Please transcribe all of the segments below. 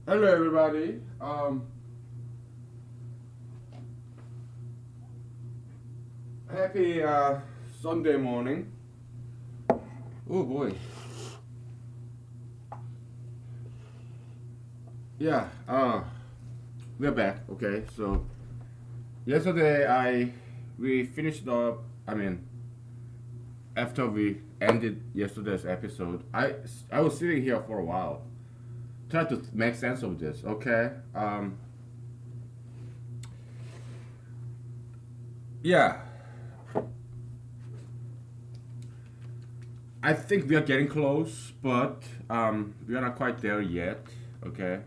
Hello, everybody. Happy Sunday morning. Oh boy. Yeah. We're back. Okay. So yesterday we finished up. I mean, after we ended yesterday's episode, I was sitting here for a while, trying to make sense of this. Okay. Yeah. I think we are getting close, but we are not quite there yet. Okay.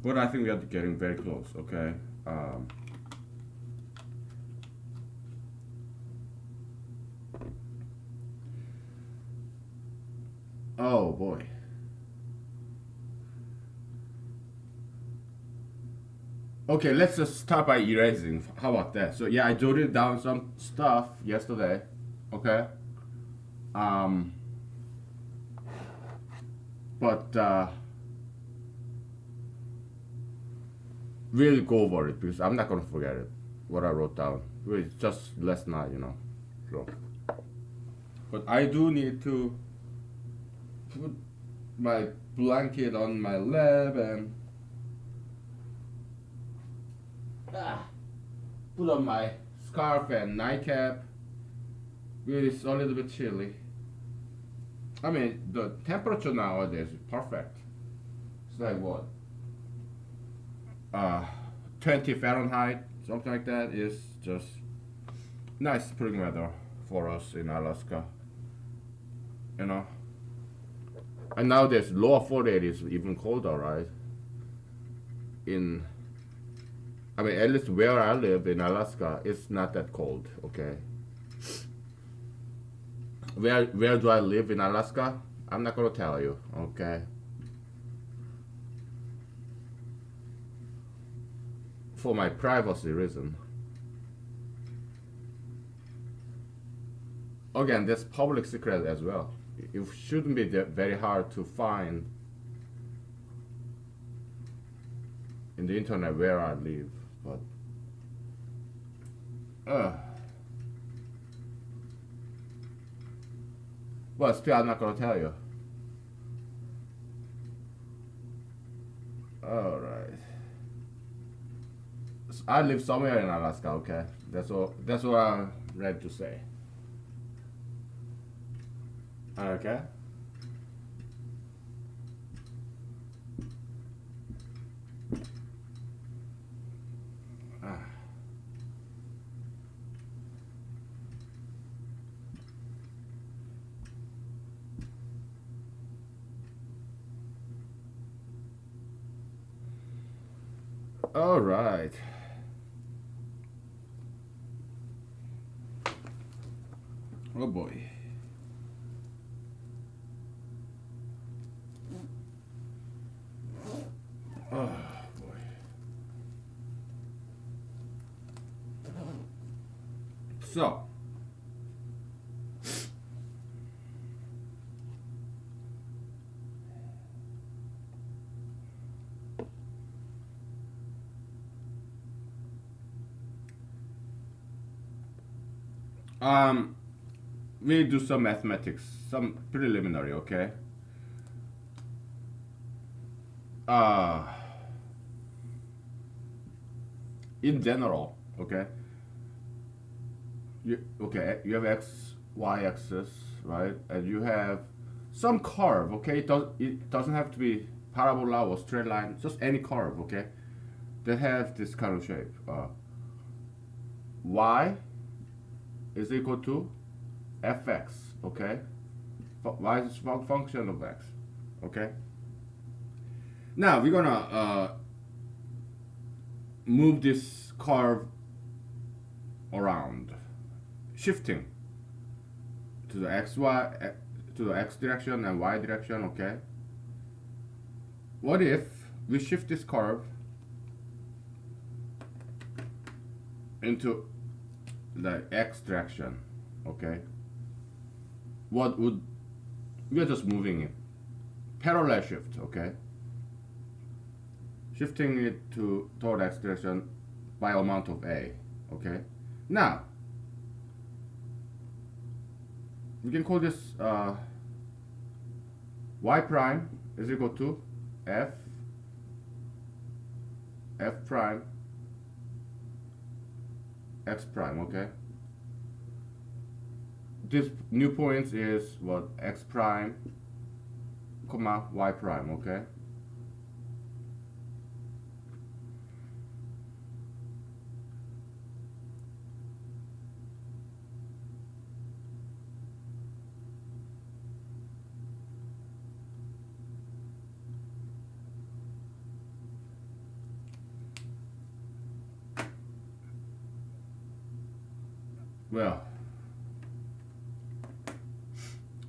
But I think we are getting very close. Okay. Um, oh boy. Okay, let's just start by erasing. How about that? So yeah, I jotted down some stuff yesterday. Okay. Um, but we'll go over it because I'm not gonna forget it. What I wrote down. It's just last night. So, but I do need to put my blanket on my lap and put on my scarf and nightcap. It's a little bit chilly. I mean, the temperature nowadays is perfect. It's like what? Uh, 20 Fahrenheit, something like that, is just nice spring weather for us in Alaska. You know? And nowadays, lower 48 is even colder, right? In, I mean, at least where I live in Alaska, it's not that cold, okay? Where do I live in Alaska? I'm not gonna tell you, okay? For my privacy reason. Again, that's public secret as well. It shouldn't be very hard to find in the internet where I live, but uh, well, still I'm not gonna tell you. All right. So I live somewhere in Alaska. Okay, that's all. That's what I'm ready to say. Okay. Ah. All right. Oh boy. Oh boy. So, um, we do some mathematics, some preliminary. Okay. Uh, in general. Okay. You have x y axis, right, and you have some curve. Okay, it doesn't have to be parabola or straight line, just any curve. Okay, that have this kind of shape. Y is equal to fx. Okay, y is function of x. Okay, now we're gonna move this curve around, shifting to the to the x direction and y direction. Okay, what if we shift this curve into the x direction? Okay, what would, we're just moving it. Parallel shift, okay? Shifting it to toward x direction by amount of a, okay? Now, we can call this y prime is equal to f prime x prime, okay? This new point is what, x prime comma y prime, okay? Well,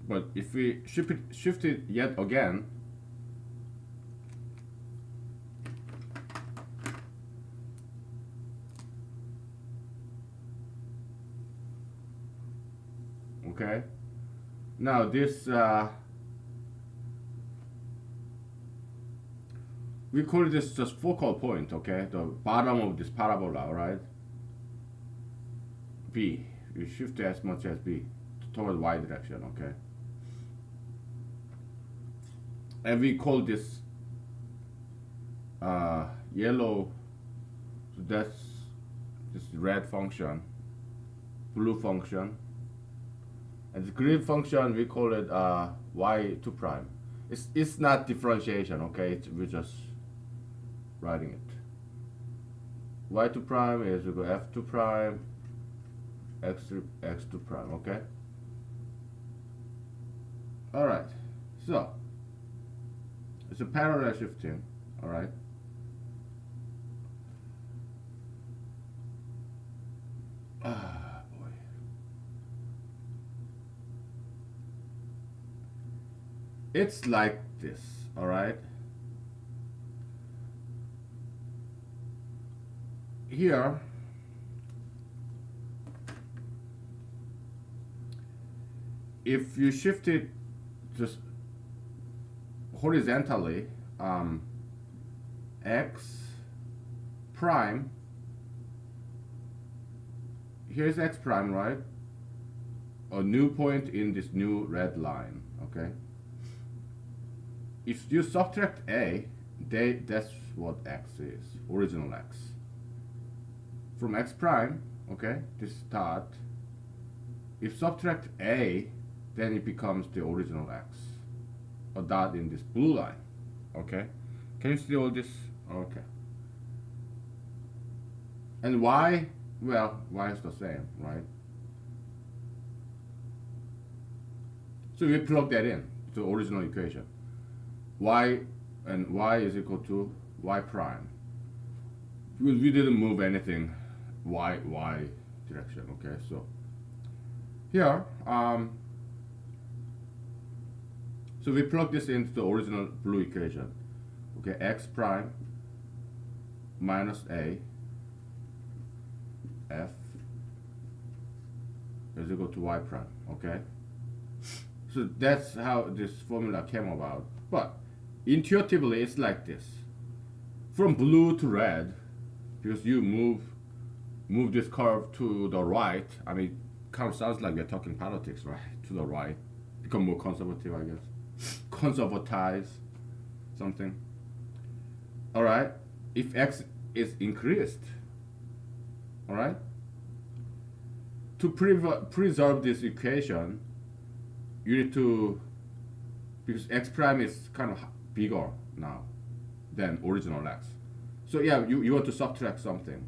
but if we shift it yet again, okay? Now this we call this just focal point, okay? The bottom of this parabola, right? B. You shift as much as B toward y direction, okay? And we call this yellow, so that's this red function, blue function, and the green function we call it y2 prime. It's not differentiation, okay? We're just writing it. Y2 prime is equal to f2 prime x2 prime, okay? Alright, so it's a parallel shifting, alright? Ah, boy. It's like this, alright? Here, if you shift it just horizontally, x prime, here's x prime, right? A new point in this new red line, okay? If you subtract a, that's what x is, original x. From x prime, okay, this dot, if subtract a, then it becomes the original x, a dot in this blue line, okay? Can you see all this? Okay. And y, well, y is the same, right? So we plug that in, the original equation. Y and y is equal to y prime. Because we didn't move anything y direction, okay? So here, so we plug this into the original blue equation. Okay, x prime minus a f is equal to y prime, okay? So that's how this formula came about. But intuitively, it's like this. From blue to red, because you move this curve to the right, I mean, kind of sounds like we're talking politics, right? To the right, become more conservative, I guess. Conservatize something. All right, if x is increased, all right, to preserve this equation, you need to, because x prime is kind of bigger now than original x. So yeah, you want to subtract something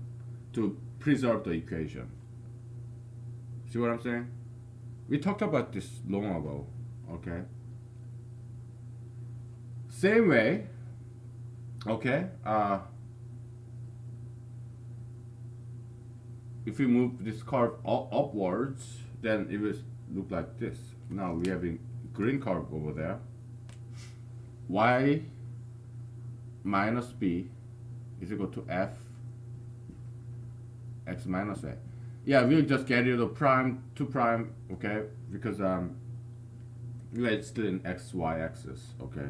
to preserve the equation. See what I'm saying? We talked about this long ago, okay? Same way, okay? If we move this curve upwards, then it will look like this. Now we have a green curve over there. Y minus b is equal to f x minus a. Yeah, we'll just get rid of prime to prime, okay? Because we are still in XY axis, okay?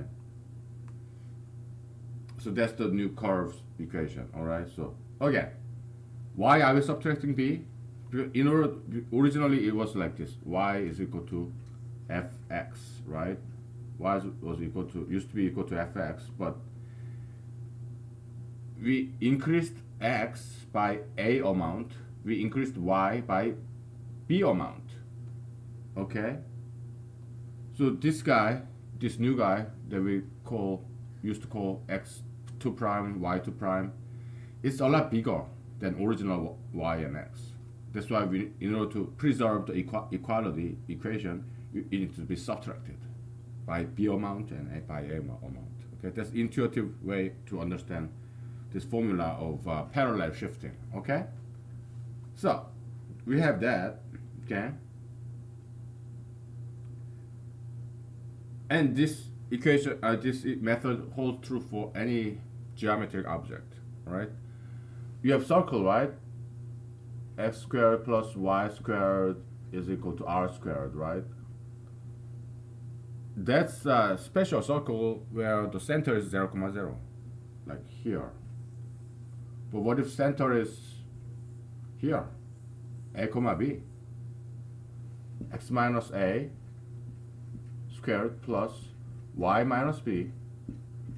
So that's the new curve equation, all right? So again, why are we subtracting b? In order, originally it was like this: y is equal to fx, right? Y was equal to, used to be equal to fx, but we increased x by a amount, we increased y by b amount, okay? So this guy, this new guy that we used to call x2 prime, y2 prime, it's a lot bigger than original y and x. That's why we, in order to preserve the equality equation, it needs to be subtracted by b amount and by a amount. Okay, that's intuitive way to understand this formula of parallel shifting. Okay, so we have that. Okay, and this equation, this method holds true for any geometric object. Right? You have circle, right? X squared plus y squared is equal to r squared, right? That's a special circle where the center is 0, 0, like here. But what if center is here, a comma b? X minus a squared plus y minus b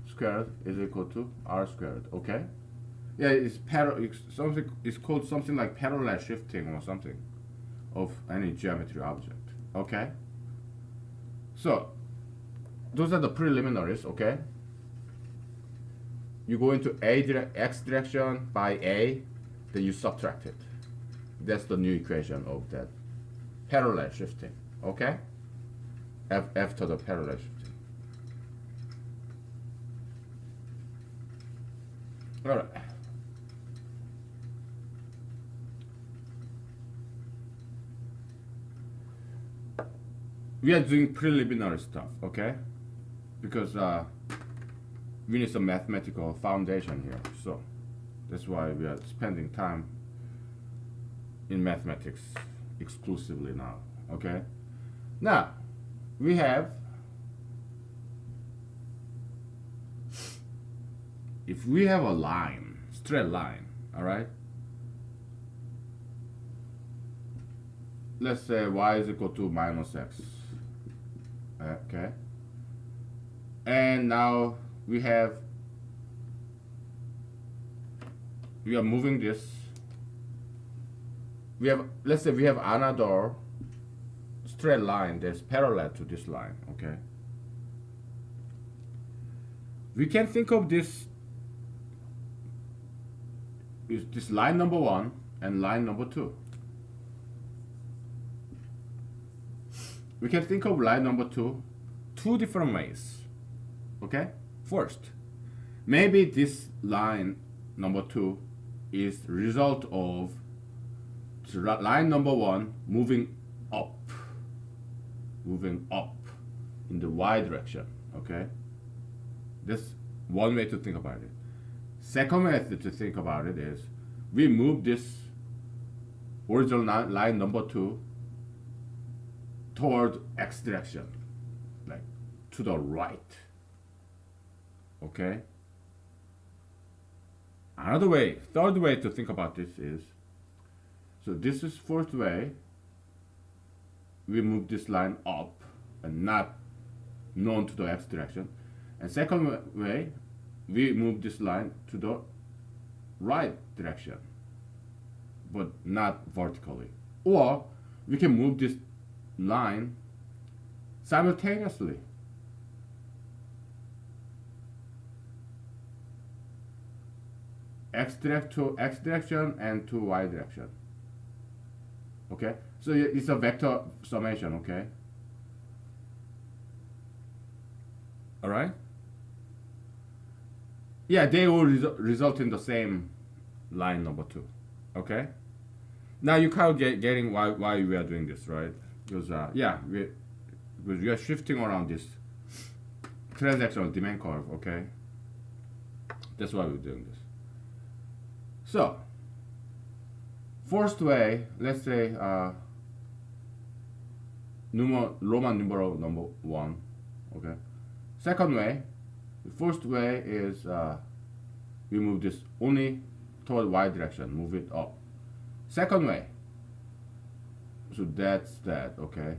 squared is equal to r squared, okay? Yeah, it's something. It's called something like parallel shifting or something of any geometry object. Okay. So those are the preliminaries. Okay. You go into x direction by a, then you subtract it. That's the new equation of that parallel shifting. Okay. After the parallel shifting. All right. We are doing preliminary stuff, okay? Because we need some mathematical foundation here. So that's why we are spending time in mathematics exclusively now, okay? Now, we have, if we have a line, straight line, all right? Let's say y is equal to minus x. Okay, and now we are moving this. Let's say we have another straight line that's parallel to this line. Okay, we can think of this is this line number 1 and line number 2. We can think of line number 2 two different ways. Okay? First, maybe this line number 2 is result of line number 1 moving up in the y direction. Okay? That's one way to think about it. Second method to think about it is we move this original line number 2 toward x direction, like to the right. Okay? Another way, third way to think about this is, so this is first way, we move this line up and not known to the x direction. And second way, we move this line to the right direction, but not vertically. Or we can move this line simultaneously. To x direction and to y direction. Okay, so it's a vector summation. Okay, all right. Yeah, they will result in the same line number 2. Okay, now you kind of getting why we are doing this, right? Because because we are shifting around this transactional demand curve. Okay, that's why we're doing this. So first way, let's say Roman numeral number 1. Okay. Second way, the first way is we move this only toward y direction, move it up. Second way, so that's that. Okay.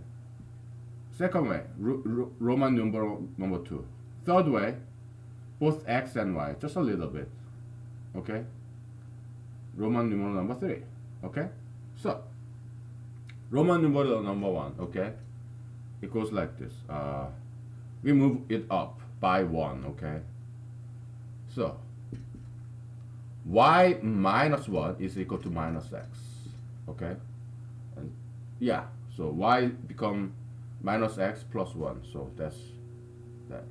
Second way, Roman numeral number 2. Third way, both x and y, just a little bit. Okay. Roman numeral number 3. Okay. So Roman numeral number 1. Okay. It goes like this. We move it up by 1. Okay. So y minus 1 is equal to minus x. Okay. And yeah. So y become minus x plus 1. So that's that.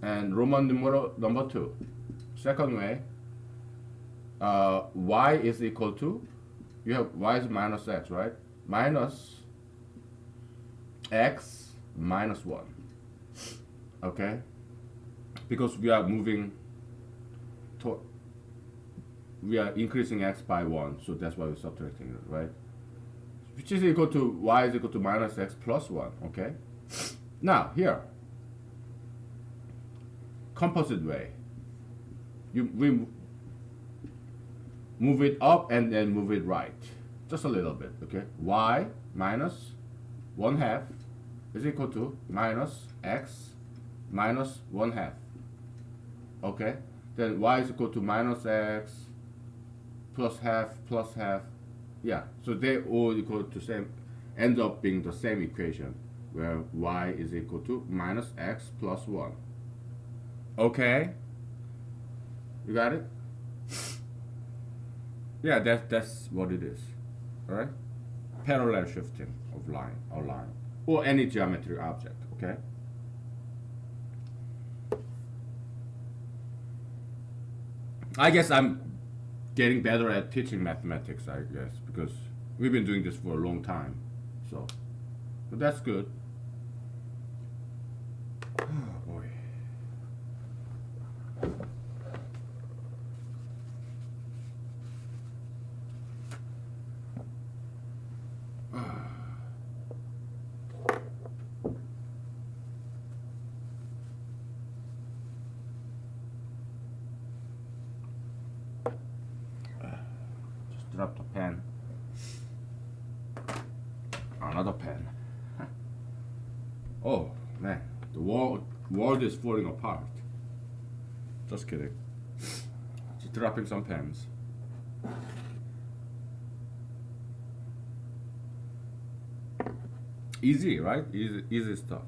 And Roman numeral number 2. Second way, y is equal to, you have y is minus x, right? Minus x minus 1. Okay? Because we are moving to, we are increasing x by 1, so that's why we're subtracting it, right? Which is equal to y is equal to minus x plus 1. Okay? Now, here, composite way. We move it up and then move it right. Just a little bit, okay? Y minus 1/2 is equal to minus x minus 1/2. Okay? Then y is equal to minus x plus half. Yeah, so they all equal to same, ends up being the same equation where y is equal to minus x plus 1. Okay? You got it? Yeah, that's what it is. Alright? Parallel shifting of line or any geometric object, okay? I guess I'm getting better at teaching mathematics, I guess, because we've been doing this for a long time. So, but that's good. Oh boy. Drop the pen. Another pen. Oh man, the world is falling apart. Just kidding. Just dropping some pens. Easy, right? Easy stuff.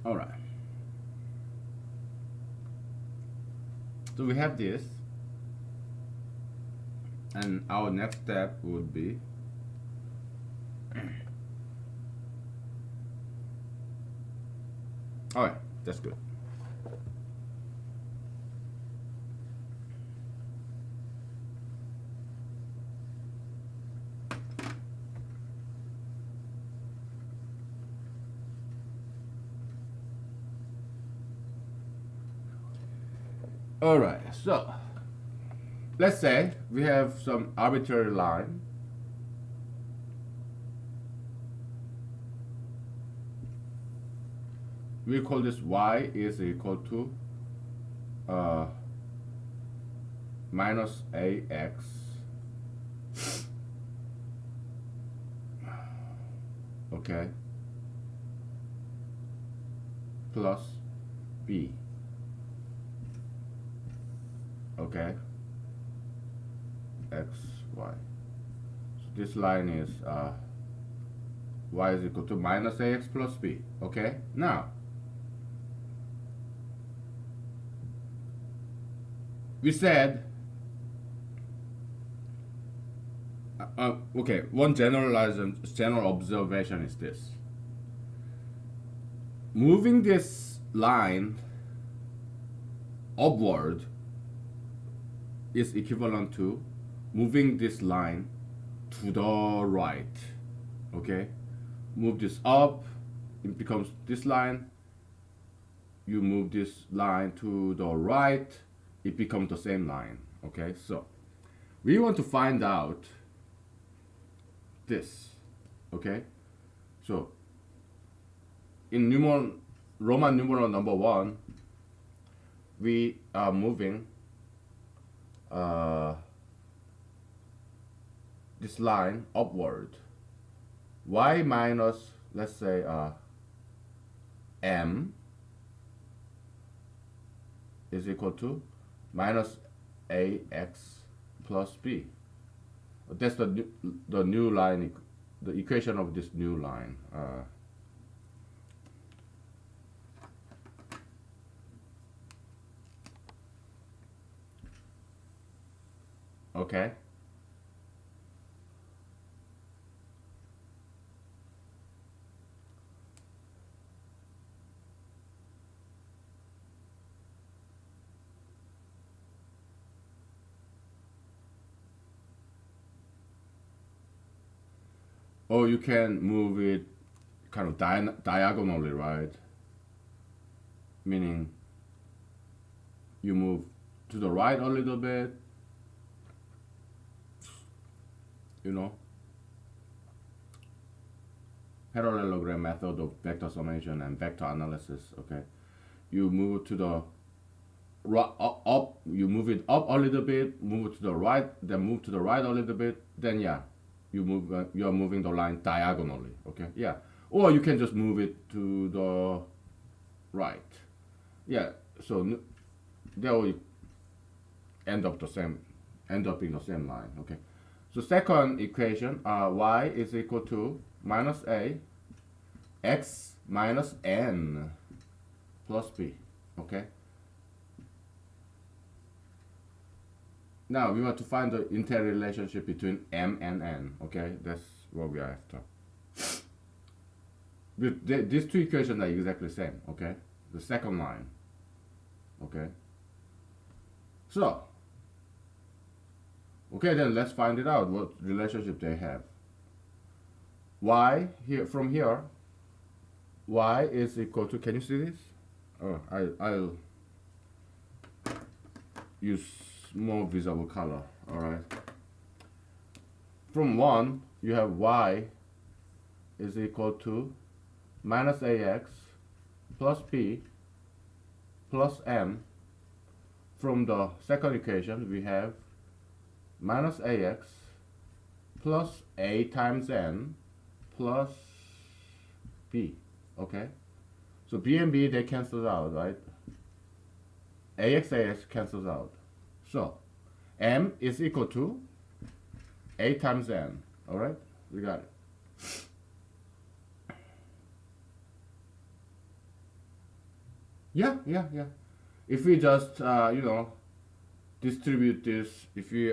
All right. So we have this. And our next step would be alright, that's good. Alright, so let's say we have some arbitrary line. We call this y is equal to minus ax okay plus b, okay, x, y. So this line is y is equal to minus ax plus b. Okay, now we said okay, one general observation is this: moving this line upward is equivalent to moving this line to the right. Okay, move this up, it becomes this line. You move this line to the right, it becomes the same line. Okay, so we want to find out this. Okay, So in Roman numeral number 1, we are moving uh, this line upward. Y minus, let's say, m is equal to minus ax plus b. That's the new line, the equation of this new line. Okay. Or you can move it kind of diagonally, right? Meaning you move to the right a little bit, you know, parallelogram method of vector summation and vector analysis. Okay, you move to the up, you move it up a little bit, move it to the right, then move to the right a little bit, then yeah, you are moving the line diagonally. Okay, yeah, or you can just move it to the right. Yeah, so they will end up in the same line. Okay, so second equation, y is equal to minus a x minus n plus b. Okay, now we want to find the interrelationship between m and n. Okay, that's what we are after. These two equations are exactly the same. Okay, the second line. Okay, so okay, then let's find it out what relationship they have. Y here, from here, y is equal to, can you see this? Oh, I'll use more visible color. All right, from 1 you have y is equal to minus ax plus b plus m. From the second equation we have minus ax plus a times n plus b. Okay, so b and b, they cancel out, right? Ax cancels out, so m is equal to a times n. All right, we got it. Yeah. If we just distribute this, if we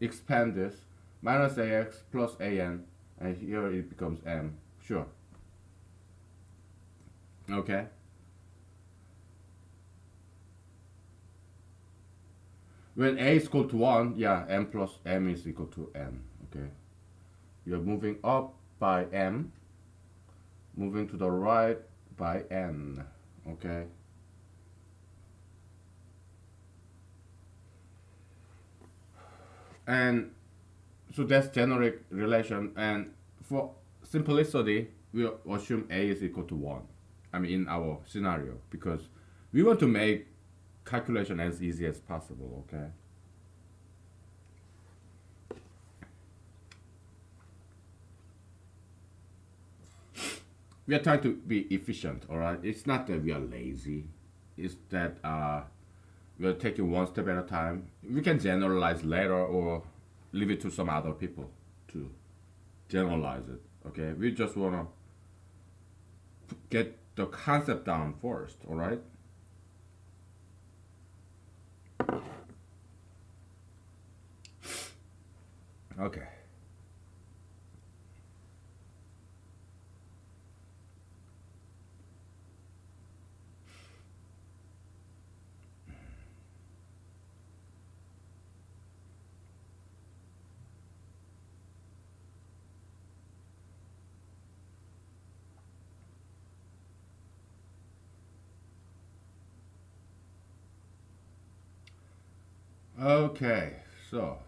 expand this, minus ax plus an, and here it becomes m. Sure. Okay. When a is equal to 1, yeah, m plus m is equal to n. Okay. You're moving up by m, moving to the right by n. Okay. And so that's generic relation, and for simplicity we assume a is equal to 1. I mean, in our scenario, because we want to make calculation as easy as possible. Okay, we are trying to be efficient. All right, it's not that we are lazy, it's that we're taking one step at a time. We can generalize later or leave it to some other people to generalize it. Okay, we just want to get the concept down first. All right. Okay. Okay, so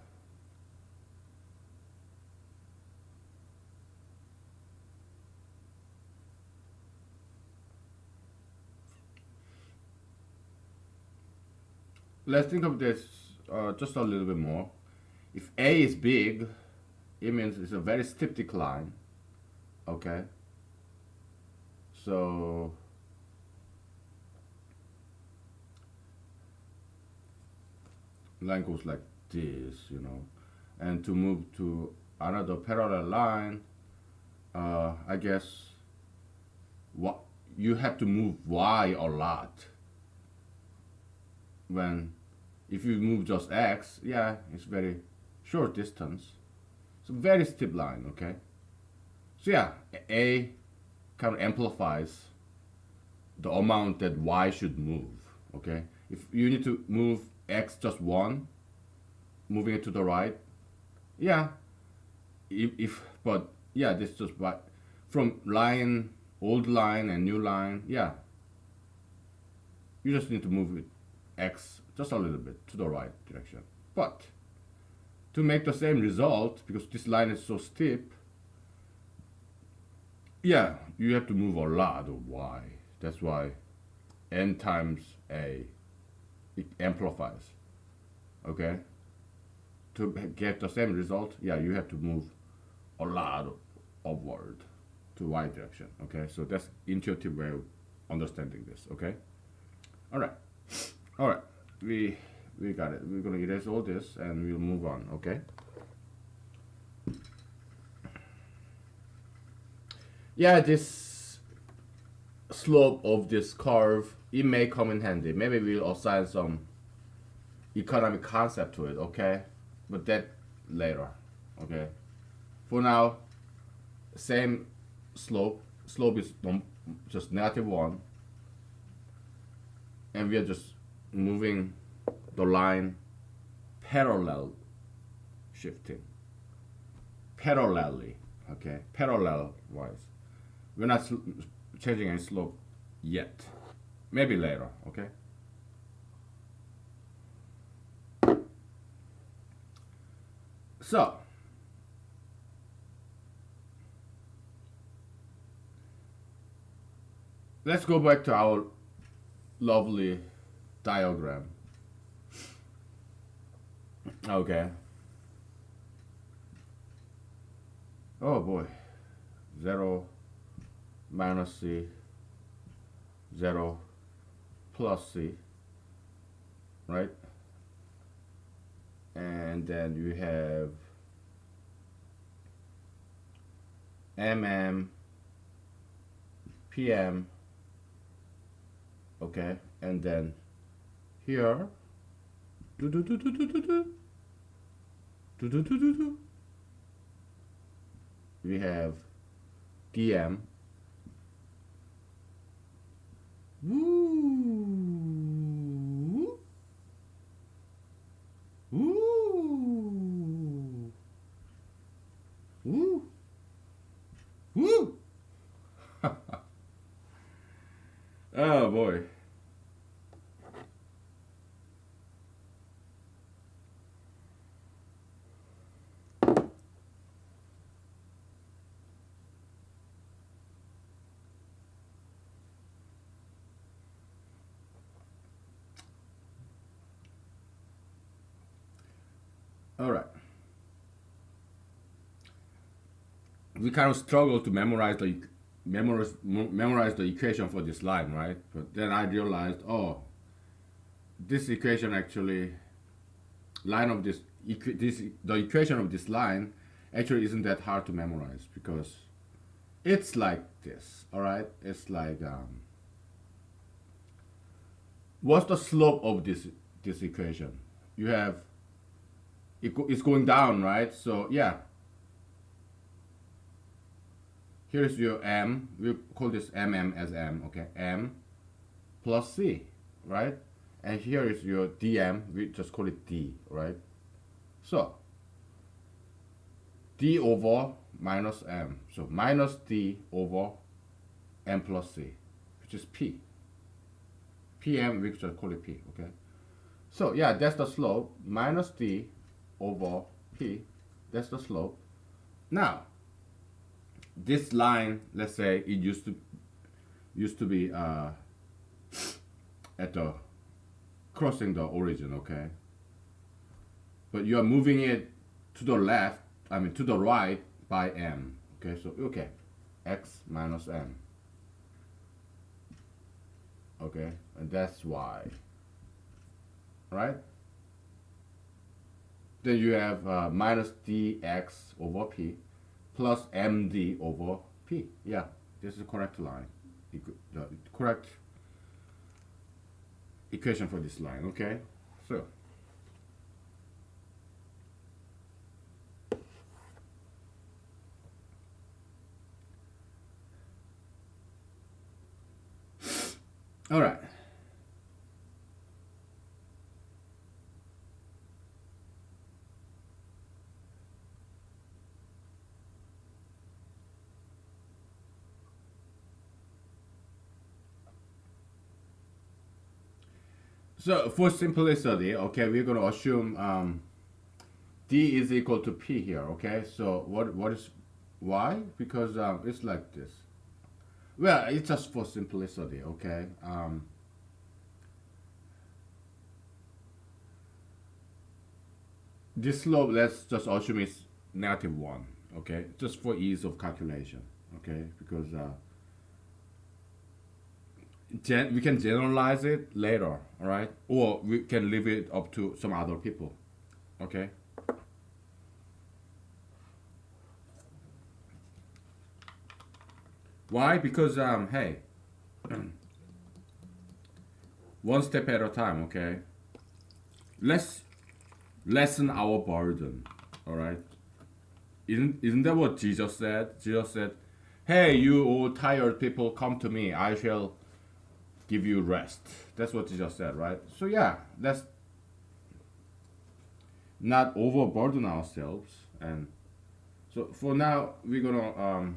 let's think of this just a little bit more. If A is big, it means it's a very steep decline. Okay. So line goes like this, you know. And to move to another parallel line, I guess what you have to move Y a lot. When if you move just X, yeah, it's very short distance. It's a very steep line, okay? So yeah, A kind of amplifies the amount that Y should move, okay? If you need to move X just one, moving it to the right, yeah, if but yeah, this just but from line, old line and new line, yeah, you just need to move it X just a little bit to the right direction. But to make the same result, because this line is so steep, yeah, you have to move a lot of Y. That's why N times A, it amplifies. Okay? To get the same result, yeah, you have to move a lot upward to Y direction. Okay? So that's intuitive way of understanding this. Okay? Alright. Alright. We got it. We're gonna erase all this and we'll move on. Okay? Yeah, this slope of this curve, it may come in handy. Maybe we'll assign some economic concept to it, okay? But that later, okay? For now, same slope. Slope is just -1. And we are just moving the line parallel shifting. Parallelly, okay? Parallel wise. We're not changing any slope yet. Maybe later, okay? So, let's go back to our lovely diagram. Okay. Oh boy. 0 minus C, 0 plus C, right? And then you have MM, PM, okay, and then here, do do do do do do do do do do do do, we have DM. Woo! Woo! Woo! Woo! Oh boy. All right. We kind of struggle to memorize the equation for this line, right? But then I realized, oh, this equation actually, line of this the equation of this line actually isn't that hard to memorize because it's like this. All right, it's like what's the slope of this equation? You have it's going down, right? So yeah. Here's your M. We call this MM as M, okay? M plus C, right? And here is your DM. We just call it D, right? So D over minus M. So minus D over M plus C, which is P. PM, we just call it P, okay? So yeah, that's the slope. Minus D over P. That's the slope. Now, this line, let's say it used to be at the crossing the origin, okay? But you are moving it to the left, I mean to the right by m. Okay, so okay, x minus m. Okay, and that's y, right? Then you have minus dx over p plus md over p. Yeah, this is the correct line. The correct equation for this line, okay? So, all right. So for simplicity, okay, we're going to assume d is equal to p here, okay? So what is y? Because it's like this. Well, it's just for simplicity, okay? This slope, let's just assume it's negative 1, okay? Just for ease of calculation, okay? Because we can generalize it later, all right? Or we can leave it up to some other people, okay? Why? Because, hey, one step at a time, okay? Let's lessen our burden, all right? Isn't that what Jesus said? Jesus said, hey, you all tired people, come to me. I shall give you rest. That's what Jesus said, right? So yeah, let's not overburden ourselves. And so for now, we're gonna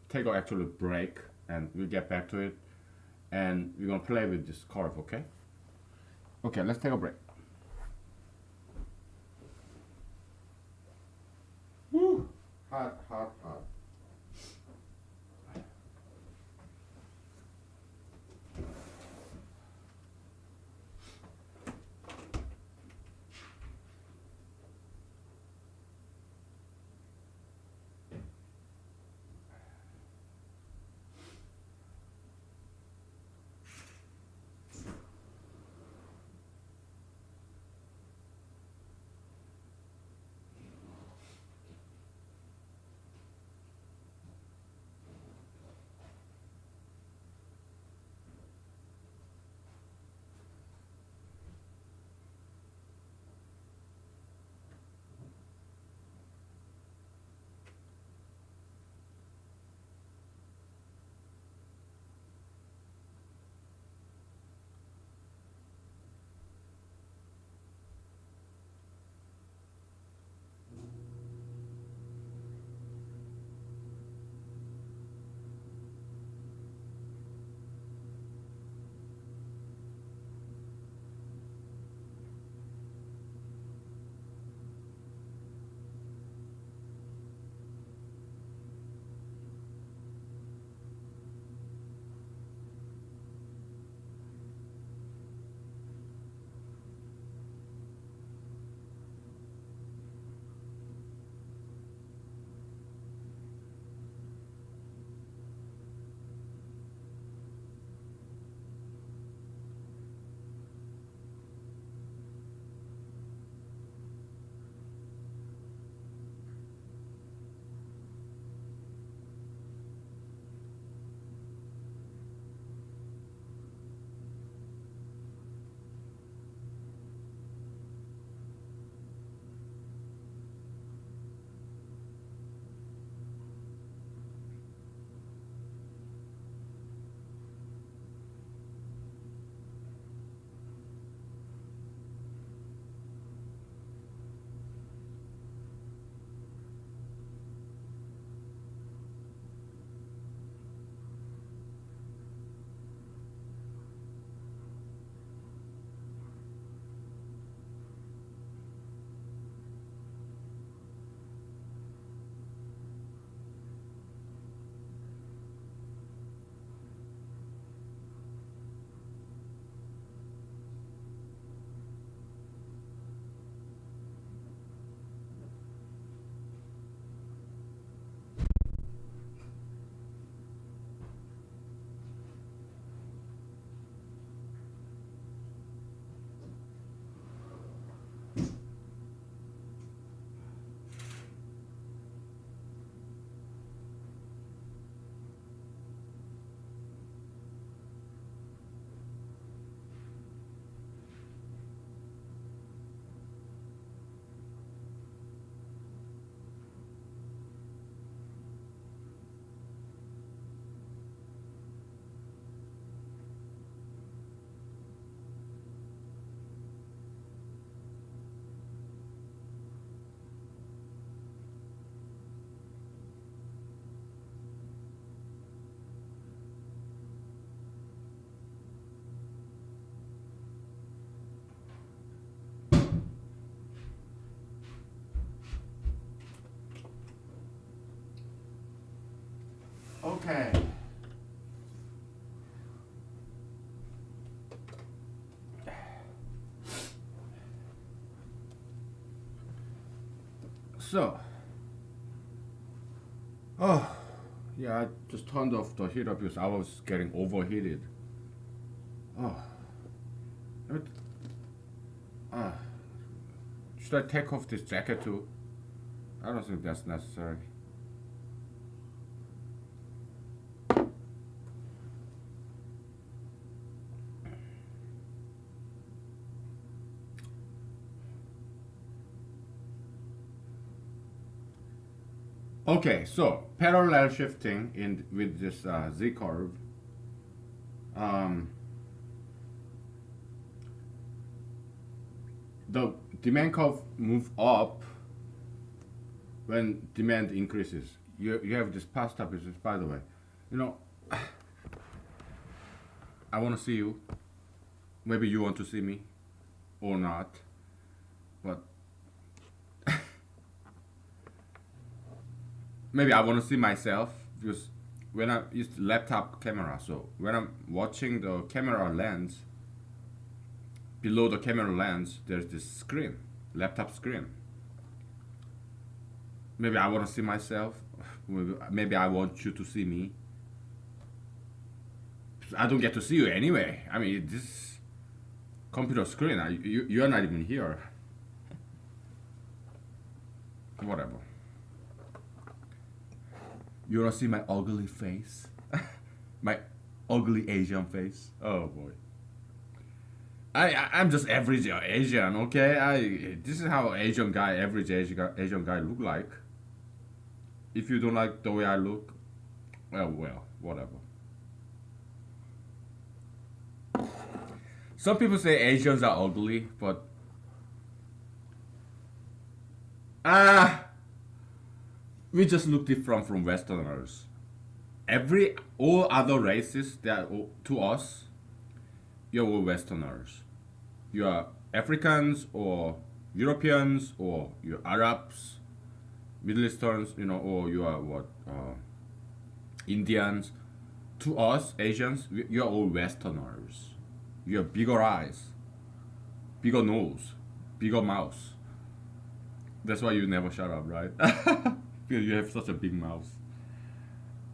take an actual break, and we'll get back to it. And we're gonna play with this curve, okay? Okay, let's take a break. Woo! Hot, hot, hot. Okay. So, oh, yeah, I just turned off the heater because I was getting overheated. Oh, it, uh, should I take off this jacket too? I don't think that's necessary. Okay, so parallel shifting in with this Z curve. Um, the demand curve move up when demand increases. You have this pasta business, by the way. You know, I want to see you. Maybe you want to see me, or not. But maybe I want to see myself because when I use laptop camera, so when I'm watching the camera lens, below the camera lens, there's this screen, laptop screen. Maybe I want to see myself. Maybe I want you to see me. I don't get to see you anyway. I mean, this computer screen, you're not even here. Whatever. You wanna see my ugly face? My ugly Asian face? Oh boy. I'm just average Asian, okay? This is how average Asian guy look like. If you don't like the way I look, well, whatever. Some people say Asians are ugly, but ah, we just look different from Westerners. All other races that to us, you're all Westerners. You are Africans or Europeans or you're Arabs, Middle Easterns, or you are what Indians. To us Asians, you're all Westerners. You have bigger eyes, bigger nose, bigger mouth. That's why you never shut up, right? Because you have such a big mouth.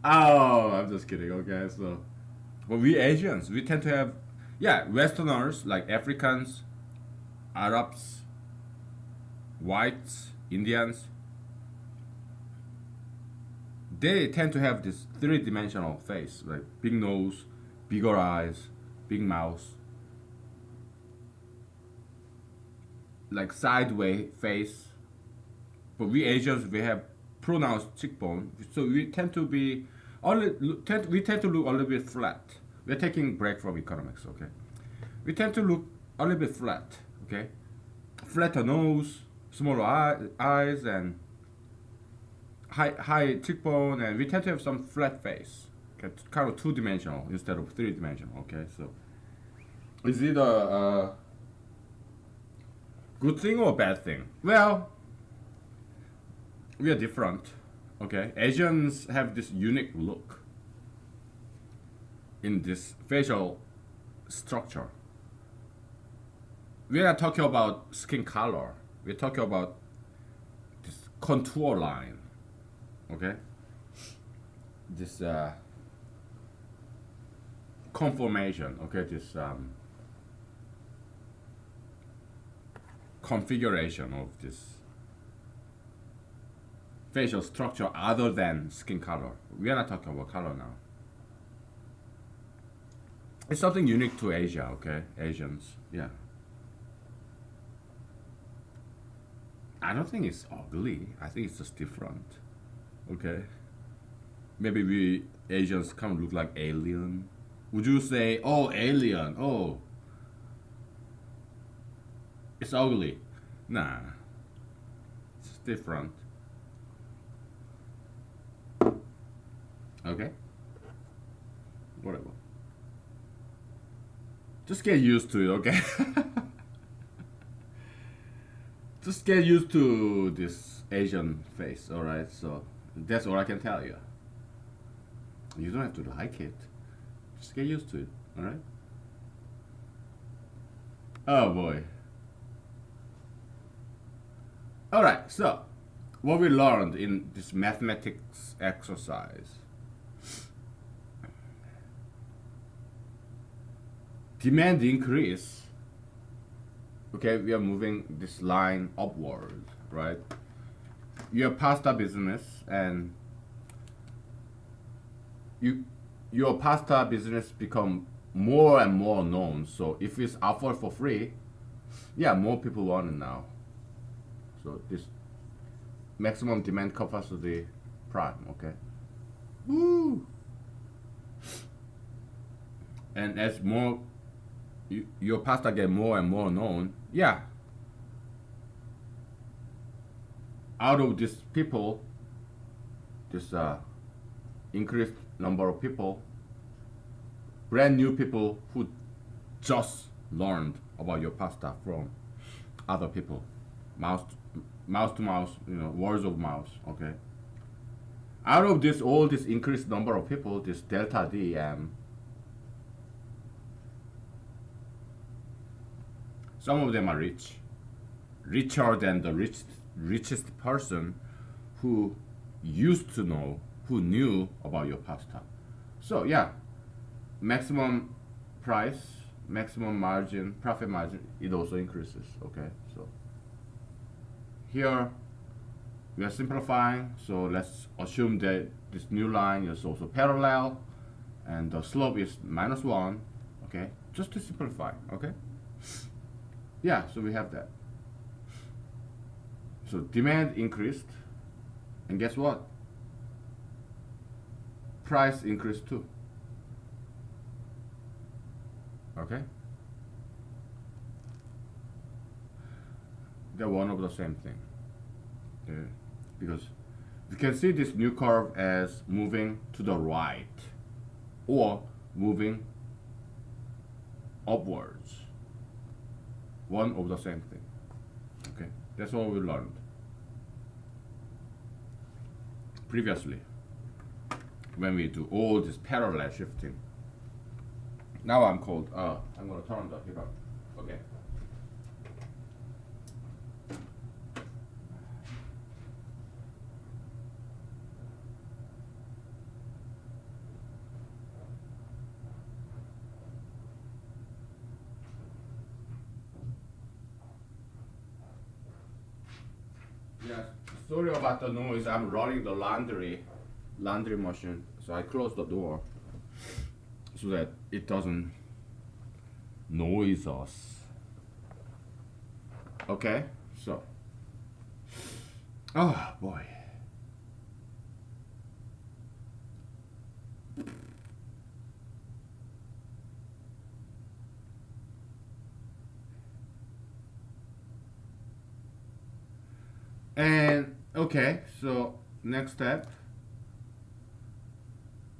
Oh, I'm just kidding. Okay, so, but we Asians, we tend to have, yeah, Westerners like Africans, Arabs, whites, Indians. They tend to have this three-dimensional face, like big nose, bigger eyes, big mouth, like sideways face. But we Asians, we have pronounced cheekbone, so we tend to be we tend to look a little bit flat. We're taking break from economics, okay? We tend to look a little bit flat, okay? Flatter nose, smaller eyes, and high cheekbone, and we tend to have some flat face, okay? Kind of two-dimensional instead of three-dimensional, okay? So, is it a good thing or a bad thing? Well, we are different, okay? Asians have this unique look in this facial structure. We are not talking about skin color. We're talking about this contour line, okay? This conformation, okay? This configuration of this facial structure other than skin color. We are not talking about color now. It's something unique to Asia, okay? Asians, yeah. I don't think it's ugly. I think it's just different, okay? Maybe we Asians kind of look like alien. Would you say, oh, alien, oh, it's ugly? Nah, it's different. Okay? Whatever. Just get used to it, okay? Just get used to this Asian face, alright? So, that's all I can tell you. You don't have to like it. Just get used to it. All right. Oh boy. All right. So, what we learned in this mathematics exercise: demand increase. Okay, we are moving this line upward, right? Your pasta business and you your pasta business become more and more known. So if it's offered for free, yeah, more people want it now. So this maximum demand capacity prime, okay? Woo! And as more your pasta get more and more known, yeah, out of these people, this increased number of people, brand new people who just learned about your pasta from other people, mouse mouse to mouse, words of mouth, okay? Out of this, all this increased number of people, this delta D, some of them are rich, richer than the richest person who used to know, who knew about your pasta. So yeah, maximum price, maximum margin, profit margin, it also increases. Okay, so here we are simplifying. So let's assume that this new line is also parallel, and the slope is -1. Okay, just to simplify. Okay. Yeah, so we have that. So demand increased, and guess what? Price increased too. Okay? They're one of the same thing. Okay? Because you can see this new curve as moving to the right or moving upwards. One of the same thing. Okay? That's all we learned previously when we do all this parallel shifting. Now I'm cold. I'm gonna turn the heat up. Okay. Yes. Sorry about the noise. I'm running the laundry machine. So I closed the door so that it doesn't noise us. Okay, so oh boy. And okay, so next step.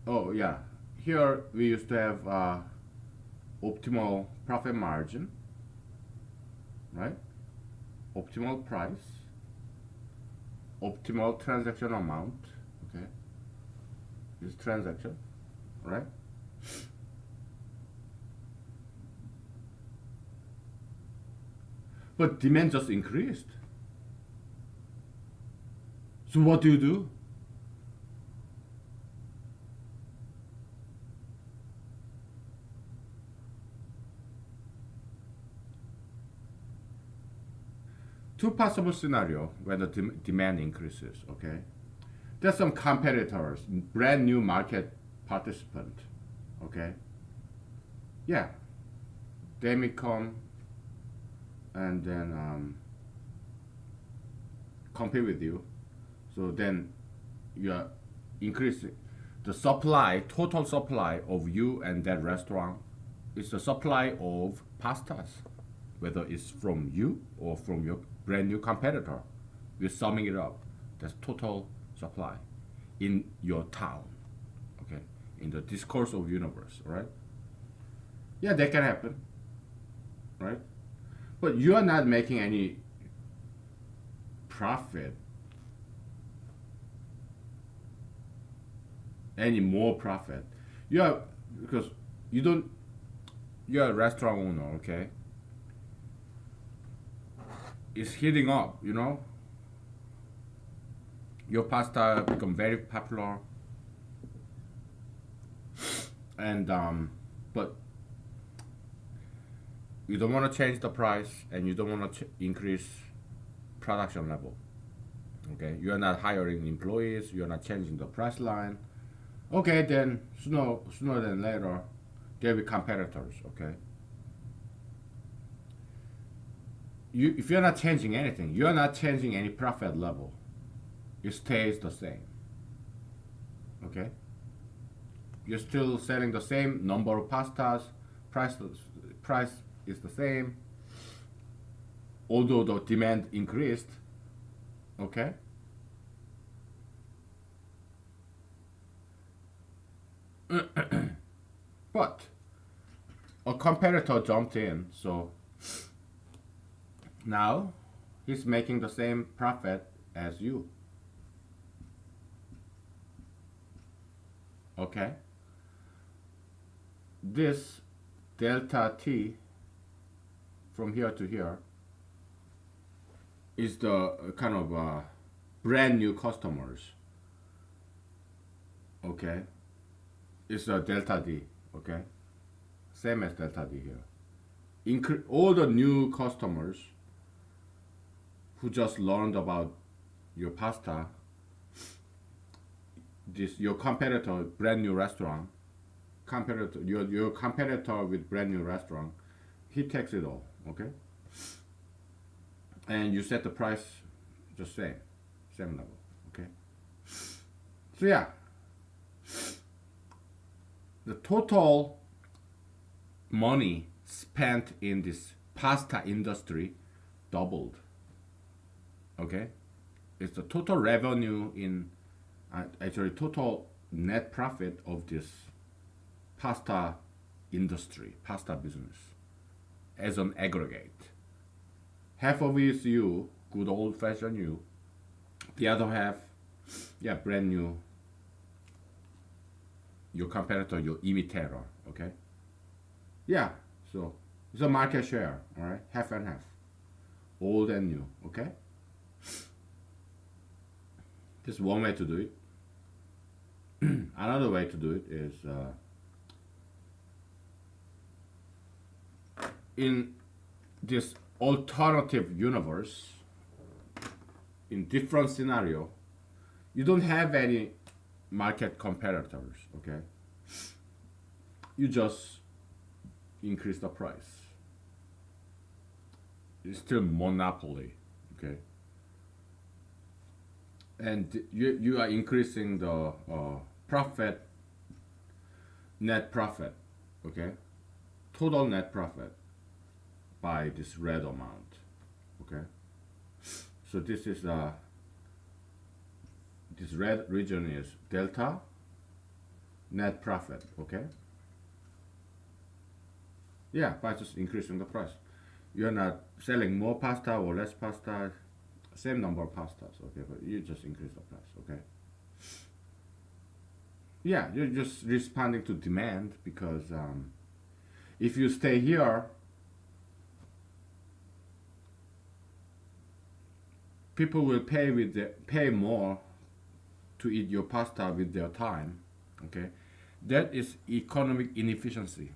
Oh yeah, here we used to have optimal profit margin, right? Optimal price, optimal transaction amount. Okay, this transaction, right? But demand just increased. So what do you do? Two possible scenario when the demand increases. Okay, there's some competitors, brand new market participant. Okay, yeah, they may come and then compete with you. So then you are increasing the supply, total supply of you and that restaurant is the supply of pastas, whether it's from you or from your brand new competitor. We're summing it up. That's total supply in your town. Okay, in the discourse of universe, right? Yeah, that can happen, right? But you are not making any profit any more profit. You are because you don't. You're a restaurant owner, okay? It's heating up, you know. Your pasta become very popular, and but you don't want to change the price, and you don't want to increase production level. Okay, you are not hiring employees. You are not changing the price line. Okay, then sooner than later, there will be competitors. Okay, if you're not changing anything, you're not changing any profit level. It stays the same. Okay, you're still selling the same number of pastas. Price price is the same. Although the demand increased. Okay, but a competitor jumped in, so now he's making the same profit as you. Okay, this delta t from here to here is the kind of brand new customers. Okay, it's a delta d. Okay, same as delta d here. All the new customers who just learned about your pasta, this your competitor, brand new restaurant, competitor, your competitor with brand new restaurant, he takes it all. Okay, and you set the price just same level. Okay, so yeah, the total money spent in this pasta industry doubled. Okay, it's the total revenue in actually total net profit of this pasta industry, pasta business as an aggregate. Half of it is you, good old fashioned you. The other half, yeah, brand new, your competitor, your imitator. Okay, yeah. So it's a market share. All right, half and half, old and new. Okay, this is one way to do it. Another way to do it is in this alternative universe, in different scenario, you don't have any market competitors. Okay, you just increase the price. It's still monopoly. Okay, and you are increasing the profit, net profit. Okay, total net profit by this red amount. Okay, so this is this red region is delta net profit. Okay, yeah, by just increasing the price, you're not selling more pasta or less pasta, same number of pastas. Okay, but you just increase the price. Okay, yeah, you're just responding to demand because if you stay here, people will pay more to eat your pasta with their time. Okay, that is economic inefficiency.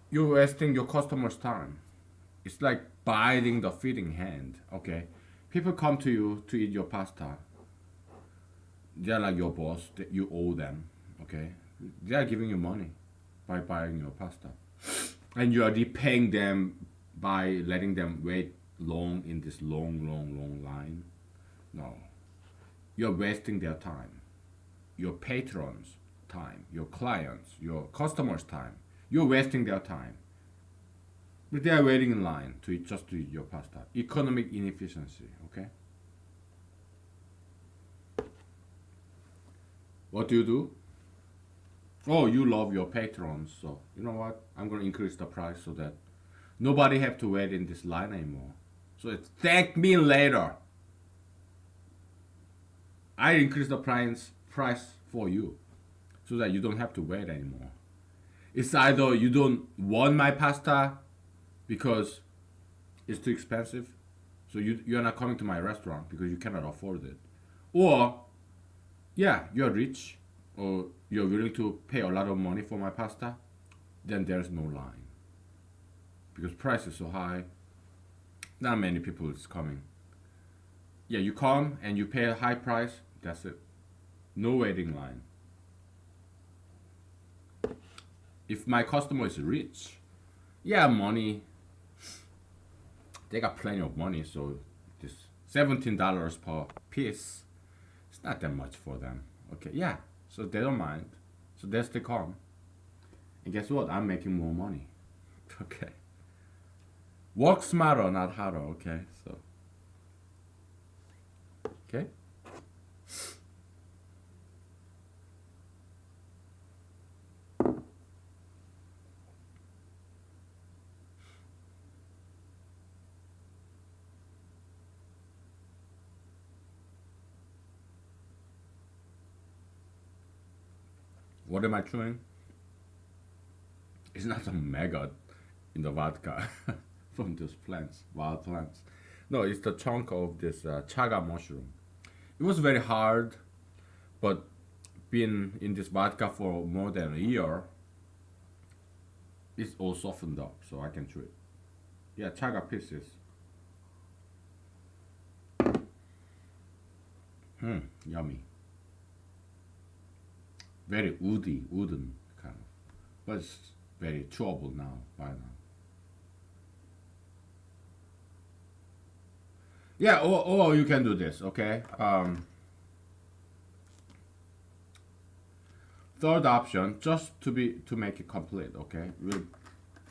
You're wasting your customers' time. It's like biting the feeding hand. Okay, people come to you to eat your pasta. They're like your boss. That you owe them. Okay, they are giving you money by buying your pasta, and you are repaying them by letting them wait long in this long line. No, you're wasting their time, your patrons' time, your clients, your customers' time. You're wasting their time. But they are waiting in line to eat, just to eat your pasta. Economic inefficiency, okay? What do? Oh, you love your patrons, so you know what? I'm gonna increase the price so that nobody have to wait in this line anymore. So it's thank me later. I increase the price for you so that you don't have to wait anymore. It's either you don't want my pasta because it's too expensive, so you're not coming to my restaurant because you cannot afford it, or yeah, you're rich or you're willing to pay a lot of money for my pasta, then there's no line because price is so high. Not many people is coming. Yeah, you come and you pay a high price. That's it. No waiting line. If my customer is rich, yeah, money. They got plenty of money, so this $17 per piece, it's not that much for them. Okay, yeah, so they don't mind. So they still come. And guess what? I'm making more money. Okay. Work smarter, not harder. Okay, so. Okay. What am I chewing? It's not some maggot in the vodka from those plants, wild plants. No, it's the chunk of this chaga mushroom. It was very hard, but being in this vodka for more than a year, it's all softened up, so I can chew it. Yeah, chaga pieces. Yummy. Very woody, wooden kind of, but it's very chewable now by now. Yeah, or you can do this. Okay. Third option, just to make it complete. Okay,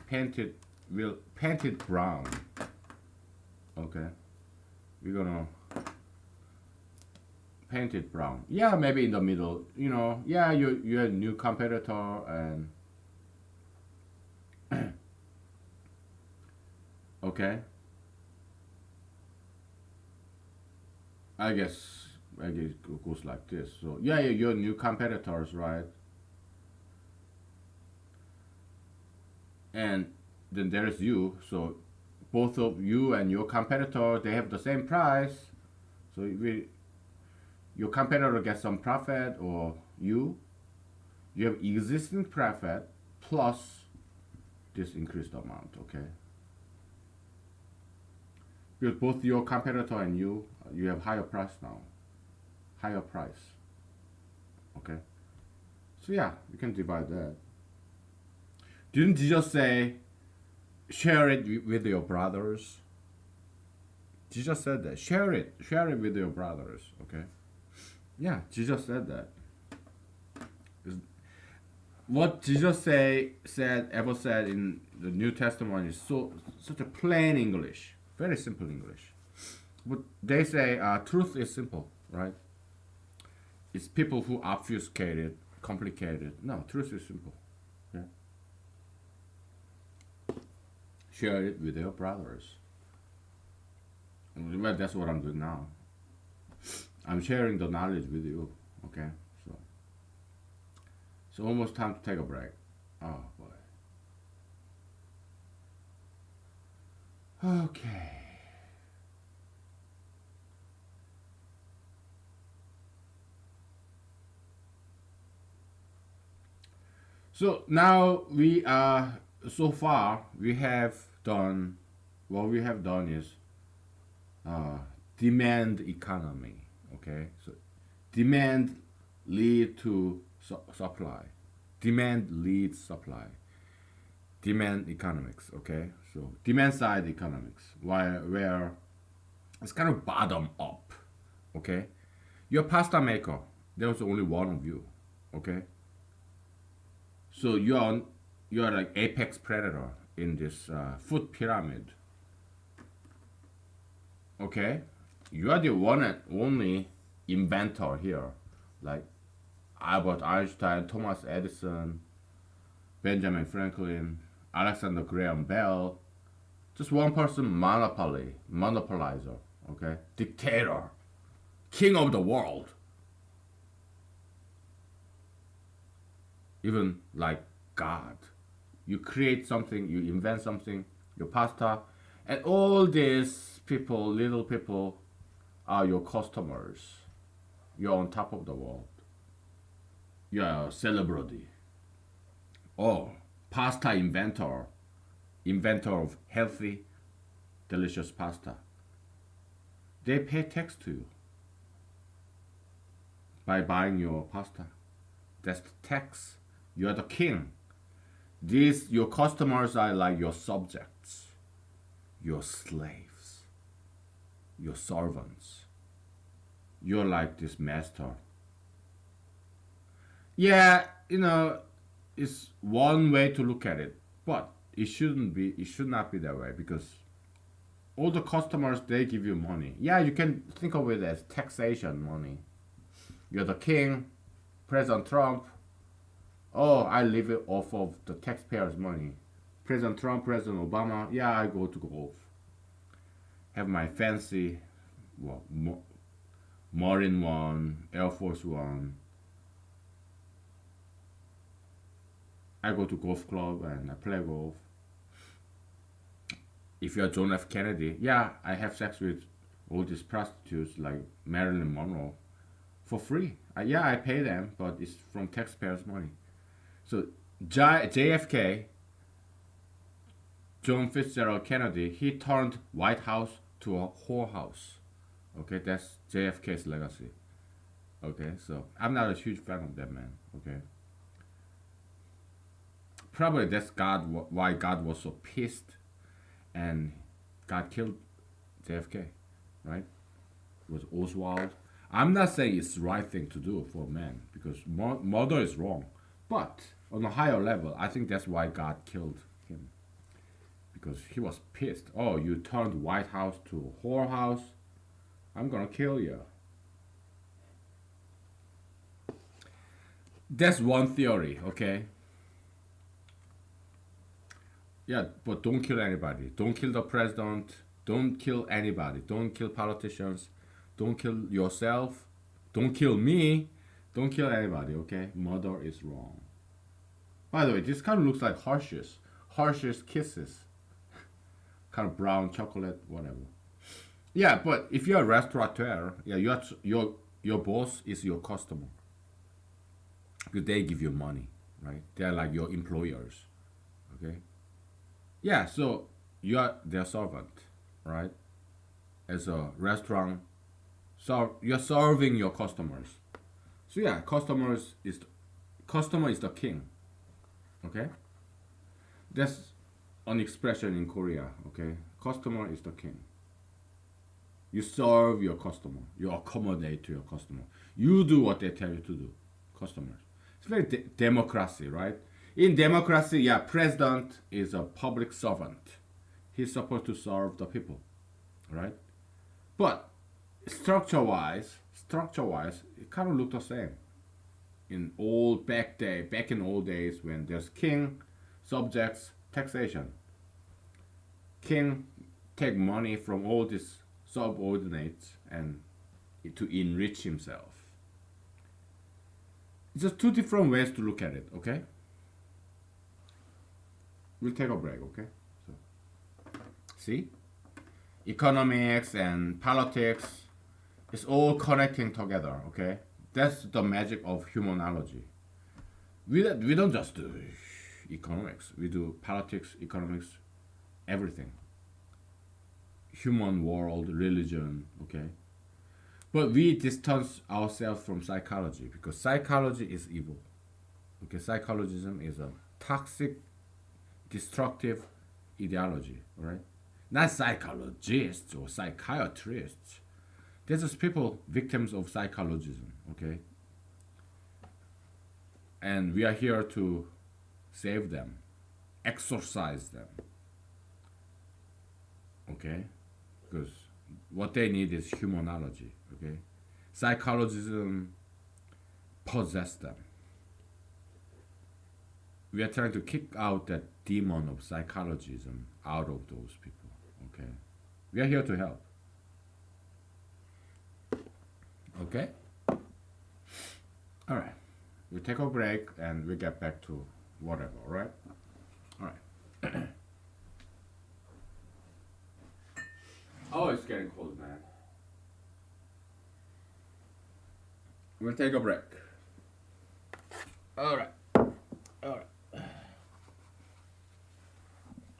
paint it. We'll paint it brown. Okay, we're gonna paint it brown. Yeah, maybe in the middle. You know, yeah, you're a new competitor and okay. I guess it goes like this. So yeah, you're new competitors, right? And then there's you. So both of you and your competitor, they have the same price. So your competitor gets some profit, or you have existing profit plus this increased amount. Okay. Because both your competitor and you have higher price now, higher price. Okay. So yeah, you can divide that. Didn't Jesus say, share it with your brothers? Jesus said that. Share it with your brothers. Okay. Yeah, Jesus said that. What Jesus ever said in the New Testament is such a plain English, very simple English. But they say truth is simple, right? It's people who obfuscate it, complicate it. No, truth is simple. Yeah. Share it with your brothers. Well, that's what I'm doing now. I'm sharing the knowledge with you. Okay, so almost time to take a break. Oh boy. Okay. So now we are so far we have done what we have done is demand economy. Okay, so demand lead to supply, demand leads supply, demand economics. Okay, so demand side economics, where it's kind of bottom up. Okay, you're a pasta maker, there's only one of you. Okay, so you're like apex predator in this food pyramid. Okay, you are the one and only inventor here, like Albert Einstein, Thomas Edison, Benjamin Franklin, Alexander Graham Bell. Just one person monopolizer. Okay, dictator, king of the world. even like God. You create something, you invent something, your pasta, and all these people, little people, are your customers. You're on top of the world. You're a celebrity. Oh, pasta inventor, inventor of healthy, delicious pasta. They pay tax to you by buying your pasta. That's the tax. You're the king. These your customers are like your subjects, your slaves, your servants. You're like this master. Yeah, it's one way to look at it, but it shouldn't be. It should not be that way because all the customers they give you money. Yeah, you can think of it as taxation money. You're the king, President Trump. Oh, I live it off of the taxpayers' money. President Trump, President Obama. Yeah, I go to golf. Have my fancy, well, Marine One, Air Force One. I go to golf club and I play golf. If you're John F. Kennedy, yeah, I have sex with all these prostitutes like Marilyn Monroe for free. Yeah, I pay them, but it's from taxpayers' money. So JFK, John Fitzgerald Kennedy, he turned White House to a whorehouse. Okay, that's JFK's legacy. Okay, so I'm not a huge fan of that man. Okay, probably that's why God was so pissed, and God killed JFK, right? It was Oswald. I'm not saying it's the right thing to do for a man because murder is wrong, but on a higher level, I think that's why God killed him because he was pissed. Oh, you turned White House to a whorehouse. I'm gonna kill you. That's one theory, okay? Yeah, but don't kill anybody. Don't kill the president. Don't kill anybody. Don't kill politicians. Don't kill yourself. Don't kill me. Don't kill anybody, okay? Murder is wrong. By the way, this kind of looks like Hershey's. Hershey's Kisses. Kind of brown chocolate, whatever. Yeah, but if you're a restaurateur, yeah, your boss is your customer. Because they give you money, right? They're like your employers, okay? Yeah, so you are their servant, right? As a restaurant, so you're serving your customers. So yeah, customer is the king, okay? That's an expression in Korea, okay? Customer is the king. You serve your customer. You accommodate to your customer. You do what they tell you to do. Customers. It's very democracy, right? In democracy, yeah, president is a public servant. He's supposed to serve the people, right? But structure-wise, it kind of looked the same. Back in old days when there's king, subjects, taxation. King take money from all these subordinates and to enrich himself. It's just two different ways to look at it, okay? We'll take a break, okay? So, see? Economics and politics is all connecting together, okay? That's the magic of humanology. We don't just do economics. We do politics, economics, everything. Human world, religion, okay? But we distance ourselves from psychology because psychology is evil. Okay, psychologism is a toxic, destructive ideology, right? Not psychologists or psychiatrists. They're just people, victims of psychologism, okay? And we are here to save them, exorcise them, okay? Because what they need is humanology, okay? Psychologism possess them. We are trying to kick out that demon of psychologism out of those people, okay? We are here to help. Okay? All right. We take a break and we get back to whatever, right? All right. Oh, it's getting cold, man. We'll take a break. All right. All right.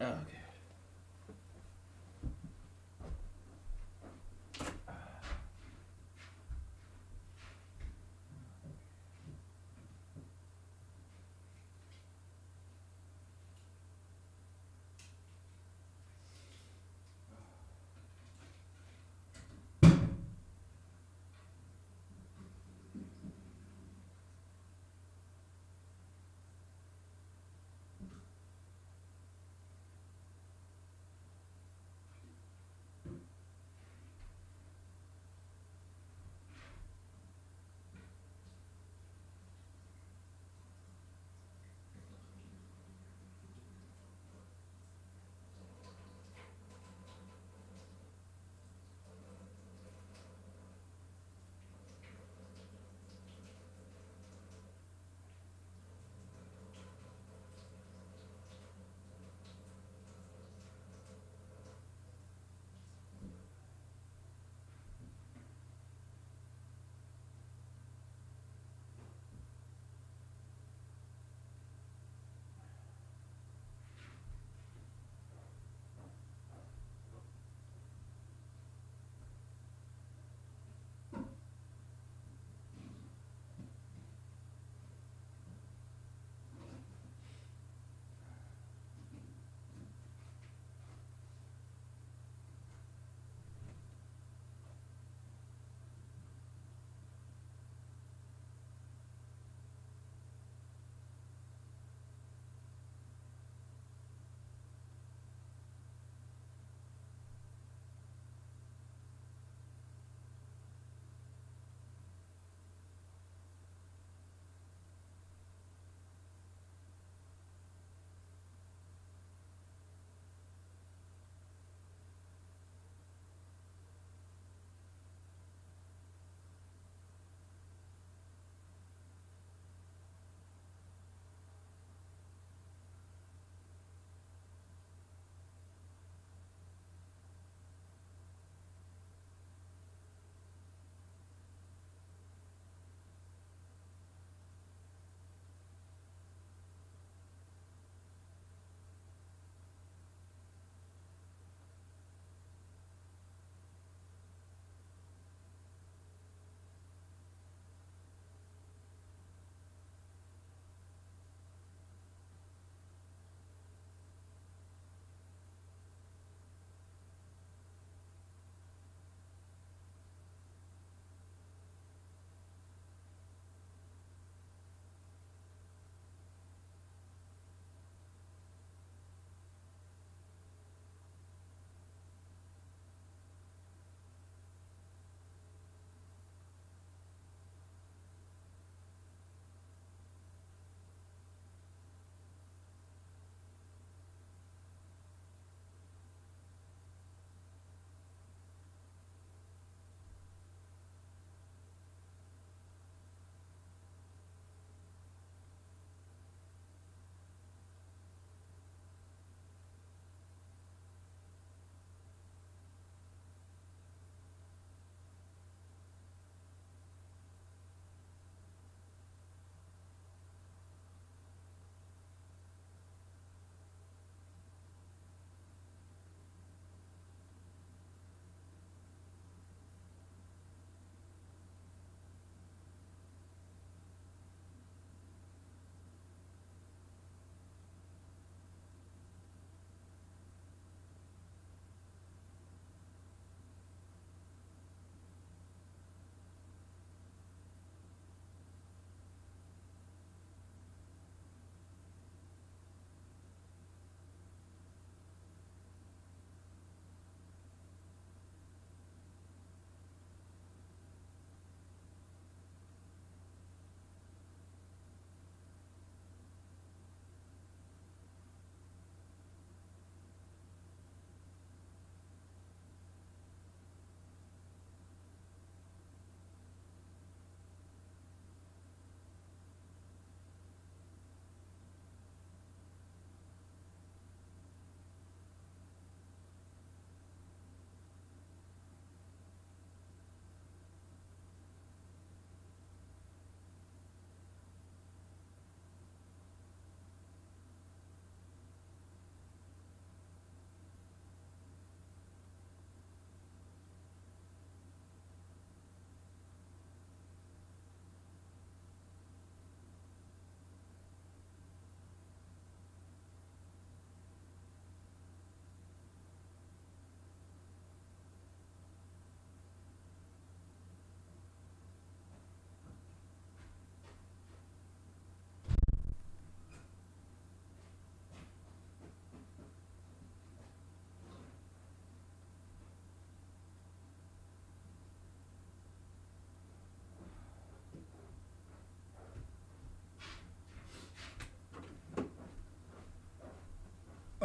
Okay.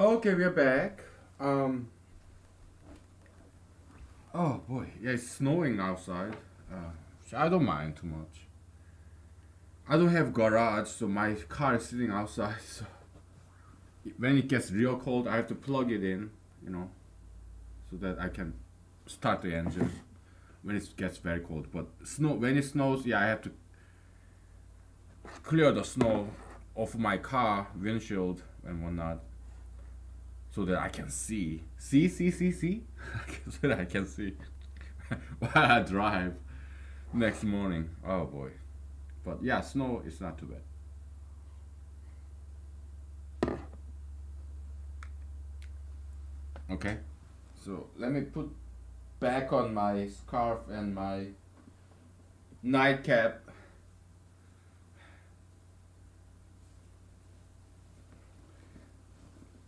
Okay, we're back. Um, oh boy, yeah, it's snowing outside. So I don't mind too much. I don't have garage, so my car is sitting outside. So when it gets real cold, I have to plug it in, you know, so that I can start the engine when it gets very cold. But snow when it snows, yeah, I have to clear the snow off my car windshield and whatnot, so that I can see, so that I can see while I drive next morning. Oh boy, but yeah, snow is not too bad. Okay, so let me put back on my scarf and my nightcap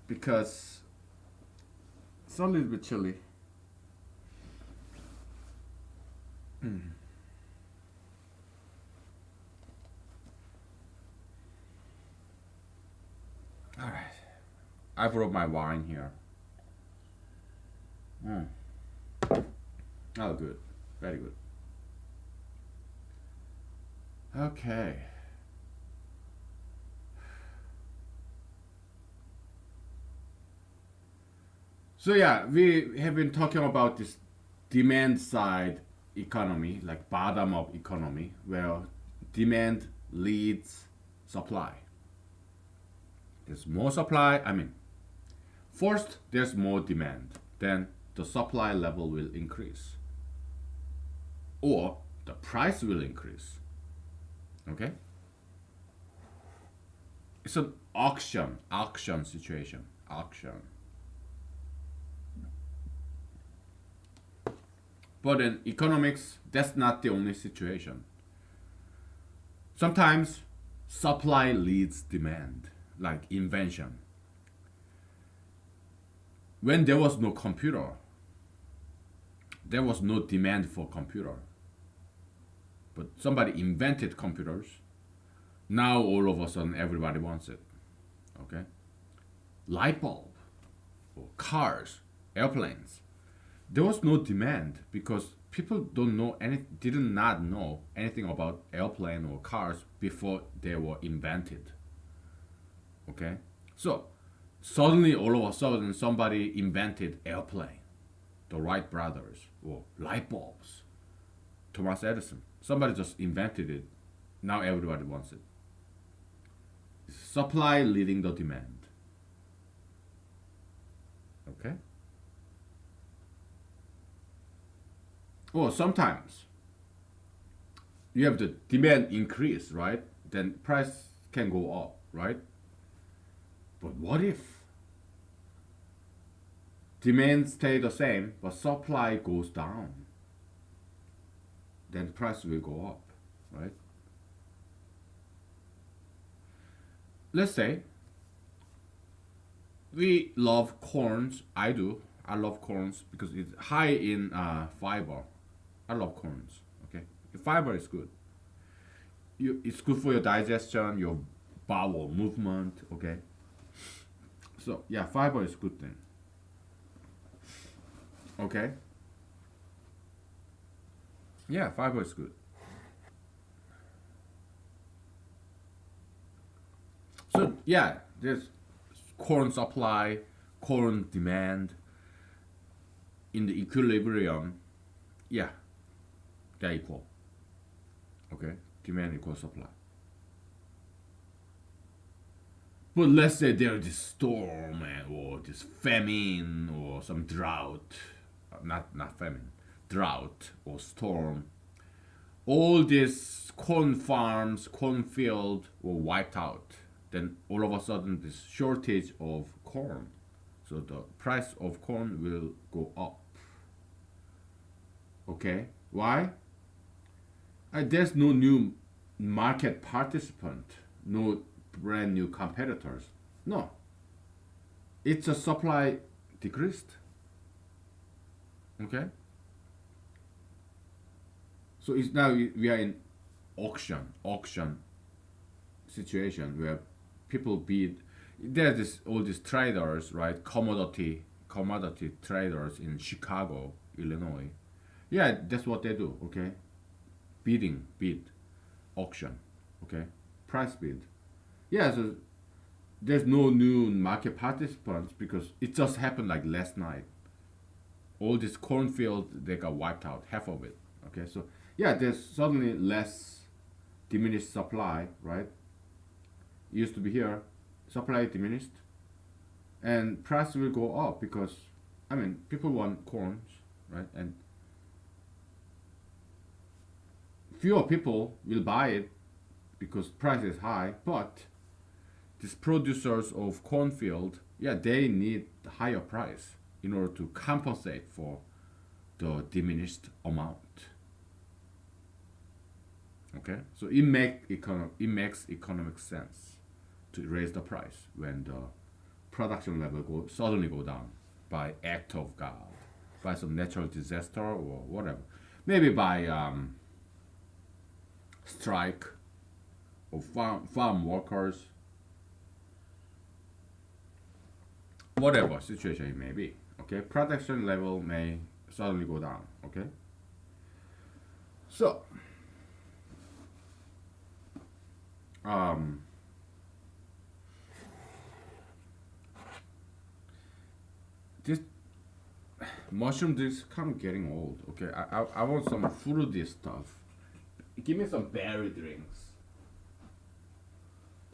because it's a little bit chilly. All right, I brought my wine here. Mm. Oh, good, very good. Okay, so yeah, we have been talking about this demand side economy, like bottom up economy, where demand leads supply. There's more supply. I mean, first there's more demand, then the supply level will increase, or the price will increase. Okay, it's an auction situation. Auction. But in economics, that's not the only situation. Sometimes supply leads demand, like invention. When there was no computer, there was no demand for computer. But somebody invented computers. Now all of a sudden everybody wants it. Okay? Light bulb or cars, airplanes. There was no demand because people don't know any did not know anything about airplane or cars before they were invented. Okay? So suddenly all of a sudden somebody invented airplane, the Wright brothers, or light bulbs, Thomas Edison. Somebody just invented it. Now everybody wants it. Supply leading the demand. Okay? Or sometimes you have the demand increase, right? Then price can go up, right? But what if demand stay the same but supply goes down? Then price will go up, right? Let's say we love corns. I do. I love corns because it's high in fiber. I love corns. Okay, fiber is good. It's good for your digestion, your bowel movement. Okay, so yeah, fiber is good thing. Okay, yeah, fiber is good. So yeah, there's corn supply, corn demand in the equilibrium. Yeah, they're equal. Okay, demand equals supply. But let's say there's this storm or this famine or some drought, not famine, drought or storm. All these corn farms, corn field were wiped out. Then all of a sudden, this shortage of corn, so the price of corn will go up. Okay, why? There's no new market participant, no brand new competitors. No, it's a supply decreased. Okay, so it's now we are in auction situation where people bid. There's all these traders, right? Commodity traders in Chicago, Illinois. Yeah, that's what they do. Okay, bid, auction. Okay, price bid. Yeah, so there's no new market participants because it just happened like last night. All this cornfield they got wiped out, half of it. Okay, so yeah, there's suddenly less diminished supply, right? It used to be here, supply diminished, and price will go up because, I mean, people want corns, right? And fewer people will buy it because price is high, but these producers of cornfield, yeah, they need the higher price in order to compensate for the diminished amount. Okay, so it makes economic sense to raise the price when the production level suddenly go down by act of God, by some natural disaster or whatever, maybe by strike of farm workers, whatever situation it may be. Okay, production level may suddenly go down. Okay, so um, this mushroom is kind of getting old. Okay, I want some fruity stuff. Give me some berry drinks,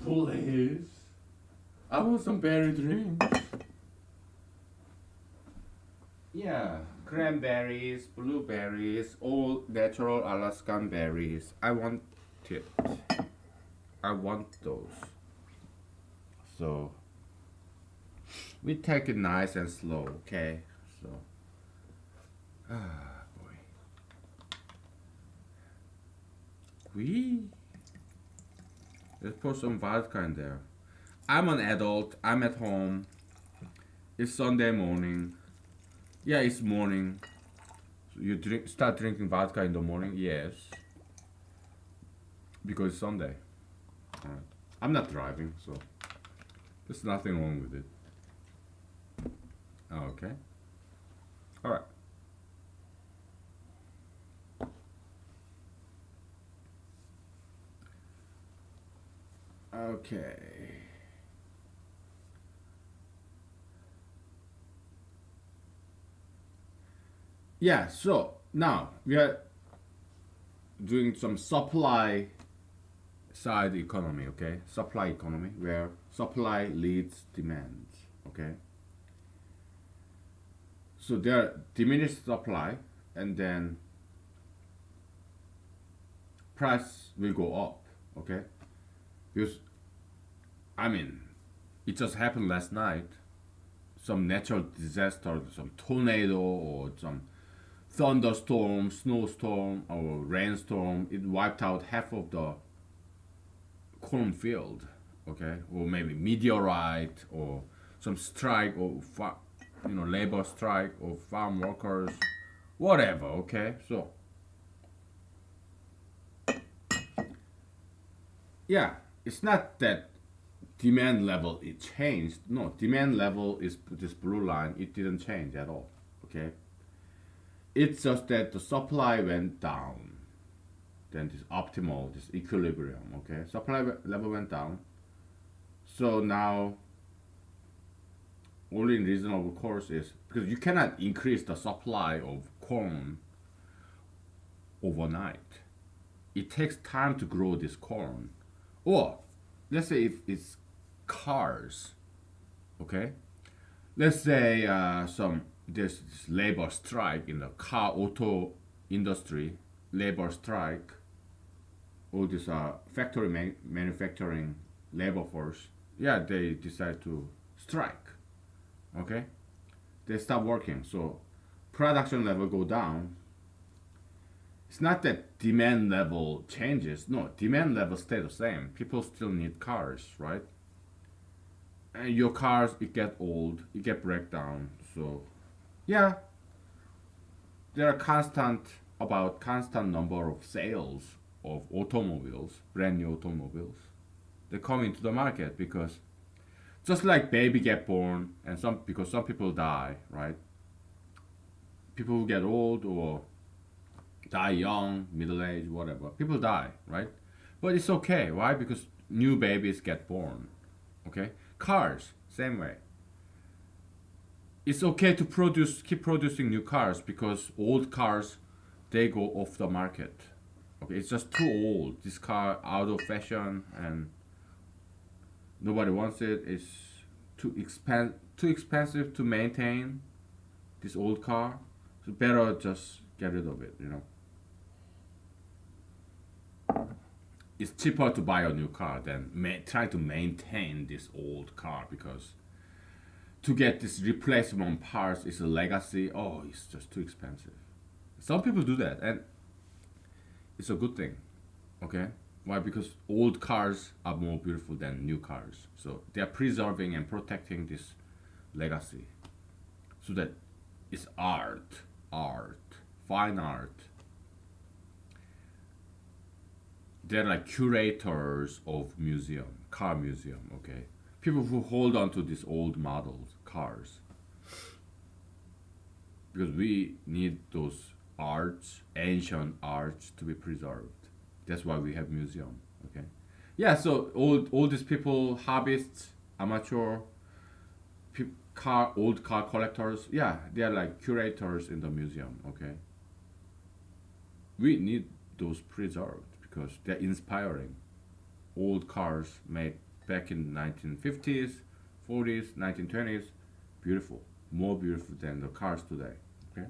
please. I want some berry drinks. Yeah, cranberries, blueberries, all natural Alaskan berries. I want it. I want those. So we take it nice and slow, okay? So, boy, we let's put some vodka in there. I'm an adult. I'm at home. It's Sunday morning. Yeah, it's morning. So you start drinking vodka in the morning? Yes. Because it's Sunday. Alright. I'm not driving, so there's nothing wrong with it. Okay. Alright. Okay. Yeah, so now we are doing some supply side economy, okay? Supply economy, where supply leads demand, okay? So there are diminished supply, and then price will go up, okay? Because, I mean, it just happened last night. Some natural disaster, some tornado or some thunderstorm, snowstorm, or rainstorm, it wiped out half of the cornfield, okay, or maybe meteorite or some strike or labor strike or farm workers, whatever. Okay, so yeah, it's not that demand level it changed. No, demand level is this blue line. It didn't change at all. Okay, it's just that the supply went down. Then this optimal, this equilibrium. Okay, supply level went down. So now, only in reasonable course is because you cannot increase the supply of corn overnight. It takes time to grow this corn. Or let's say if it's cars, okay. Let's say there's this labor strike in the car auto industry, labor strike. All this factory manufacturing labor force, yeah, they decide to strike. Okay, they stop working, so production level go down. It's not that demand level changes. No, demand level stay the same. People still need cars, right? And your cars, it get old, it get breakdown. So, yeah, there are constant number of sales of automobiles, brand new automobiles. They come into the market because Just like baby get born, and because some people die, right? People who get old or die young, middle age, whatever. People die, right? But it's okay. Why? Because new babies get born. Okay? Cars, same way. It's okay to keep producing new cars because old cars, they go off the market. Okay, it's just too old. This car out of fashion and nobody wants it. It's too expensive to maintain this old car. So better just get rid of it. It's cheaper to buy a new car than try to maintain this old car because to get this replacement parts is a legacy. Oh, it's just too expensive. Some people do that, and it's a good thing. Okay, why? Because old cars are more beautiful than new cars, so they are preserving and protecting this legacy, so that it's fine art. They're like curators of car museum. Okay, people who hold on to these old models cars because we need those ancient arts to be preserved. That's why we have museum. Okay, yeah. So all these people, hobbyists, amateur, old car collectors. Yeah, they are like curators in the museum. Okay, we need those preserved because they're inspiring. Old cars made back in 1950s, 40s, 1920s, beautiful, more beautiful than the cars today. Okay,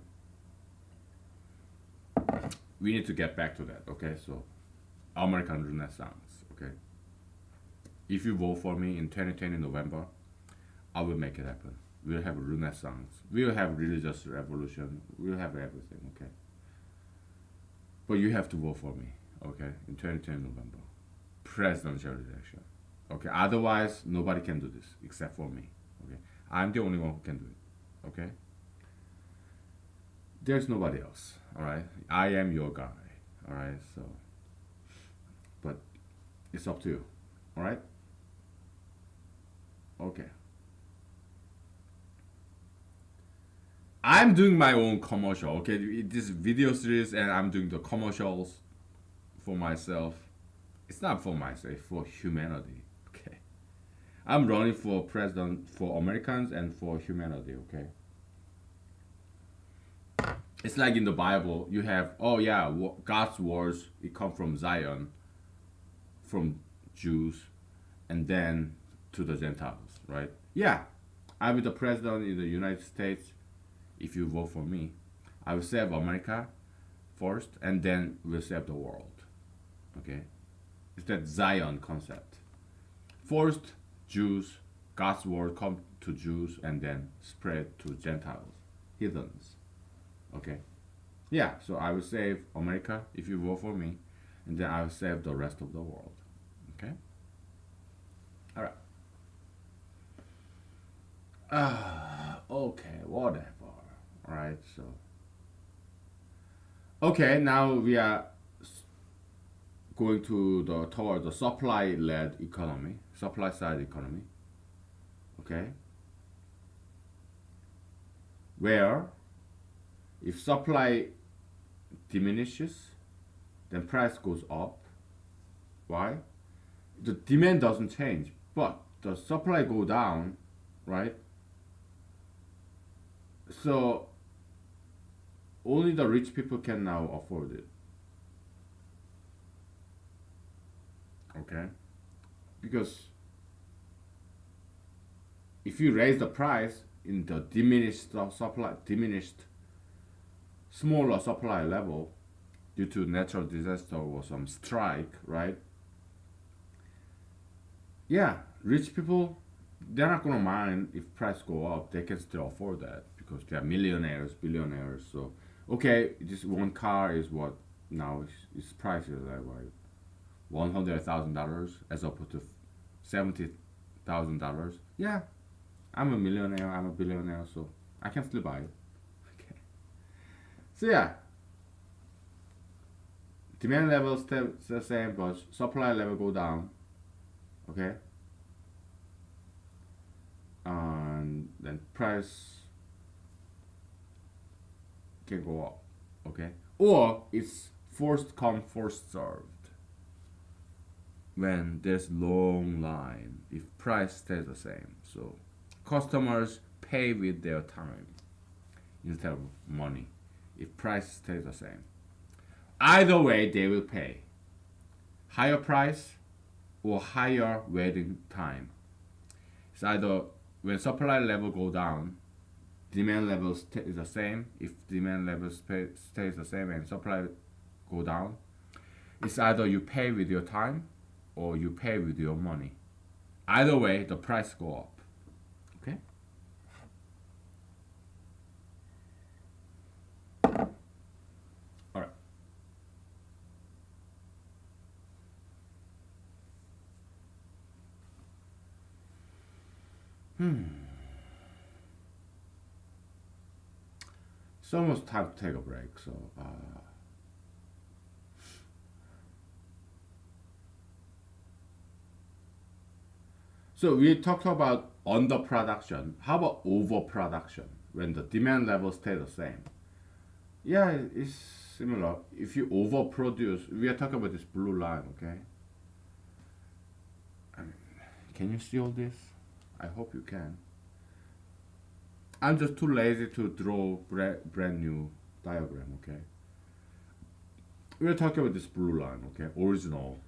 we need to get back to that. Okay, so American Renaissance. Okay, if you vote for me in 2020 November, I will make it happen. We'll have a Renaissance. We'll have religious revolution. We'll have everything. Okay, but you have to vote for me. Okay, in 2020 November, presidential election. Okay, otherwise nobody can do this except for me. Okay, I'm the only one who can do it. Okay, there's nobody else. All right, I am your guy. All right, so, but it's up to you. All right. Okay. I'm doing my own commercial. Okay, this video series, and I'm doing the commercials for myself. It's not for myself, it's for humanity. Okay, I'm running for president for Americans and for humanity. Okay, it's like in the Bible, you have, oh yeah, God's words, it come from Zion, from Jews, and then to the Gentiles, right? Yeah, I'll be the president in the United States. If you vote for me, I will save America first, and then we'll save the world. Okay, it's that Zion concept. First, Jews, God's word come to Jews, and then spread to Gentiles, heathens. Okay, yeah. So I will save America if you vote for me, and then I will save the rest of the world. Okay. All right. Okay, whatever. All right. So. Okay, now we are going to toward the supply-led economy, supply-side economy. Okay, where if supply diminishes, then price goes up. Why? The demand doesn't change, but the supply go down, right? So only the rich people can now afford it. Okay, because if you raise the price in the diminished smaller supply level due to natural disaster or some strike, right? Yeah, rich people, they're not gonna mind if price go up. They can still afford that because they are millionaires, billionaires. So okay, this one car is what now its price is like what, $100,000 as opposed to $70,000. Yeah, I'm a millionaire. I'm a billionaire, so I can still buy it. Okay. So yeah, demand level stay the same, but supply level go down. Okay. price can go up, okay? Or it's first come, first served. When there's long line, if price stays the same, so customers pay with their time instead of money. If price stays the same, either way they will pay higher price or higher waiting time. It's either when supply level go down, demand level is the same. If demand level stays the same and supply go down, it's either you pay with your time or you pay with your money. Either way, the price go up. Okay. All right. It's almost time to take a break. So we talked about underproduction. How about overproduction? When the demand level stays the same. Yeah, it's similar. If you overproduce, we are talking about this blue line, okay? Can you see all this? I hope you can. I'm just too lazy to draw brand new diagram, okay? We're talking about this blue line, okay? Original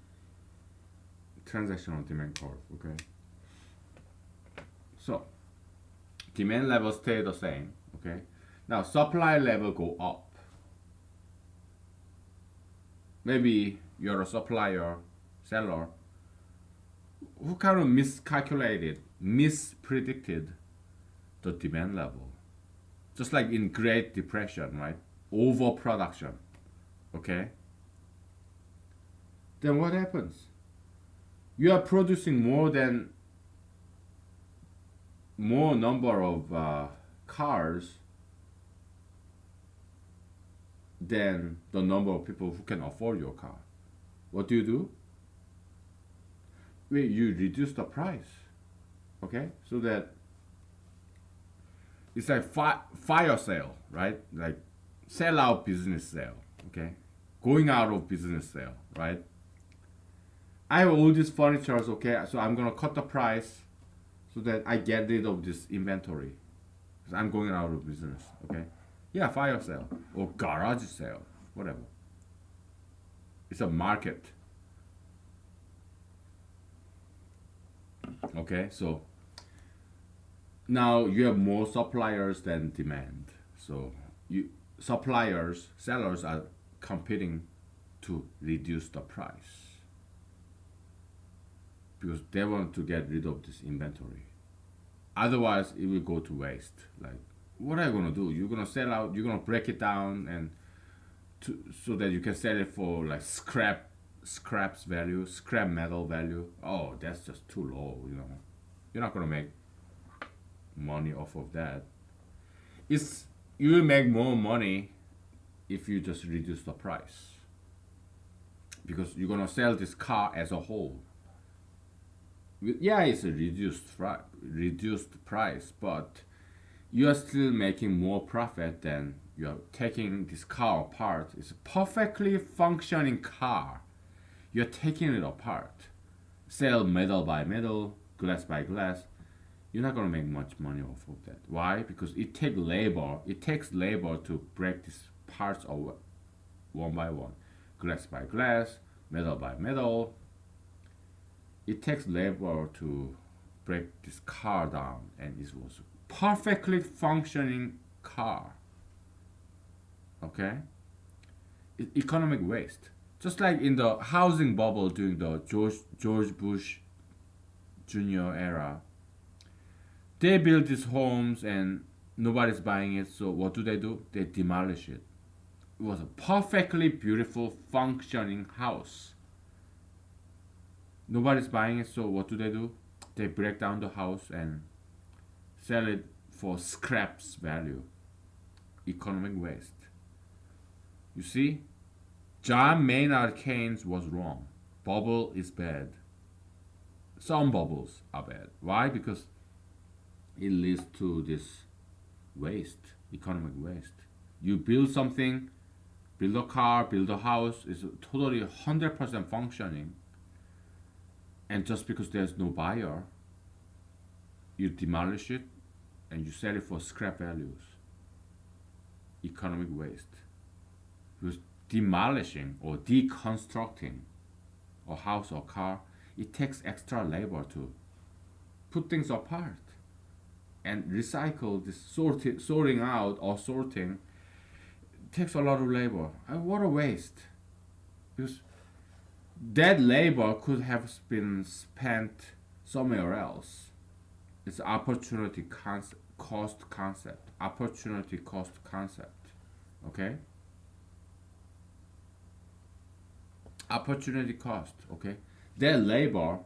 transactional demand curve, okay? So, demand level stay the same, okay? Now, supply level go up. Maybe you're a supplier, seller, who kind of mispredicted the demand level. Just like in Great Depression, right? Overproduction, okay? Then what happens? You are producing more number of cars than the number of people who can afford your car. What do? Well, you reduce the price, okay? So that it's like fire sale, right? Like sell out business sale, okay? Going out of business sale, right? I have all these furnitures, okay? So I'm gonna cut the price so that I get rid of this inventory. Because I'm going out of business, okay? Yeah, fire sale or garage sale, whatever. It's a market. Okay, so now you have more suppliers than demand. So sellers are competing to reduce the price because they want to get rid of this inventory. Otherwise, it will go to waste. Like, what are you gonna do? You're gonna sell out. You're gonna break it down and so that you can sell it for like scrap metal value. Oh, that's just too low. You're not gonna make money off of that. You will make more money if you just reduce the price because you're gonna sell this car as a whole. Yeah, it's a reduced price, but you are still making more profit than you are taking this car apart. It's a perfectly functioning car. You're taking it apart. Sell metal by metal, glass by glass. You're not gonna make much money off of that. Why? Because it takes labor. It takes labor to break these parts over one by one. Glass by glass, metal by metal. It takes labor to break this car down, and it was a perfectly functioning car. Okay? Economic waste. Just like in the housing bubble during the George Bush Jr. era, they build these homes and nobody's buying it. So what do? They demolish it. It was a perfectly beautiful, functioning house. Nobody's buying it, so what do? They break down the house and sell it for scraps value. Economic waste. You see, John Maynard Keynes was wrong. Bubble is bad. Some bubbles are bad. Why? Because it leads to this waste, economic waste. You build something, build a car, build a house, is totally 100% functioning, and just because there's no buyer, you demolish it and you sell it for scrap values. Economic waste. Because demolishing or deconstructing a house or car, it takes extra labor to put things apart and recycle this sorting out or sorting takes a lot of labor. And what a waste. Because that labor could have been spent somewhere else. It's opportunity cost concept. Opportunity cost concept. Okay? Opportunity cost. Okay? That labor,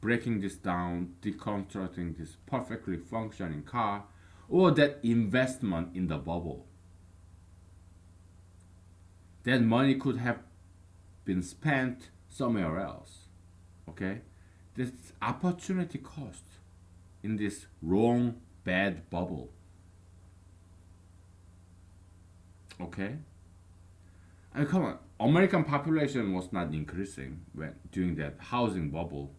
breaking this down, deconstructing this perfectly functioning car, or that investment in the bubble. That money could have been spent somewhere else. Okay? This opportunity cost in this wrong, bad bubble. Okay? I mean, come on. American population was not increasing when during that housing bubble,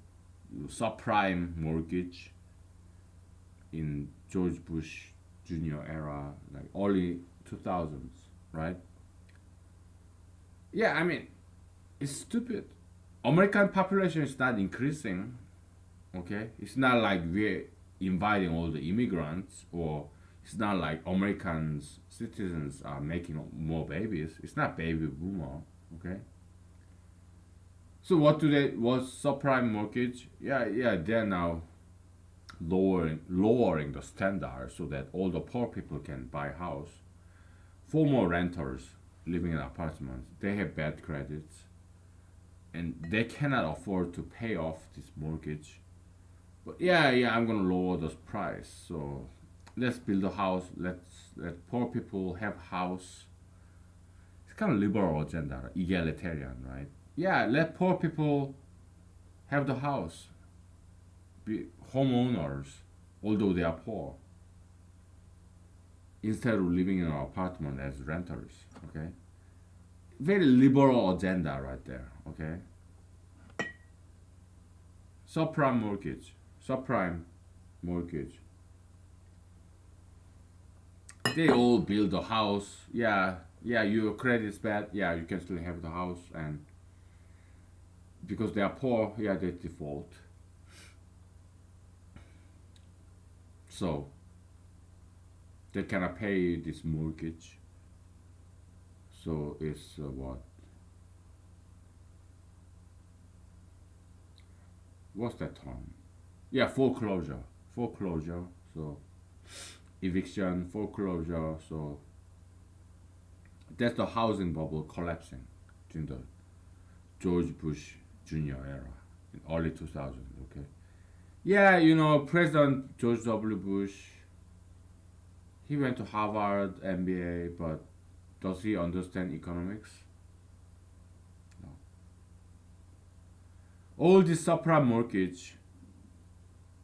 subprime mortgage in George Bush Jr. era, like early 2000s, right? Yeah, I mean, it's stupid. American population is not increasing. Okay, it's not like we're inviting all the immigrants, or it's not like Americans citizens are making more babies. It's not baby boomer. Okay. So what do they? What's subprime mortgage? Yeah, they're now lowering the standard so that all the poor people can buy a house. Former renters living in apartments, they have bad credits, and they cannot afford to pay off this mortgage. But yeah, I'm gonna lower the price. So let's build a house. Let's let poor people have house. It's kind of liberal agenda, egalitarian, right? Yeah, let poor people have the house, be homeowners, although they are poor, instead of living in an apartment as renters. Okay, very liberal agenda right there. Okay, subprime mortgage, subprime mortgage. They all build a house. Yeah, your credit's bad. Yeah, you can still have the house, and because they are poor, yeah, they default. So they cannot pay this mortgage. So it's what? What's that term? Yeah, foreclosure. Foreclosure. So eviction, foreclosure. So that's the housing bubble collapsing during the George Bush Jr. era in early 2000. Okay. Yeah, President George W. Bush, he went to Harvard MBA, but does he understand economics? No. All this subprime mortgage,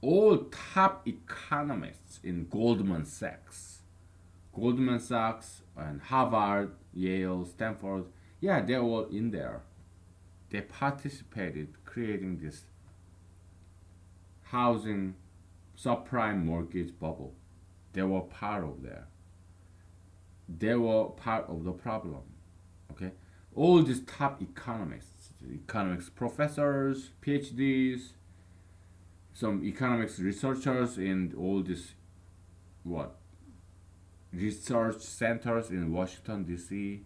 all top economists in Goldman Sachs and Harvard, Yale, Stanford, yeah, they're all in there. They participated creating this housing subprime mortgage bubble. They were part of that. They were part of the problem. Okay, all these top economists, economics professors, PhDs, some economics researchers in all these what research centers in Washington D.C.,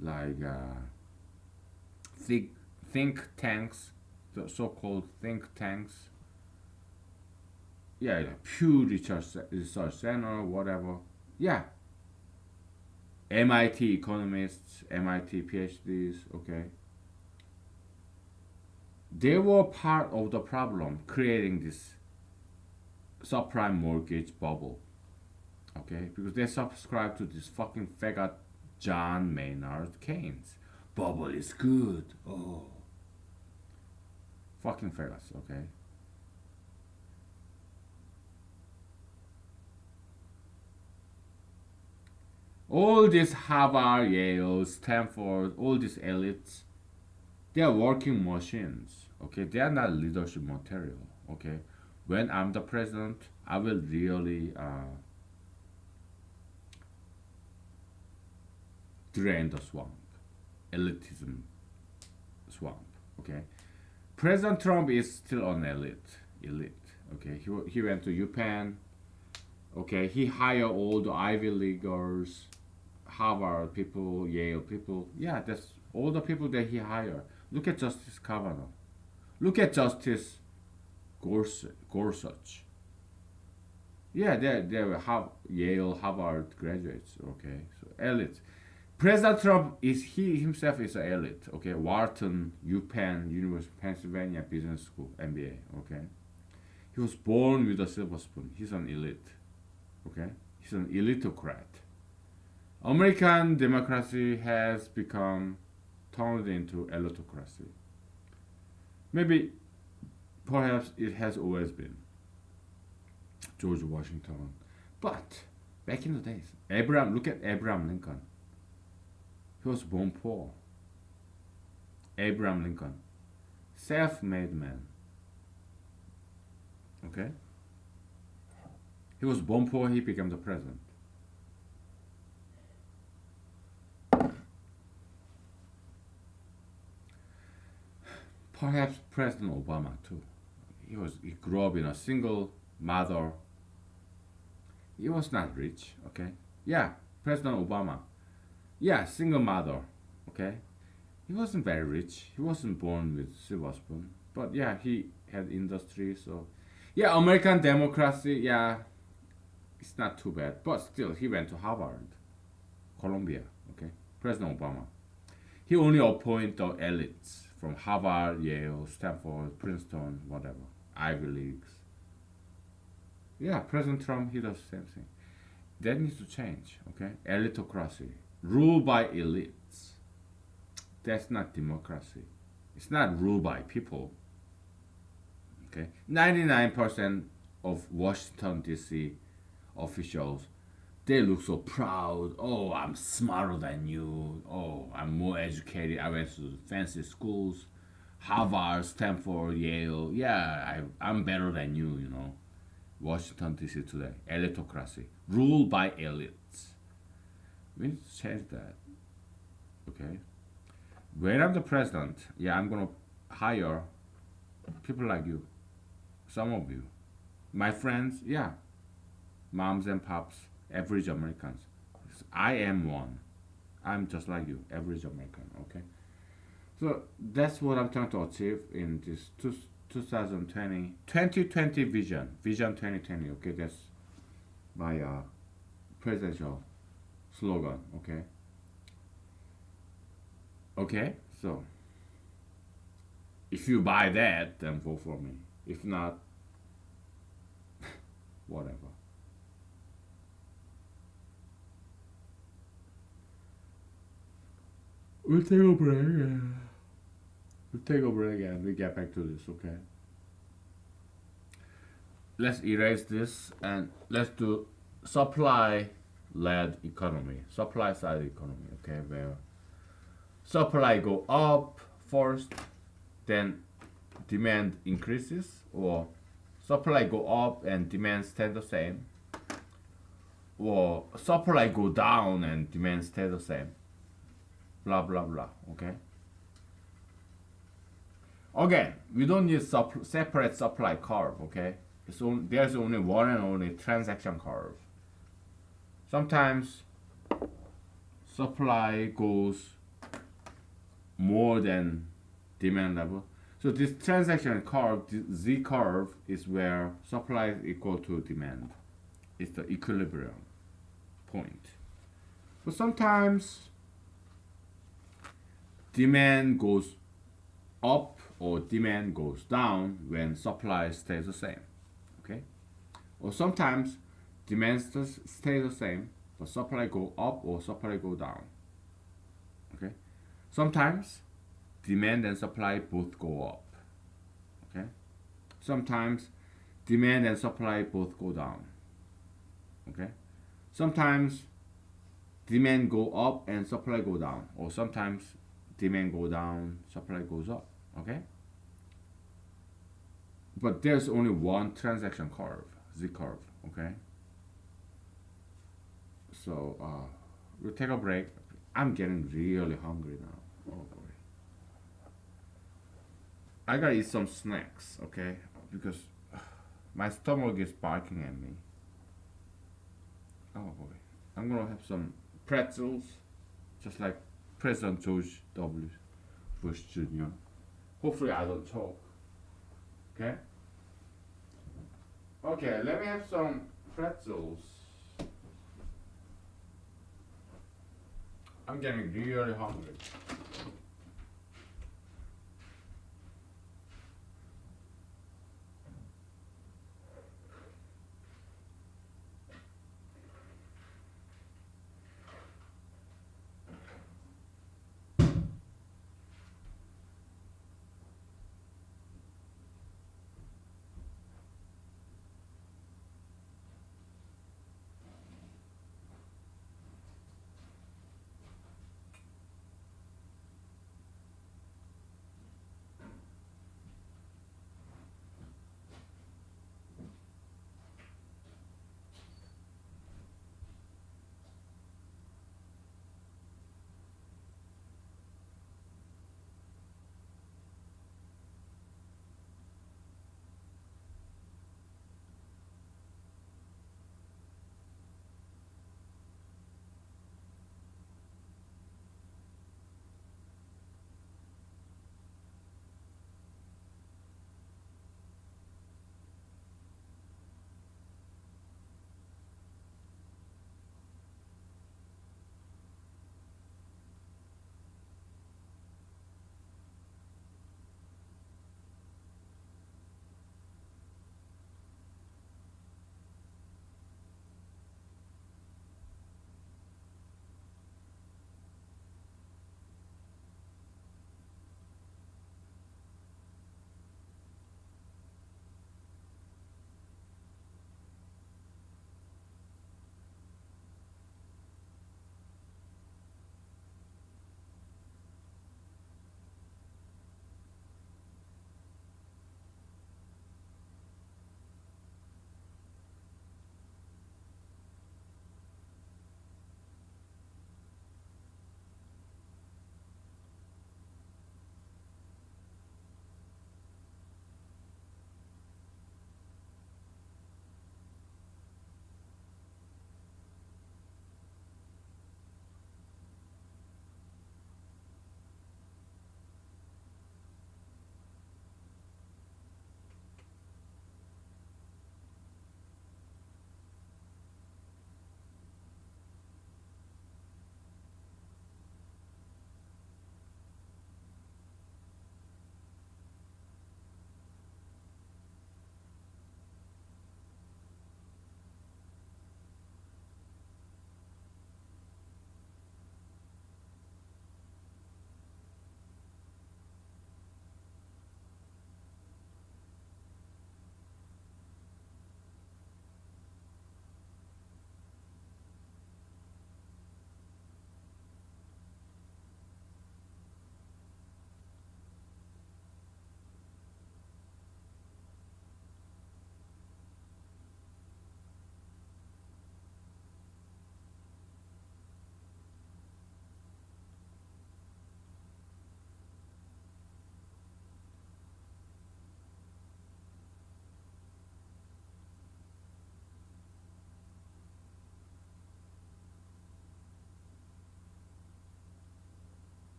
like think tanks, the so-called think tanks. Yeah, Pew Research Center, whatever. Yeah, MIT economists, MIT PhDs. Okay, they were part of the problem creating this subprime mortgage bubble. Okay, because they subscribe to this fucking faggot John Maynard Keynes. Bubble is good. Oh, fucking faggots. Okay. All these Harvard, Yale, Stanford, all these elites, they are working machines. Okay, they are not leadership material. Okay, when I'm the president, I will really drain the swamp, elitism swamp. Okay, President Trump is still an elite. Okay, he went to UPenn. Okay, he hired all the Ivy Leaguers, Harvard people, Yale people. Yeah, that's all the people that he hired. Look at Justice Kavanaugh. Look at Justice Gorsuch. Yeah, they were Yale, Harvard graduates. Okay, so elite. President Trump is he himself is an elite. Okay, Wharton, UPenn, University of Pennsylvania Business School, MBA. Okay, he was born with a silver spoon. He's an elite. Okay, he's an elitocrat. American democracy has become turned into elitocracy. Maybe, perhaps it has always been George Washington, but back in the days, look at Abraham Lincoln. He was born poor. Abraham Lincoln, self-made man. Okay, he was born poor. He became the president. Perhaps President Obama too. He grew up in a single mother. He was not rich. Okay, yeah, President Obama. Yeah, single mother. Okay, he wasn't very rich. He wasn't born with silver spoon. But yeah, he had industry. So yeah, American democracy. Yeah, it's not too bad. But still, he went to Harvard, Columbia. Okay, President Obama. He only appointed the elites from Harvard, Yale, Stanford, Princeton, whatever, Ivy Leagues. Yeah, President Trump, he does the same thing. That needs to change, okay? Elitocracy. Ruled by elites. That's not democracy. It's not ruled by people. Okay? 99% of Washington D.C. officials, they look so proud. Oh, I'm smarter than you. Oh, I'm more educated. I went to fancy schools, Harvard, Stanford, Yale. Yeah, I'm better than you, you know. Washington, D.C. today. Elitocracy. Ruled by elites. We need to change that. Okay? When I'm the president, yeah, I'm going to hire people like you. Some of you. My friends, yeah. Moms and pops, average Americans. I am one. I'm just like you, average American, okay? So that's what I'm trying to achieve in this 2020 vision 2020, okay? That's my presidential slogan, okay? Okay, so if you buy that, then vote for me. If not, whatever. We'll take a break. We'll take a break and we get back to this, okay? Let's erase this and let's do supply-led economy, supply-side economy, okay? Where supply go up first, then demand increases, or supply go up and demand stay the same, or supply go down and demand stay the same. Blah blah blah. Okay. Again, we don't need separate supply curve. Okay. There's only one and only transaction curve. Sometimes supply goes more than demand level. So this transaction curve, the Z curve, is where supply is equal to demand. It's the equilibrium point. But sometimes demand goes up or demand goes down when supply stays the same. Okay? Or sometimes demand stays the same, but supply go up or supply go down. Okay? Sometimes demand and supply both go up. Okay? Sometimes demand and supply both go down. Okay? Sometimes demand go up and supply go down, or sometimes demand go down, supply goes up. Okay, but there's only one transaction curve, Z curve. Okay, so we'll take a break. I'm getting really hungry now. Oh boy, I gotta eat some snacks. Okay, because my stomach is barking at me. Oh boy, I'm gonna have some pretzels, just like President George W. Bush Jr. Hopefully I don't choke. Okay. Okay, let me have some pretzels. I'm getting really hungry.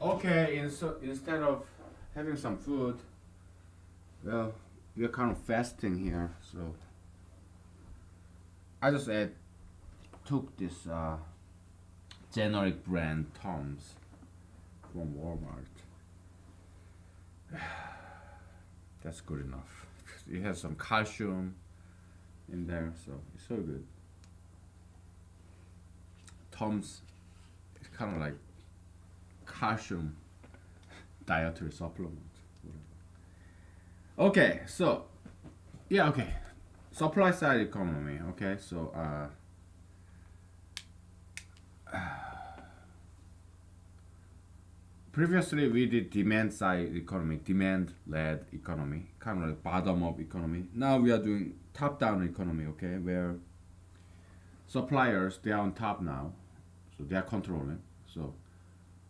Okay, instead of having some food, well, we're kind of fasting here, so I just took this generic brand Tom's from Walmart. That's good enough. It has some calcium in there, so it's so good. Tom's is kind of like calcium dietary supplement. Okay, so yeah, okay. Supply side economy. Okay, so previously we did demand side economy, demand led economy, kind of like bottom up economy. Now we are doing top down economy. Okay, where suppliers they are on top now, so they are controlling. So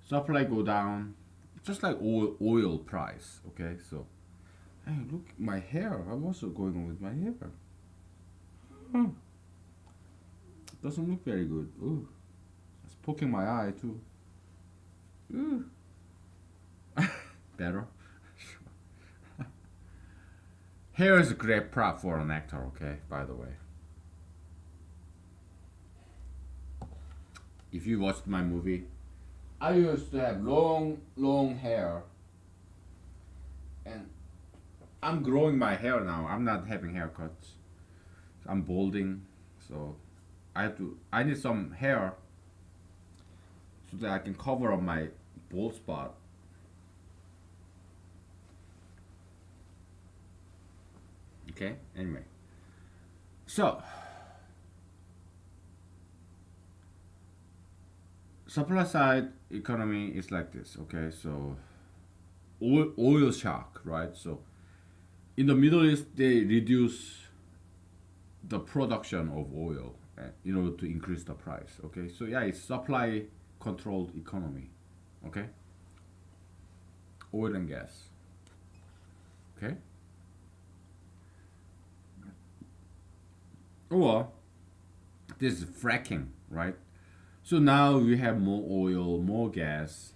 supply go down, just like oil price. Okay, so hey, look my hair. I'm also going on with my hair. Hmm. Doesn't look very good. Ooh, it's poking my eye too. Ooh, better. Hair is a great prop for an actor. Okay, by the way, if you watched my movie, I used to have long hair, and I'm growing my hair now. I'm not having haircuts. I'm balding, so I need some hair so that I can cover up my bald spot. Okay. Anyway, so supply side economy is like this. Okay, so oil shock, right? So in the Middle East, they reduce the production of oil in order to increase the price. Okay, so yeah, it's supply controlled economy. Okay, oil and gas. Okay, or this is fracking, right? So now we have more oil, more gas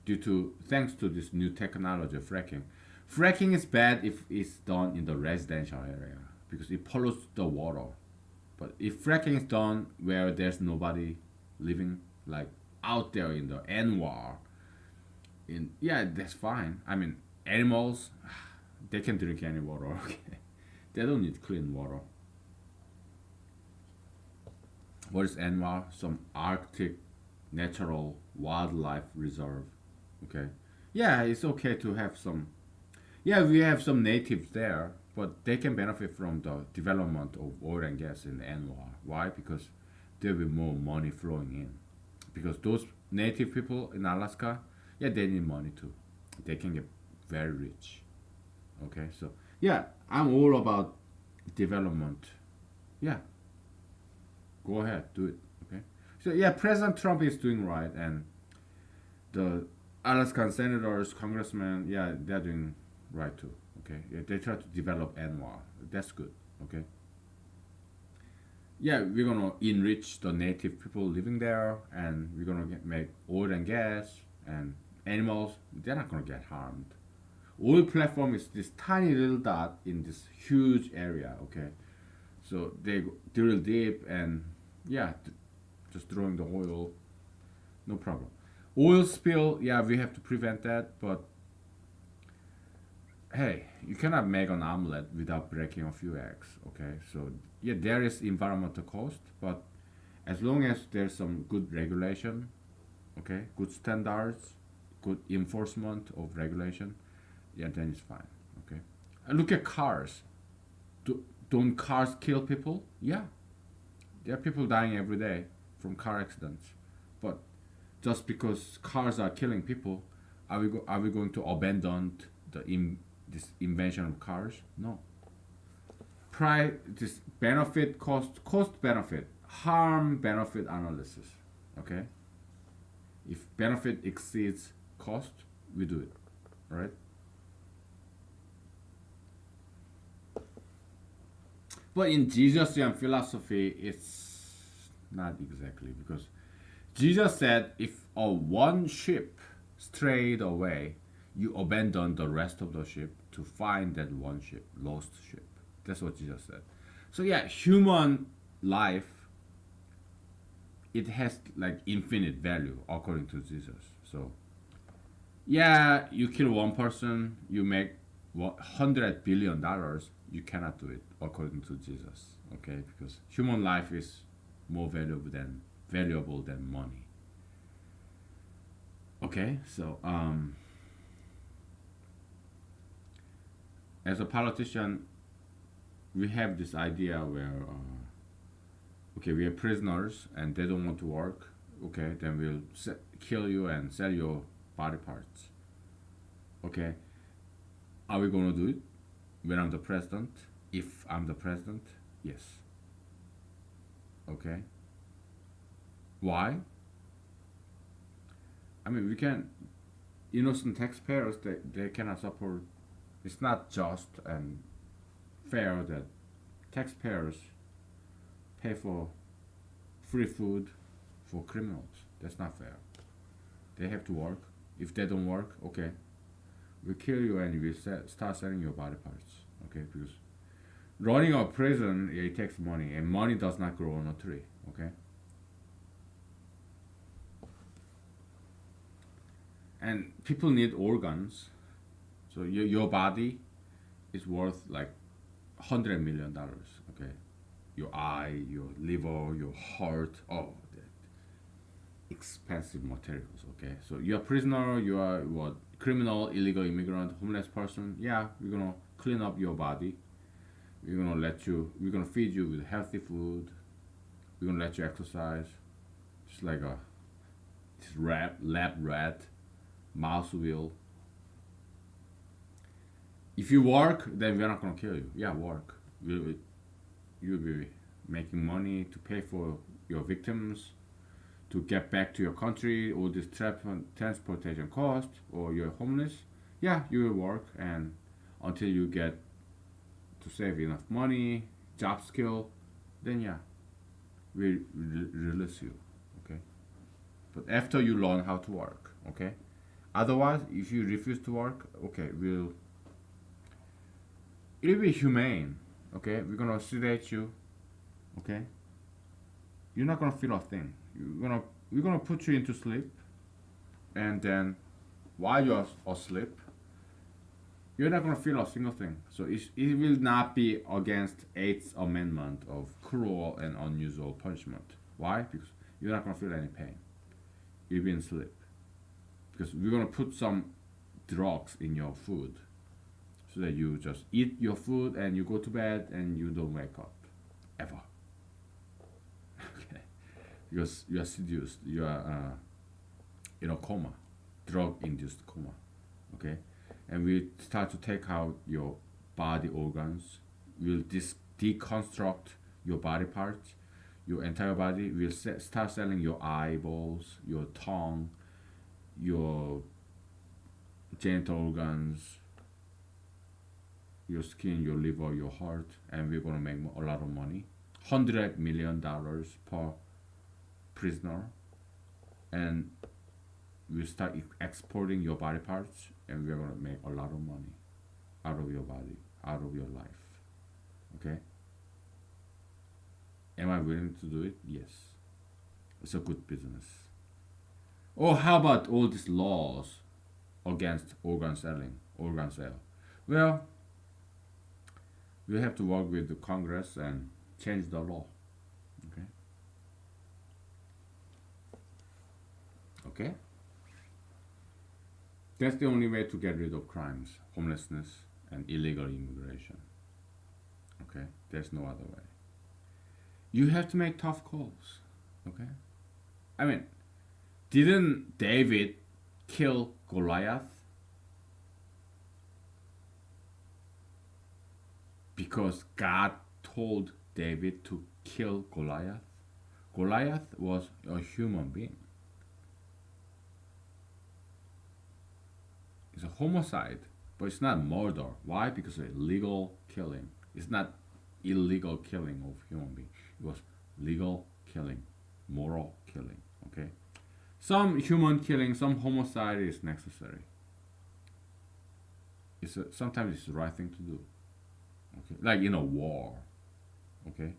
due to thanks to this new technology of fracking. Fracking is bad if it's done in the residential area because it pollutes the water. But if fracking is done where there's nobody living, like out there in the Anwar, in yeah, that's fine. I mean, animals, they can drink any water. Okay, they don't need clean water. What is Anwar? Some Arctic natural wildlife reserve. Okay, yeah, it's okay to have some. Yeah, we have some natives there, but they can benefit from the development of oil and gas in Anwar. Why? Because there will be more money flowing in. Because those native people in Alaska, yeah, they need money too. They can get very rich. Okay, so yeah, I'm all about development. Yeah, go ahead, do it. Okay, so yeah, President Trump is doing right, and the Alaskan senators, congressmen, yeah, they're doing right too. Okay, yeah, they try to develop Anwar. That's good. Okay, yeah, we're gonna enrich the native people living there, and we're gonna make oil and gas and animals. They're not gonna get harmed. Oil platform is this tiny little dot in this huge area. Okay, so they drill deep and yeah, just throwing the oil, no problem. Oil spill, yeah, we have to prevent that, but hey, you cannot make an omelet without breaking a few eggs, okay? So, yeah, there is environmental cost, but as long as there's some good regulation, okay, good standards, good enforcement of regulation, yeah, then it's fine, okay? And look at cars. Don't cars kill people? Yeah, there are people dying every day from car accidents, but just because cars are killing people, are we going to abandon this invention of cars? No. This benefit cost benefit harm benefit analysis. Okay. If benefit exceeds cost, we do it. Right. But in Jesusian philosophy, it's not exactly because Jesus said if a one sheep straight away, you abandon the rest of the ship to find that one ship, lost ship. That's what Jesus said. So yeah, human life, it has like infinite value according to Jesus. So yeah, you kill one person, you make $100 billion. You cannot do it according to Jesus. Okay, because human life is more valuable than money. Okay, so as a politician, we have this idea where okay, we are prisoners and they don't want to work. Okay, then we'll kill you and sell your body parts. Okay, are we gonna do it when I'm the president? If I'm the president, yes. Okay, why? I mean, we can innocent taxpayers, they cannot support. It's not just and fair that taxpayers pay for free food for criminals. That's not fair. They have to work. If they don't work, okay, we kill you and we start selling your body parts. Okay, because running a prison, it takes money, and money does not grow on a tree. Okay, and people need organs. So your body is worth like $100 million. Okay, your eye, your liver, your heart, oh, that expensive materials. Okay, so you're a prisoner, you are what, criminal, illegal immigrant, homeless person. Yeah, we're gonna clean up your body. We're gonna feed you with healthy food. We're gonna let you exercise, just like a this lab rat, mouse wheel. If you work, then we're not gonna kill you. Yeah, work. You'll be making money to pay for your victims, to get back to your country, all this transportation cost, or you're homeless. Yeah, you will work, and until you get to save enough money, job skill, then yeah, we release you. Okay, but after you learn how to work. Okay, otherwise, if you refuse to work, okay, it'll be humane. Okay, we're gonna sedate you. Okay, you're not gonna feel a thing. We're gonna put you into sleep, and then while you're asleep, you're not gonna feel a single thing. So it will not be against Eighth Amendment of cruel and unusual punishment. Why? Because you're not gonna feel any pain. You'll be in sleep. Because we're gonna put some drugs in your food, so that you just eat your food and you go to bed and you don't wake up ever. Okay, because you are seduced, you are in a coma, drug induced coma. Okay, and we start to take out your body organs. We'll deconstruct your body parts, your entire body. We'll start selling your eyeballs, your tongue, your genital organs, your skin, your liver, your heart, and we're gonna make a lot of money. $100 million per prisoner, and we start exporting your body parts, and we're gonna make a lot of money out of your body, out of your life. Okay? Am I willing to do it? Yes. It's a good business. Or how about all these laws against organ selling, organ sale? Well, we have to work with the Congress and change the law. Okay? Okay? That's the only way to get rid of crimes, homelessness, and illegal immigration. Okay? There's no other way. You have to make tough calls. Okay? I mean, didn't David kill Goliath? Because God told David to kill Goliath. Goliath was a human being. It's a homicide, but it's not murder. Why? Because it's legal killing. It's not illegal killing of human being. It was legal killing, moral killing. Okay, Some human killing, some homicide is necessary. Sometimes it's the right thing to do. Okay, like in a war. Okay,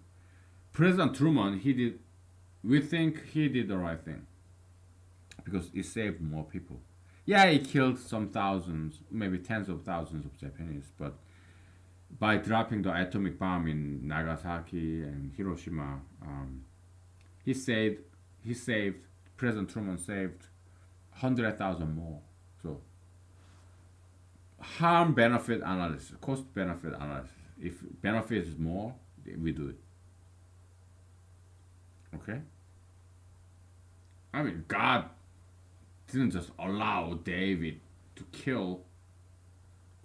President Truman, he did. We think he did the right thing because it saved more people. Yeah, he killed some thousands, maybe tens of thousands of Japanese, but by dropping the atomic bomb in Nagasaki and Hiroshima, he saved. He saved. President Truman saved 100,000 more. So harm benefit analysis, cost benefit analysis. If benefit is more, we do it. Okay. I mean, God didn't just allow David to kill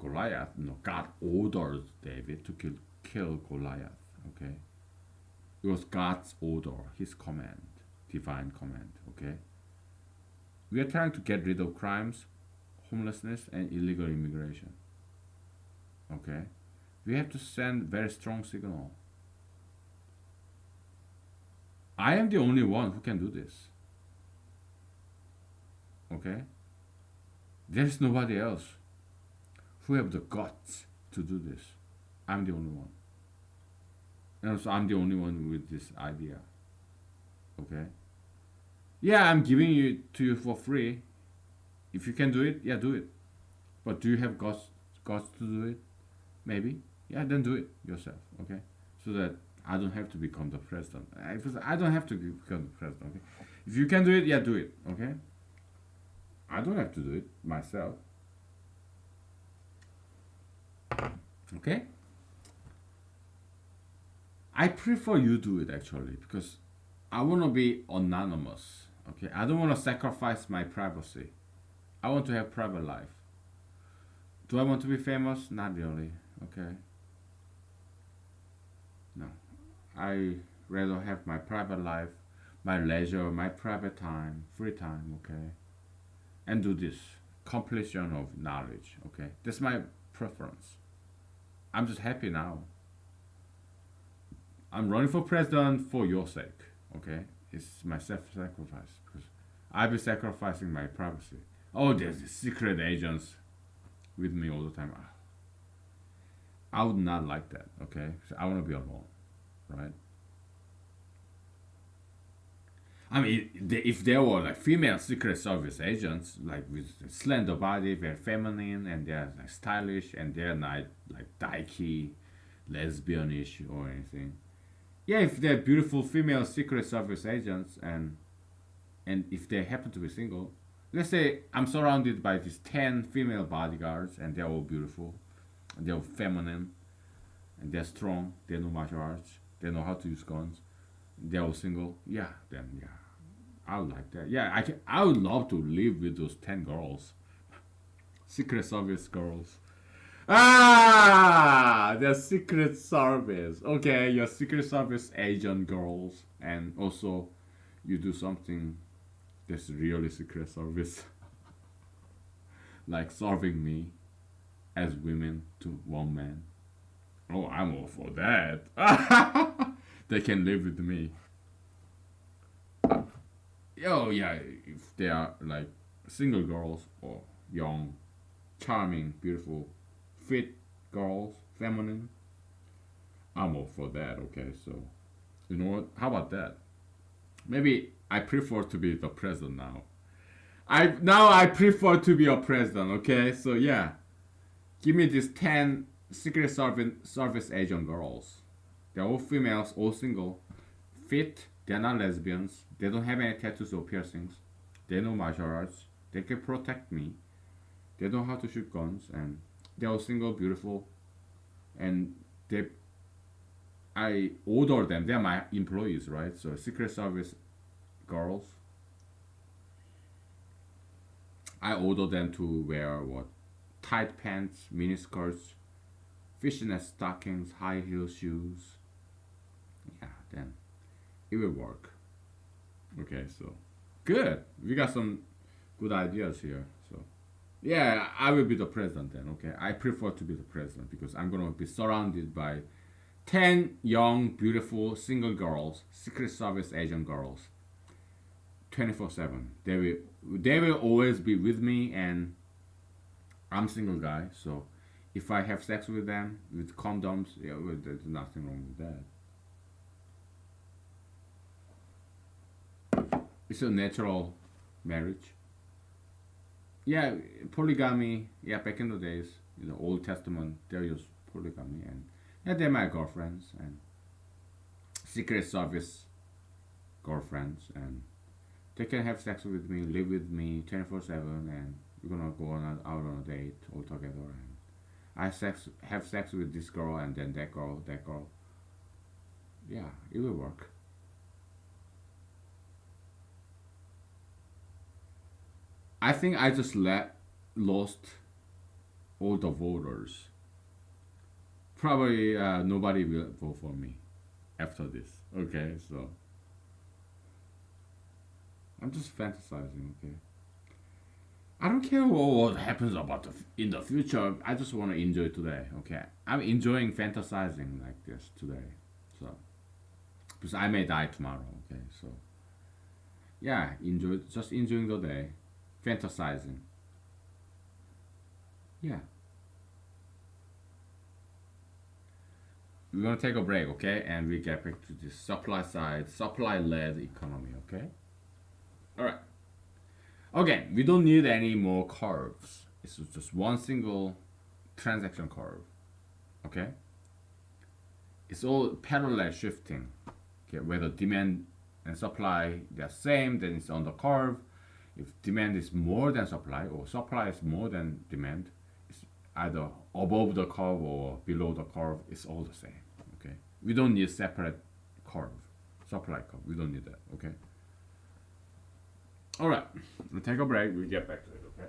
Goliath. No, God ordered David to kill Goliath. Okay. It was God's order, His command, divine command. Okay. We are trying to get rid of crimes, homelessness, and illegal immigration. Okay. We have to send very strong signal. I am the only one who can do this. Okay? There is nobody else who have the guts to do this. I'm the only one. And also I'm the only one with this idea. Okay? Yeah, I'm giving it to you for free. If you can do it, yeah, do it. But do you have guts to do it? Maybe. Yeah, then do it yourself. Okay? So that I don't have to become the president. I don't have to become the president. Okay? If you can do it, yeah, do it. Okay? I don't have to do it myself. Okay? I prefer you do it actually because I want to be anonymous. Okay? I don't want to sacrifice my privacy. I want to have private life. Do I want to be famous? Not really. Okay? No. I rather have my private life, my leisure, my private time, free time, okay? And do this. Completion of knowledge, okay? That's my preference. I'm just happy now. I'm running for president for your sake, okay? It's my self-sacrifice because I'll be sacrificing my privacy. Oh, there's these secret agents with me all the time. I would not like that, okay? So I want to be alone, right? I mean, if there were like female Secret Service agents, like with slender body, very feminine, and they're like stylish, and they're not like dykey, lesbianish or anything. Yeah, if they're beautiful female Secret Service agents, and if they happen to be single, let's say I'm surrounded by these 10 female bodyguards, and they're all beautiful, and they're feminine, and they're strong. They know martial arts. They know how to use guns. They're all single. Yeah, then yeah, I would like that. Yeah, I would love to live with those 10 girls, Secret Service girls. Ah, they're Secret Service. Okay, you're Secret Service agent girls, and also you do something that's really Secret Service, like serving me as women to one man. Oh, I'm all for that. They can live with me. Oh yeah, if they are like single girls or young, charming, beautiful, fit girls, feminine, I'm all for that. Okay, so you know what? How about that? Maybe I prefer to be the president now. I prefer to be a president. Okay, so yeah, give me these 10 Secret Service agent girls. They're all females, all single, fit. They're not lesbians. They don't have any tattoos or piercings. They know martial arts. They can protect me. They know how to shoot guns, and they're all single, beautiful, and I order them. They're my employees, right? So Secret Service girls, I order them to wear what? Tight pants, mini skirts, fishnet stockings, high heel shoes. Yeah, then it will work. Okay, so good. We got some good ideas here. So yeah, I will be the president then. Okay, I prefer to be the president because I'm gonna be surrounded by 10 young, beautiful, single girls, Secret Service agent girls, 24/7. They will always be with me, and I'm single guy, so if I have sex with them with condoms, yeah, well, there's nothing wrong with that. It's a natural marriage. Yeah, polygamy. Yeah, back in the days, Old Testament, there was polygamy, and yeah, they're my girlfriends and Secret Service girlfriends, and they can have sex with me, live with me 24/7, and we're gonna go out on a date all together. And have sex with this girl, and then that girl, that girl. Yeah, it will work. I think I just lost all the voters. Probably nobody will vote for me after this. Okay, so I'm just fantasizing. Okay, I don't care what happens about in the future. I just want to enjoy today. Okay, I'm enjoying fantasizing like this today. So because I may die tomorrow. Okay, so yeah, just enjoying the day, fantasizing. Yeah, we're gonna take a break. Okay, and we get back to the supply side, supply-led economy. Okay. All right. Okay, we don't need any more curves. It's just one single transaction curve. Okay, it's all parallel shifting. Okay, whether demand and supply they're same, then it's on the curve. If demand is more than supply or supply is more than demand, it's either above the curve or below the curve. It's all the same. Okay, we don't need separate curve, supply curve. We don't need that. Okay. All right, we'll take a break. We'll get back to it. Okay.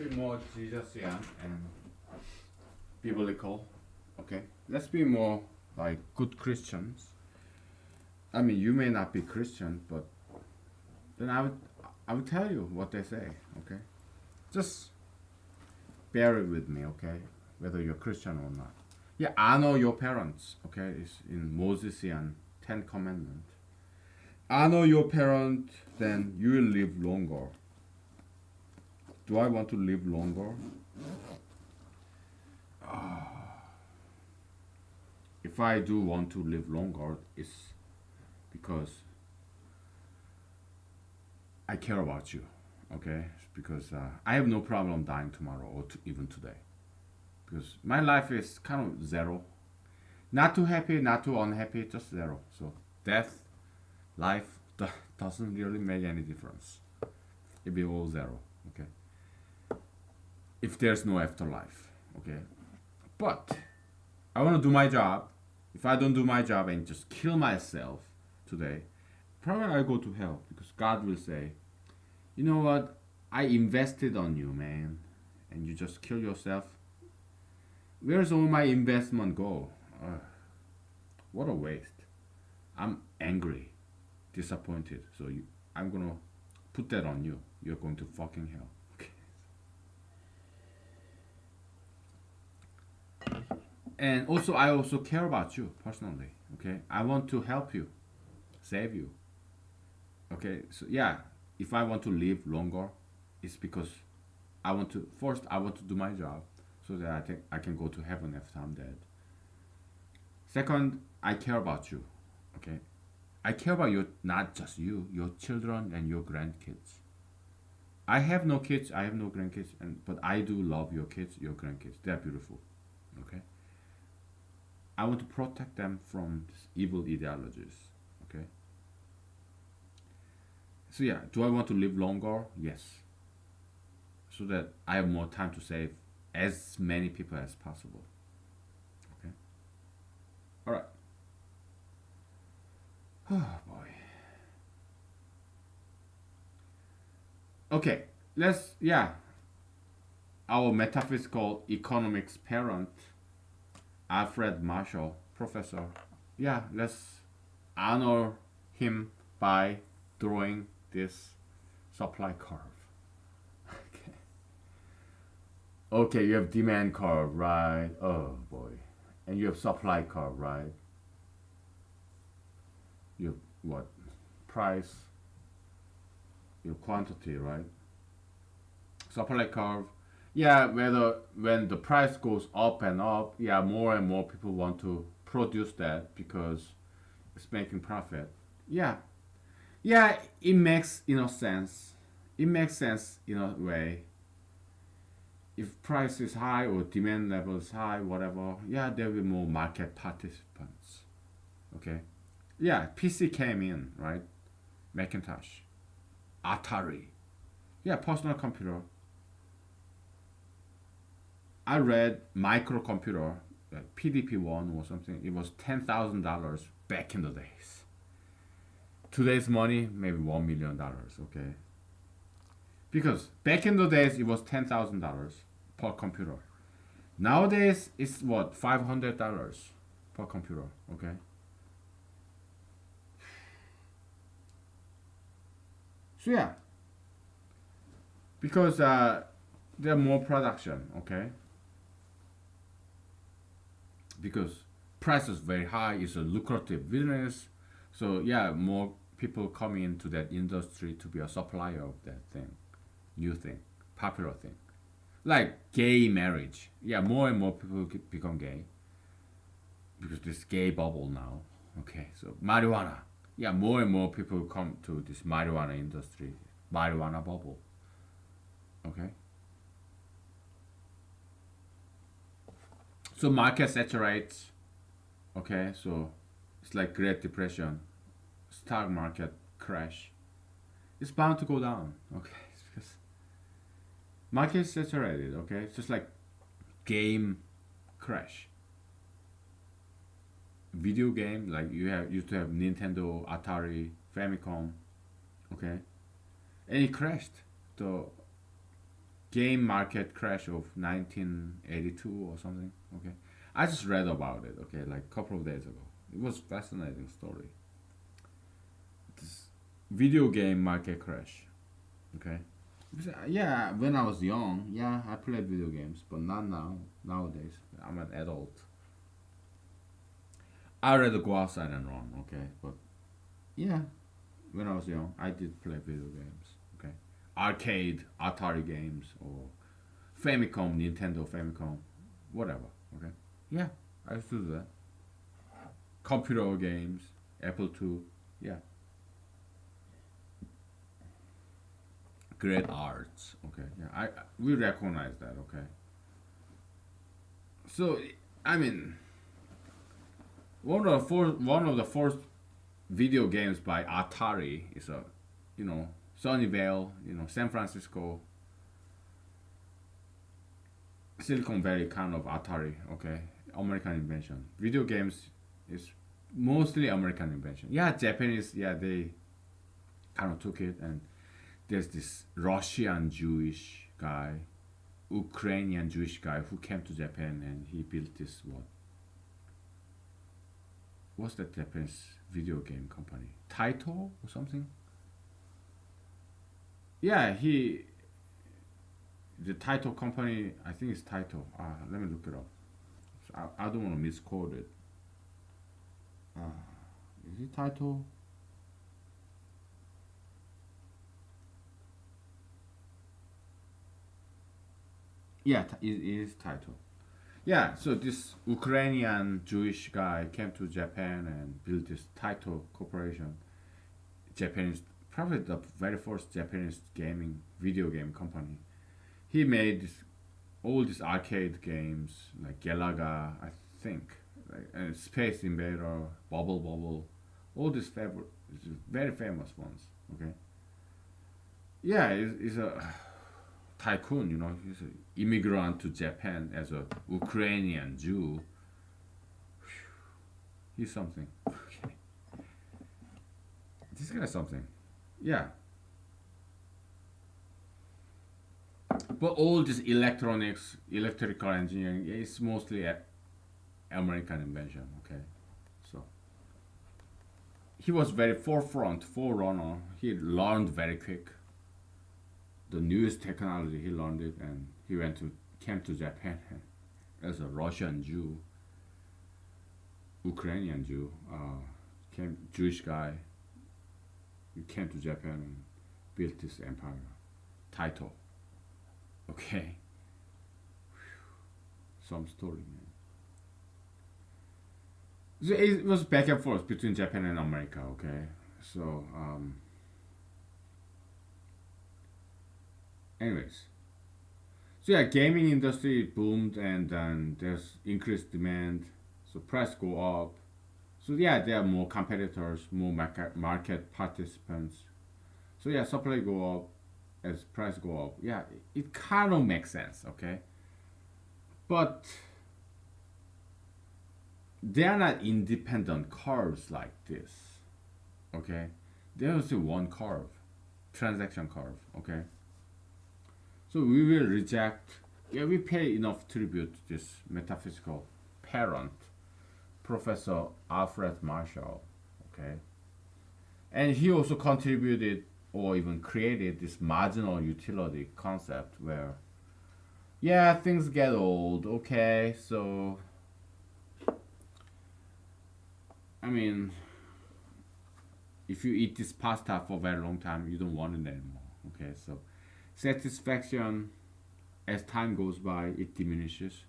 be more Jesusian and biblical. Okay, let's be more like good Christians. I mean, you may not be Christian, but then I would tell you what they say. Okay, just bear it with me. Okay, whether you're Christian or not. Yeah, honor your parents. Okay, it's in Mosesian 10 Commandments. Honor your parent, then you will live longer. Do I want to live longer? If I do want to live longer, it's because I care about you. Okay, it's because I have no problem dying tomorrow or even today. Because my life is kind of zero. Not too happy, not too unhappy, just zero. So death, life doesn't really make any difference. It'll be all zero. Okay. If there's no afterlife. Okay. But I want to do my job. If I don't do my job and just kill myself today, probably I'll go to hell because God will say, you know what? I invested on you, man, and you just kill yourself. Where's all my investment go? What a waste. I'm angry, disappointed. So I'm gonna put that on you. You're going to fucking hell. And also, I also care about you personally. Okay, I want to help you, save you. Okay, so yeah, if I want to live longer, it's because I want to do my job so that I think I can go to heaven after I'm dead. Second, I care about you. Okay, I care about you, not just you, your children and your grandkids. I have no kids, I have no grandkids, but I do love your kids, your grandkids. They're beautiful. Okay. I want to protect them from these evil ideologies. Okay. So yeah, do I want to live longer? Yes. So that I have more time to save as many people as possible. Okay. All right. Oh boy. Okay. Our metaphysical economics parent, Alfred Marshall, professor. Yeah, let's honor him by drawing this supply curve. Okay. Okay, you have demand curve, right? Oh boy. And you have supply curve, right? You have what? Price, your quantity, right? Supply curve. Yeah, when the price goes up and up, yeah, more and more people want to produce that because it's making profit. Yeah, yeah, it makes sense. It makes sense in a way. If price is high or demand level is high, whatever, yeah, there will be more market participants. Okay, yeah, PC came in, right? Macintosh, Atari, yeah, personal computer. I read microcomputer, PDP-1 or something. It was $10,000 back in the days. Today's money, maybe $1 million. Okay, because back in the days it was $10,000 per computer. Nowadays it's what, $500 per computer. Okay. So yeah, because there are more production. Okay. Because price is very high, it's a lucrative business. So yeah, more people come into that industry to be a supplier of that thing, new thing, popular thing, like gay marriage. Yeah, more and more people become gay because this gay bubble now. Okay, so marijuana. Yeah, more and more people come to this marijuana industry, marijuana bubble. Okay. So market saturates. Okay, so it's like Great Depression, stock market crash. It's bound to go down. Okay, it's because market is saturated. Okay, it's just like game crash. Video game, like used to have Nintendo, Atari, Famicom. Okay, and it crashed. The game market crash of 1982 or something. Okay, I just read about it. Okay, like a couple of days ago. It was fascinating story. This video game market crash. Okay. Because, yeah, when I was young, yeah, I played video games, but not now. Nowadays, I'm an adult. I rather go outside and run. Okay, but yeah, when I was young, I did play video games. Okay, arcade, Atari games, or Famicom, Nintendo Famicom, whatever. Okay, yeah, I used to do that. Computer games, Apple II, yeah, great arts. Okay, yeah, we recognize that. Okay, so I mean, one of the first video games by Atari is a, Sunnyvale, San Francisco, Silicon Valley kind of Atari. Okay, American invention. Video games is mostly American invention. Yeah, Japanese. Yeah, they kind of took it, and there's this Russian Jewish guy, Ukrainian Jewish guy who came to Japan and he built this what's that Japanese video game company? Taito or something? Yeah, the Taito company, I think it's Taito. Let me look it up. So I don't want to misquote it. Is it Taito? Yeah, it is Taito. Yeah, so this Ukrainian Jewish guy came to Japan and built this Taito Corporation. Japanese, probably the very first Japanese gaming video game company. He made all these arcade games like Galaga, I think, like, and Space Invader, Bubble Bubble, all these favorite, very famous ones. Okay, yeah, he's a tycoon. He's an immigrant to Japan as a Ukrainian Jew. He's something. Okay, this guy's something. Yeah, but all this electronics, electrical engineering is mostly American invention. Okay, so he was very forerunner. He learned very quick the newest technology. He learned it, and he came to Japan as a Russian Jew, Ukrainian Jew, Jewish guy. He came to Japan and built this empire. Title. Okay, some story, man. So it was back and forth between Japan and America. Okay, so anyways, so yeah, gaming industry boomed and then there's increased demand, so price go up. So yeah, there are more competitors, more market participants. So yeah, supply go up as price go up. Yeah, it kind of makes sense. Okay, but they are not independent curves like this. Okay, there's one curve, transaction curve. Okay, so we will reject. Yeah, we pay enough tribute to this metaphysical parent, Professor Alfred Marshall. Okay, and he also contributed or even created this marginal utility concept where, yeah, things get old. Okay, so I mean, if you eat this pasta for a very long time, you don't want it anymore. Okay, so satisfaction as time goes by, it diminishes.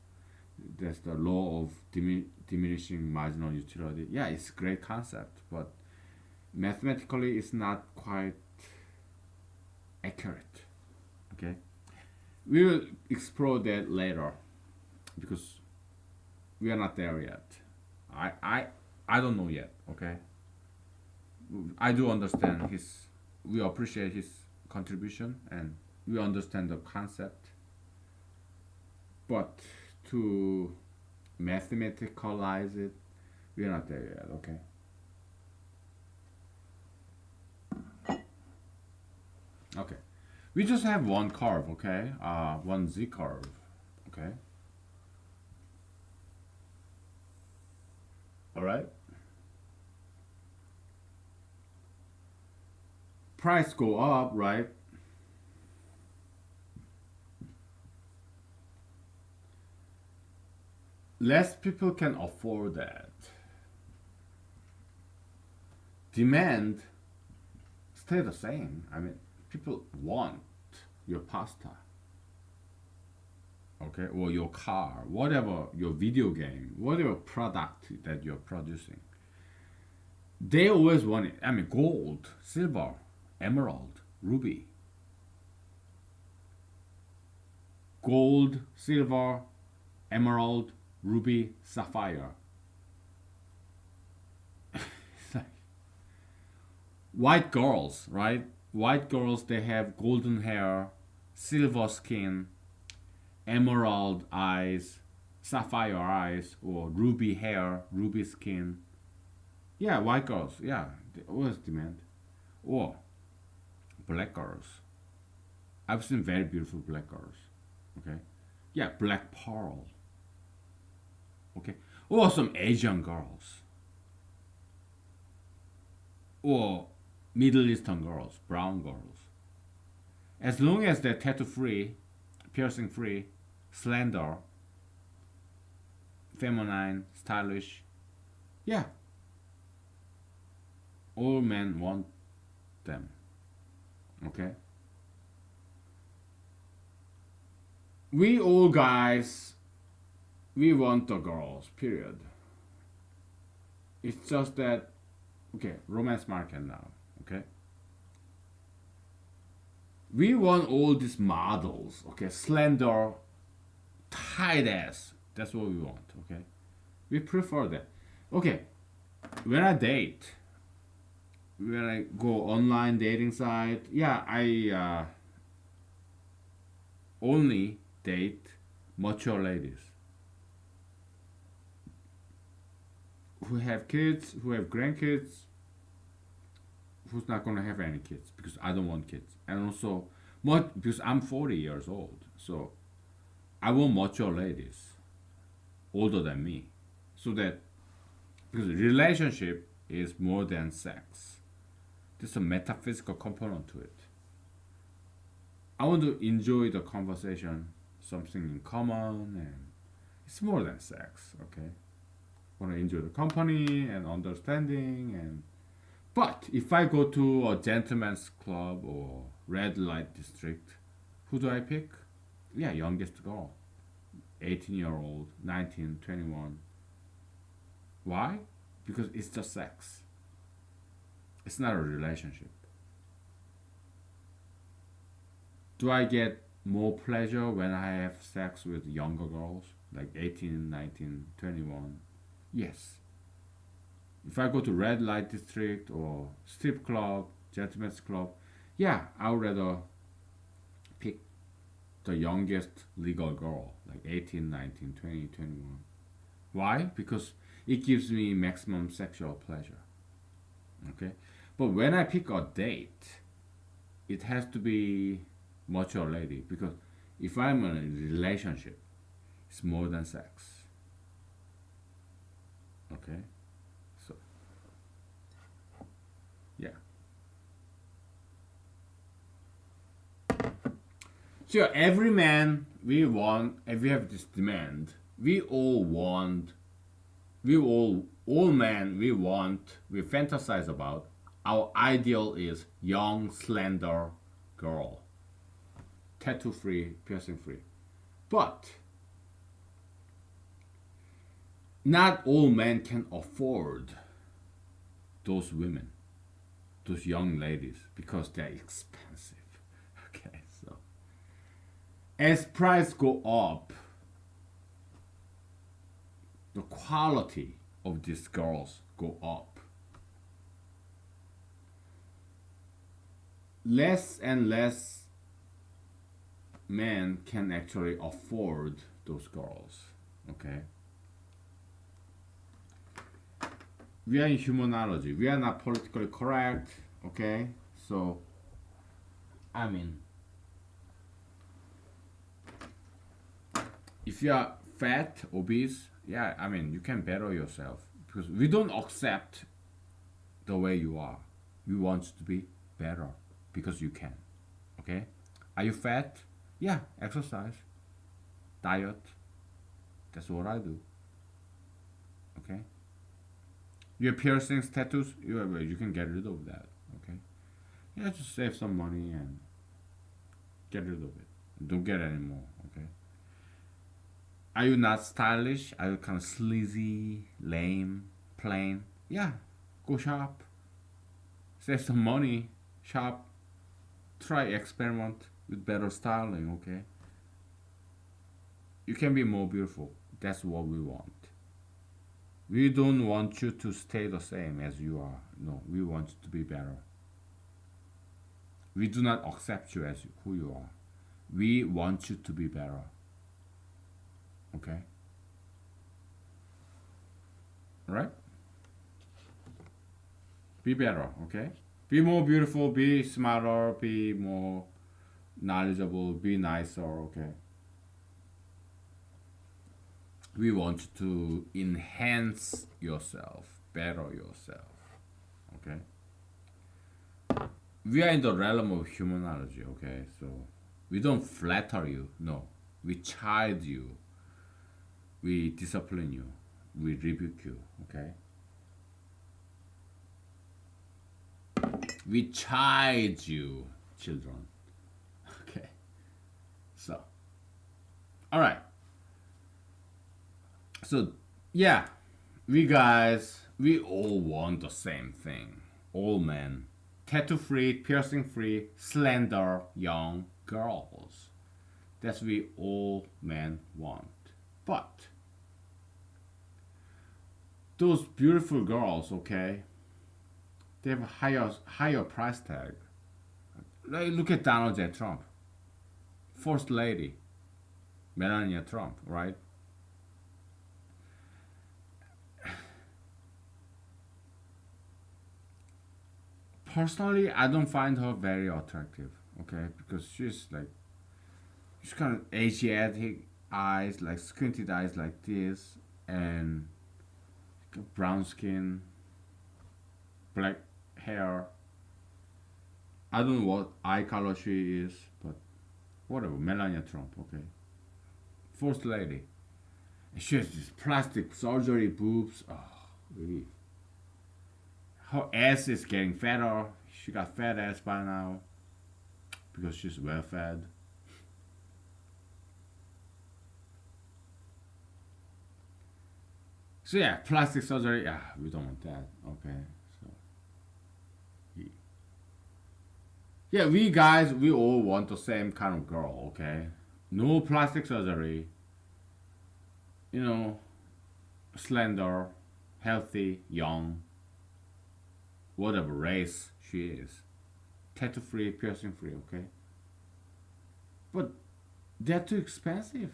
That's the law of diminishing marginal utility. Yeah, it's a great concept, but mathematically, it's not quite accurate. Okay, we will explore that later because we are not there yet. I I I don't know yet. Okay, I do understand his. We appreciate his contribution and we understand the concept, but to mathematicalize it, we are not there yet. Okay. Okay. We just have one curve, okay? One Z curve, okay? All right. Price go up, right? Less people can afford that. Demand stay the same. I mean, people want your pasta, okay, or your car, whatever your video game, whatever product that you're producing. They always want it. I mean, gold, silver, emerald, ruby, gold, silver, emerald, ruby, sapphire. It's like white girls, right? White girls, they have golden hair, silver skin, emerald eyes, sapphire eyes, or ruby hair, ruby skin. Yeah, white girls, yeah, they always demand. Or black girls. I've seen very beautiful black girls. Okay? Yeah, black pearl. Okay? Or some Asian girls. Or Middle Eastern girls, brown girls. As long as they're tattoo free, piercing free, slender, feminine, stylish, yeah, all men want them. Okay? We all guys, we want the girls, period. It's just that, okay, romance market now, okay? We want all these models, okay? Slender, tight ass. That's what we want, okay? We prefer that. Okay, when I date, when I go online dating site, yeah, I only date mature ladies who have kids, who have grandkids, who's not gonna have any kids because I don't want kids, and also because I'm 40 years old, so I want mature ladies older than me, so that because relationship is more than sex. There's a metaphysical component to it. I want to enjoy the conversation, something in common, and it's more than sex. Okay, I want to enjoy the company and understanding, and but if I go to a gentleman's club or red light district, who do I pick? Yeah, youngest girl, 18-year-old, 19, 21. Why? Because it's just sex. It's not a relationship. Do I get more pleasure when I have sex with younger girls, like 18, 19, 21? Yes. If I go to red light district or strip club, gentleman's club, yeah, I would rather pick the youngest legal girl, like 18, 19, 20, 21. Why? Because it gives me maximum sexual pleasure. Okay? But when I pick a date, it has to be mature lady because if I'm in a relationship, it's more than sex. Okay? So, yeah. So every man we want, if we have this demand, we all want, all men we want, we fantasize about. Our ideal is young, slender girl, tattoo free, piercing free. But not all men can afford those women, those young ladies, because they're expensive. Okay, so as price go up, the quality of these girls go up. Less and less men can actually afford those girls. Okay. We are in humanology. We are not politically correct. Okay. So, I mean, if you are fat, obese, yeah, I mean, you can better yourself because we don't accept the way you are. We want you to be better because you can. Okay? Are you fat? Yeah, exercise, diet. That's what I do. Okay? You have piercings, tattoos. You can get rid of that. Okay? Yeah, just save some money and get rid of it. Don't get any more. Okay? Are you not stylish? Are you kind of sleazy, lame, plain? Yeah, go shop. Save some money. Shop. Try experiment with better styling. Okay? You can be more beautiful. That's what we want. We don't want you to stay the same as you are. No, we want you to be better. We do not accept you as who you are. We want you to be better. Okay? Right? Be better, okay? Be more beautiful, be smarter, be more knowledgeable, be nicer, okay? We want you to enhance yourself, better yourself, okay? We are in the realm of humanology, okay? So we don't flatter you, no. We chide you, we discipline you, we rebuke you, okay? We chide you, children. Okay. So, all right. So, yeah, we all want the same thing. All men. Tattoo free, piercing free, slender, young girls. That's what we all men want. But, those beautiful girls, okay, they have a higher price tag. Like, look at Donald J. Trump, First Lady, Melania Trump, right? Personally, I don't find her very attractive, okay, because she's kind of Asiatic eyes, like squinted eyes like this, and brown skin, black hair. I don't know what eye color she is, but whatever. Melania Trump, okay, First Lady. And she has this plastic surgery boobs. Oh, really. Her ass is getting fatter. She got fat ass by now because she's well fed. So yeah, plastic surgery. Yeah, we don't want that. Okay, so yeah, we guys, we all want the same kind of girl. Okay, no plastic surgery. You know, slender, healthy, young, whatever race she is, tattoo free, piercing free. Okay, but they're too expensive.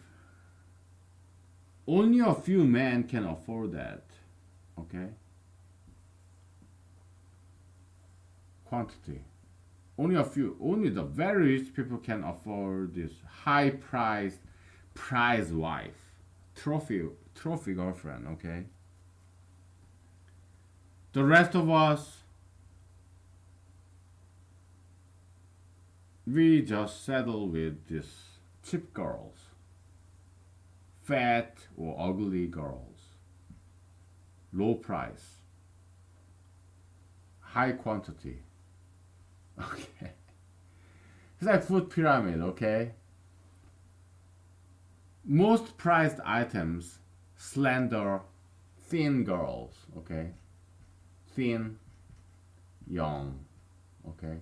Only a few men can afford that. Okay, quantity. Only a few, only the very rich people can afford this high priced prize wife, trophy girlfriend. Okay, the rest of us, we just settle with these cheap girls, fat or ugly girls, low price, high quantity. Okay, it's like food pyramid. Okay, most prized items, slender, thin girls. Okay, thin, young. Okay,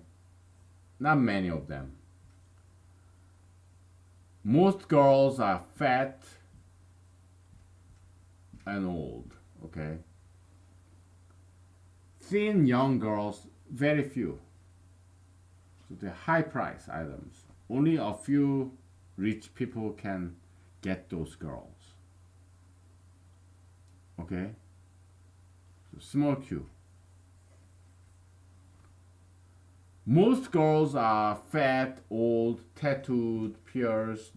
not many of them. Most girls are fat and old. Okay, thin young girls, very few. So they're high price items. Only a few rich people can get those girls. Okay, so small Q. Most girls are fat, old, tattooed, pierced,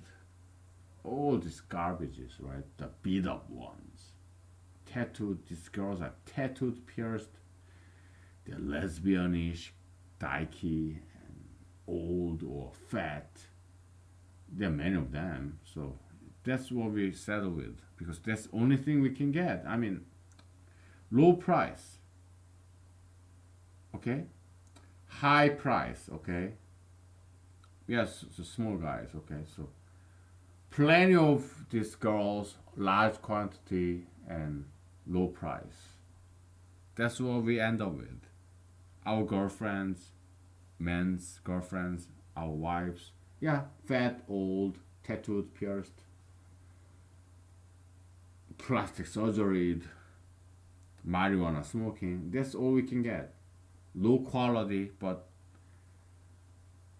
all these garbages, right? The beat up ones. Tattooed, these girls are tattooed, pierced. They're lesbianish, dykey, and old or fat. There are many of them, so that's what we settle with because that's the only thing we can get. I mean, low price, okay? High price, okay? Yes, the small guys, okay? So plenty of these girls, large quantity, and low price. That's what we end up with. Our girlfriends, men's girlfriends, our wives, yeah, fat, old, tattooed, pierced, plastic surgery, marijuana smoking. That's all we can get. Low quality, but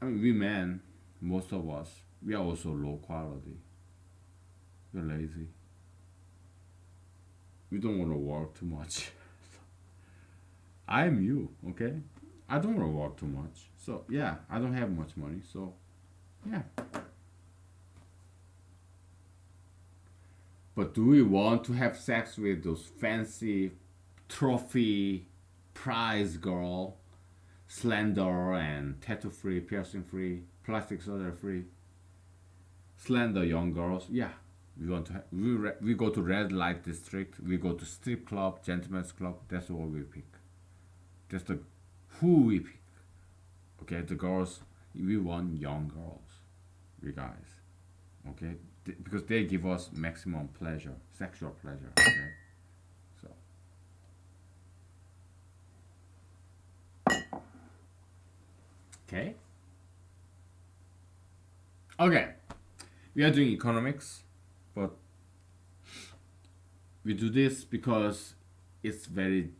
I mean, we men, most of us, we are also low quality. We're lazy. We don't want to work too much. I'm you, okay? I don't want to work too much. So, yeah, I don't have much money. So, yeah. But do we want to have sex with those fancy trophy prize girl, slender and tattoo free, piercing free, plastic surgery free, slender young girls? Yeah. We want to we go to red light district, we go to strip club, gentlemen's club. That's what we pick. That's the who we pick. Okay, the girls, we want young girls, we guys. Okay, because they give us maximum pleasure, sexual pleasure. Okay, so okay, okay. We are doing economics, but we do this because it's very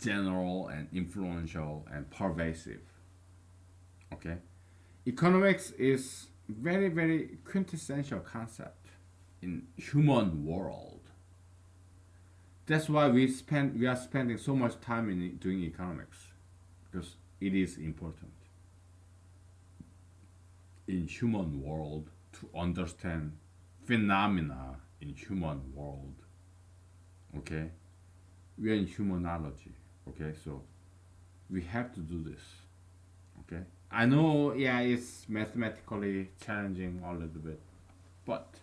general and influential and pervasive. Okay, economics is very quintessential concept in human world. That's why we are spending so much time in doing economics because it is important in human world to understand phenomena in human world. Okay, we are in humanology. Okay, so we have to do this. Okay, I know, yeah, it's mathematically challenging a little bit, but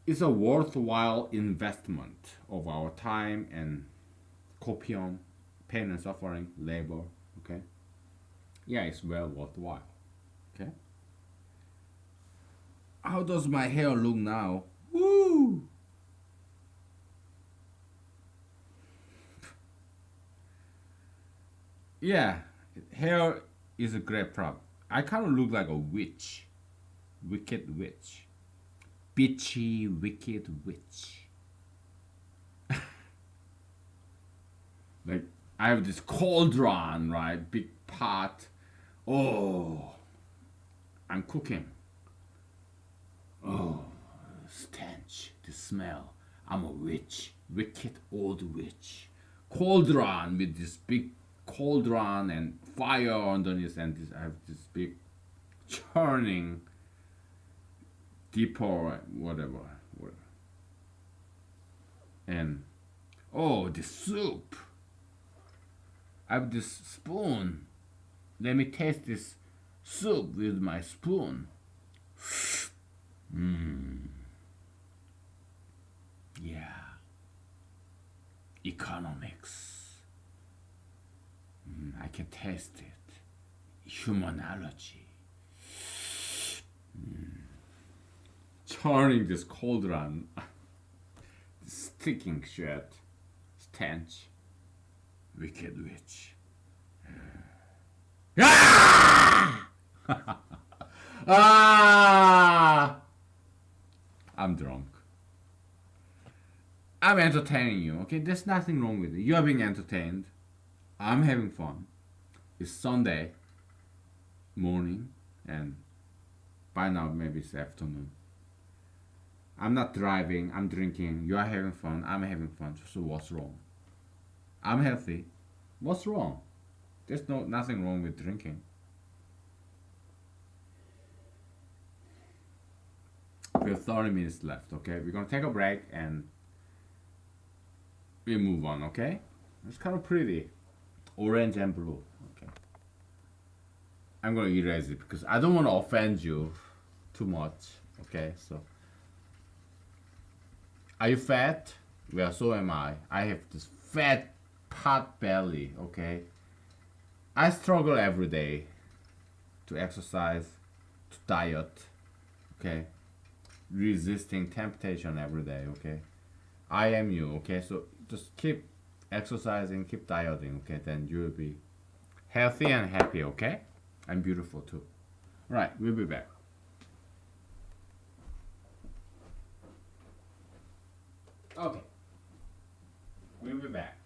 it's a worthwhile investment of our time and copium, pain and suffering, labor. Okay, yeah, it's well worthwhile. Okay, how does my hair look now? Woo! Yeah, hair is a great problem. I kind of look like a witch, wicked witch, bitchy wicked witch. Like I have this cauldron, right? Big pot. Oh, I'm cooking. Oh, stench, the smell. I'm a witch, wicked old witch. Cauldron with this big cauldron and fire underneath, and this, I have this big churning, deeper, whatever. And oh, the soup. I have this spoon. Let me taste this soup with my spoon. Mmm. Yeah. Economics. I can taste it. Humanology. Churning this cauldron. Sticking shit. Stench. Wicked witch. Ah! Ah! I'm drunk. I'm entertaining you, okay? There's nothing wrong with it. You are being entertained. I'm having fun. It's Sunday morning, and by now maybe it's afternoon. I'm not driving, I'm drinking. You are having fun, I'm having fun. So what's wrong? I'm healthy. What's wrong? There's nothing wrong with drinking. We have 30 minutes left, okay? We're gonna take a break and we move on, okay? It's kind of pretty. Orange and blue, okay? I'm gonna erase it because I don't want to offend you too much, okay? So, are you fat? Well, so am I. I have this fat pot belly, okay? I struggle every day to exercise, to diet, okay? Resisting temptation every day, okay? I am you, okay? So just keep exercising, keep dieting, okay? Then you'll be healthy and happy, okay? And beautiful too. Right, we'll be back. Okay, we'll be back.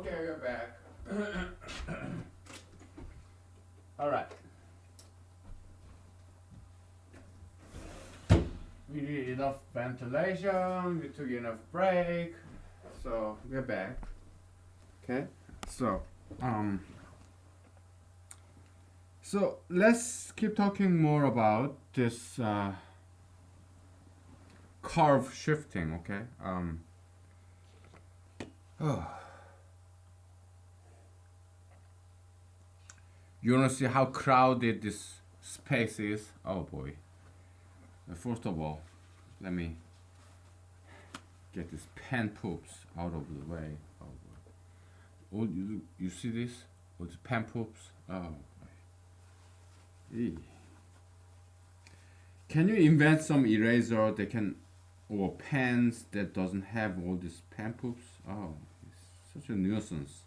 Okay, we're back. All right. We did enough ventilation. We took enough break, so we're back. Okay. So let's keep talking more about this curve shifting. Okay. You wanna see how crowded this space is? Oh boy. First of all, let me get this pen poops out of the way. Oh boy. Oh, you see this? Oh, the pen poops. Oh boy. Eee. Can you invent some eraser that can, or pens that doesn't have all these pen poops? Oh, it's such a nuisance.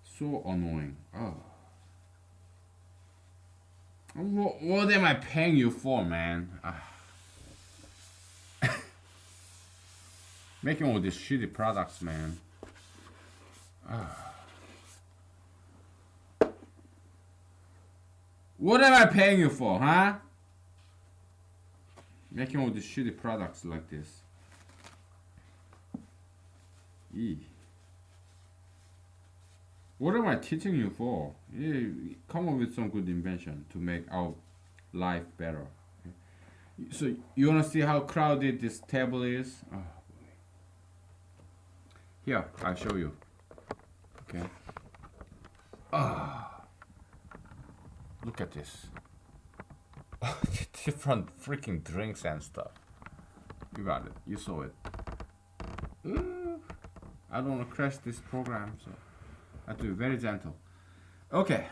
So annoying. Oh. What am I paying you for, man? Making all these shitty products, man. What am I paying you for, huh? Making all these shitty products like this. Eee. What am I teaching you for? Yeah, come up with some good invention to make our life better. So you wanna see how crowded this table is? Oh, boy. Here, I'll show you. Okay. Look at this. Different freaking drinks and stuff. You got it. You saw it. I don't wanna crash this program, so I have to be very gentle. Okay.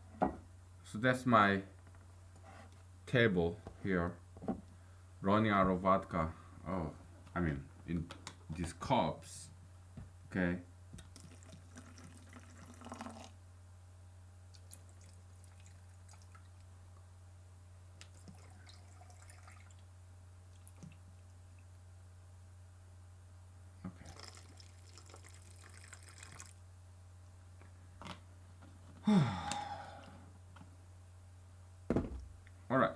So that's my table here. Running out of vodka. Oh, I mean, in these cups. Okay. All right.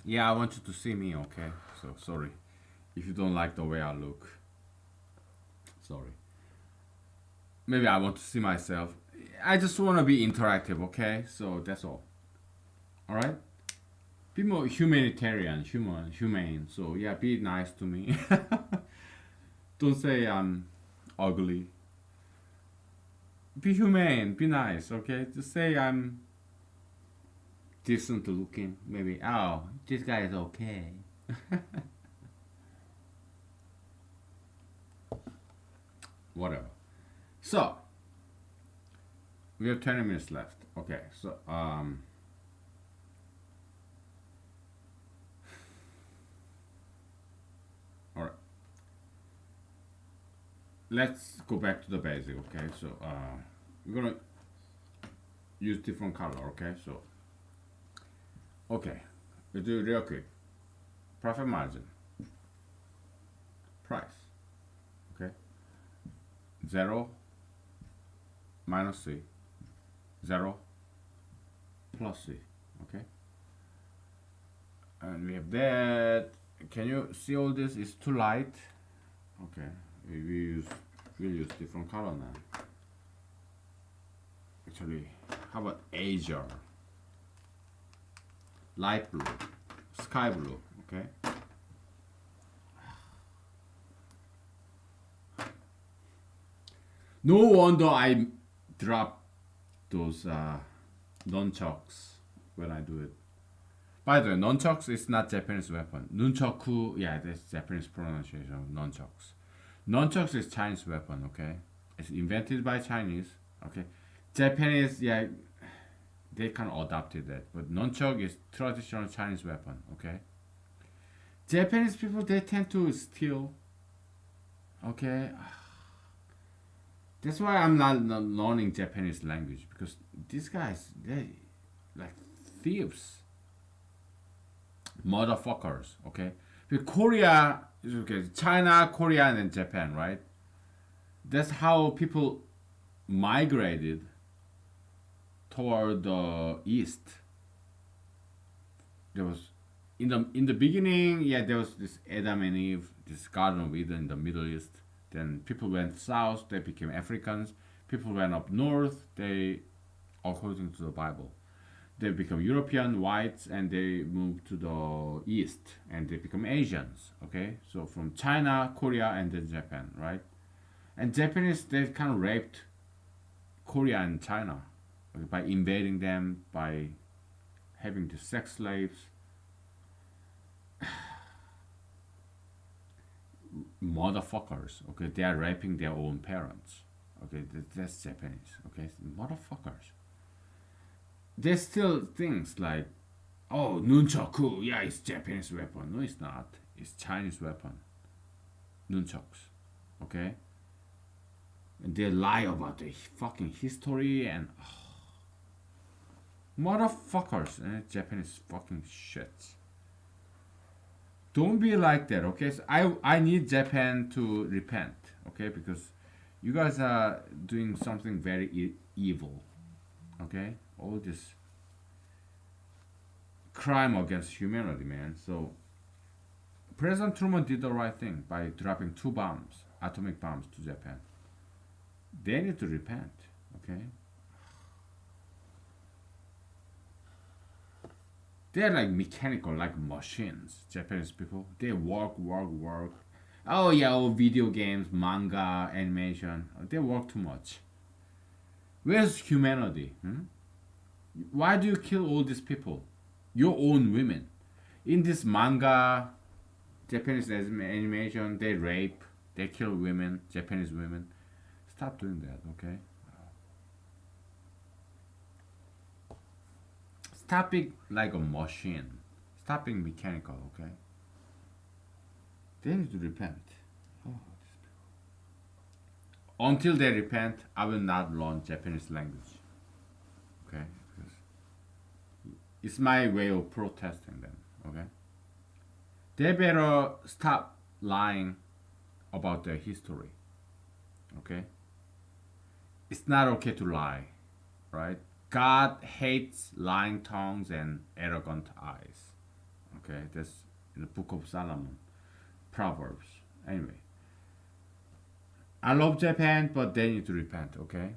Yeah, I want you to see me, okay? So sorry if you don't like the way I look. Sorry. Maybe I want to see myself. I just want to be interactive, okay? So that's all. All right? Be more humanitarian, humane. So yeah, be nice to me. Don't say I'm ugly. Be humane, be nice, okay? Just say I'm decent looking. Maybe, oh, this guy is okay. Whatever. So, we have 20 minutes left. Okay, so, alright. Let's go back to the basic, okay? So, we're gonna use different color, okay? So, okay, we do it real quick. Profit margin, price, okay? 0 minus C, 0 plus C, okay? And we have that. Can you see all this? It's too light. Okay, we'll use different color now. Actually, how about azure? Light blue, sky blue, okay? No wonder I drop those nunchucks when I do it. By the way, nunchucks is not Japanese weapon. Nunchaku, yeah, that's Japanese pronunciation of nunchucks. Nunchucks is Chinese weapon, okay? It's invented by Chinese, okay? Japanese, yeah, they can adopt it, but nunchuck is traditional Chinese weapon, okay? Japanese people, they tend to steal, okay? That's why I'm not learning Japanese language, because these guys, they like thieves. motherfuckers. Okay, because Korea is okay. China, Korea, and then Japan, right? That's how people migrated toward the east. There was in the beginning, yeah, there was this Adam and Eve, this Garden of Eden in the Middle East. Then people went south, they became Africans. People went up north, they, according to the Bible, they become European whites, and they moved to the east, and they become Asians. Okay, so from China, Korea, and then Japan, right? And Japanese, they kind of raped Korea and China, okay, by invading them, by having the sex slaves. Motherfuckers. Okay, they are raping their own parents. Okay, that's Japanese. Okay, motherfuckers. There's still things like, oh, nunchaku. Yeah, it's Japanese weapon. No, it's not. It's Chinese weapon. Nunchucks. Okay, and they lie about the fucking history and motherfuckers. Japanese fucking shit. Don't be like that, okay? So I need Japan to repent, okay? Because you guys are doing something very evil, okay? All this crime against humanity, man. So President Truman did the right thing by dropping two bombs, atomic bombs, to Japan. They need to repent, okay? They're like mechanical, like machines. Japanese people, they work, work, work. Oh yeah, all video games, manga, animation. They work too much. Where's humanity? Hmm? Why do you kill all these people? Your own women. In this manga, Japanese animation, they rape, they kill women, Japanese women. Stop doing that, okay? Stop being like a machine. Stop being mechanical, okay? They need to repent. Oh, until they repent, I will not learn Japanese language. Okay? Because it's my way of protesting them. Okay? They better stop lying about their history. Okay? It's not okay to lie, right? God hates lying tongues and arrogant eyes. Okay, that's in the Book of Solomon, Proverbs. Anyway, I love Japan, but they need to repent. Okay,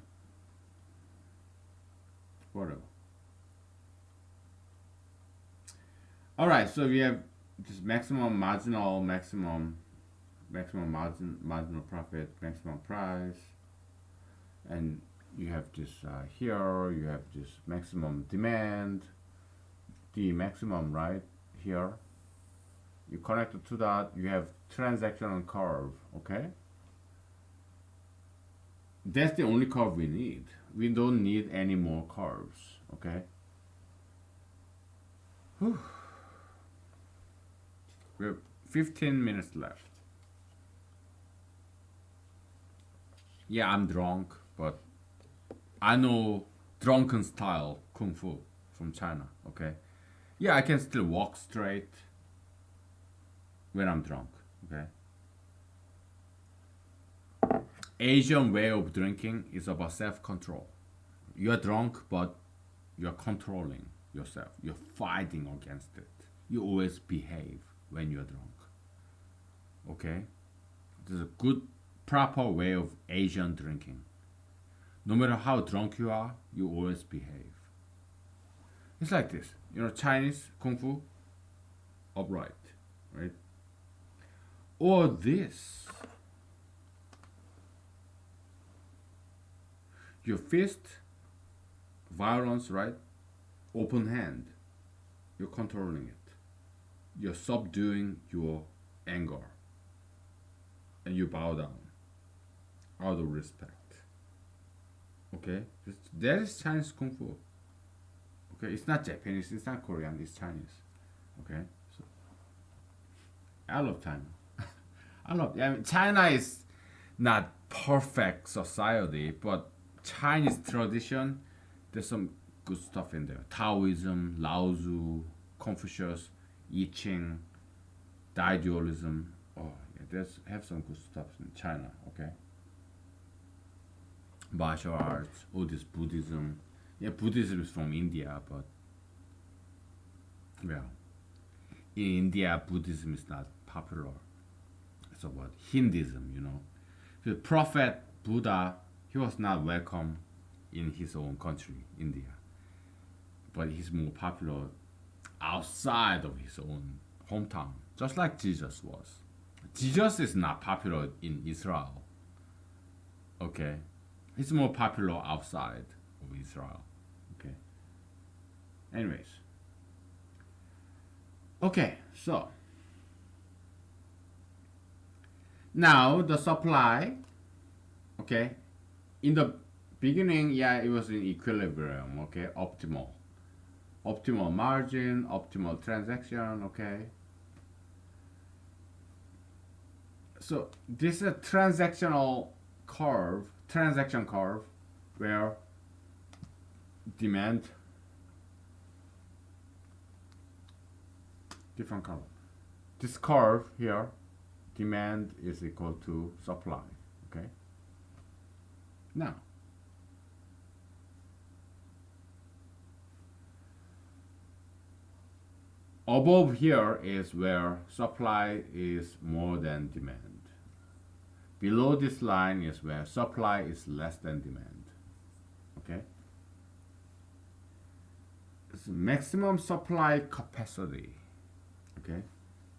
whatever. All right, so we have this maximum marginal, maximum marginal profit, maximum price, and you have this here. You have this maximum demand, the maximum right here. You connect it to that. You have transactional curve. Okay, that's the only curve we need. We don't need any more curves. Okay. Whew. We have 15 minutes left. Yeah, I'm drunk, but I know drunken style kung fu from China. Okay. Yeah, I can still walk straight when I'm drunk. Okay. Asian way of drinking is about self-control. You're drunk, but you're controlling yourself. You're fighting against it. You always behave when you're drunk. Okay? There's a good, proper way of Asian drinking. No matter how drunk you are, you always behave. It's like this. You know, Chinese kung fu, upright, right? Or this. Your fist, violence, right? Open hand. You're controlling it. You're subduing your anger. And you bow down out of respect. Okay? That is Chinese Kung Fu. Okay? It's not Japanese, it's not Korean, it's Chinese. Okay? So, I love China. I mean, China is not perfect society, but Chinese tradition, there's some good stuff in there. Taoism, Lao Tzu, Confucius. I Ching, Dualism. Oh, yeah, there's have some good stuff in China. Okay, martial arts, all this Buddhism. Yeah, Buddhism is from India, but well, in India, Buddhism is not popular. It's about Hinduism, you know. The prophet Buddha, he was not welcome in his own country, India, but he's more popular outside of his own hometown, just like Jesus was. Jesus is not popular in Israel, okay? He's more popular outside of Israel, okay? Anyways, okay, so now the supply, okay, in the beginning, yeah, it was in equilibrium, okay, optimal margin, optimal transaction, okay. So this is a transaction curve, where demand, different curve. This curve here, demand is equal to supply, okay. Now, above here is where supply is more than demand. Below this line is where supply is less than demand. Okay? It's maximum supply capacity. Okay?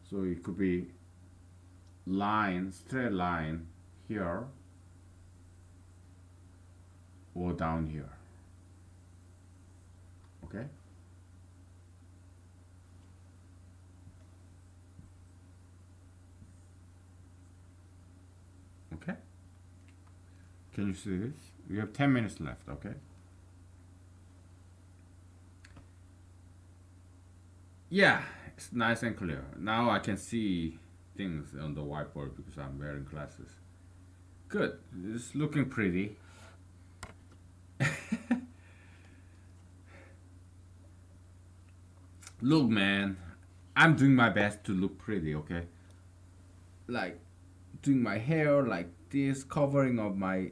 So it could be straight line here or down here. Okay? Okay? Can you see this? We have 10 minutes left, okay? Yeah, it's nice and clear. Now I can see things on the whiteboard because I'm wearing glasses. Good. It's looking pretty. Look, man, I'm doing my best to look pretty, okay? Like, doing my hair like this, covering up my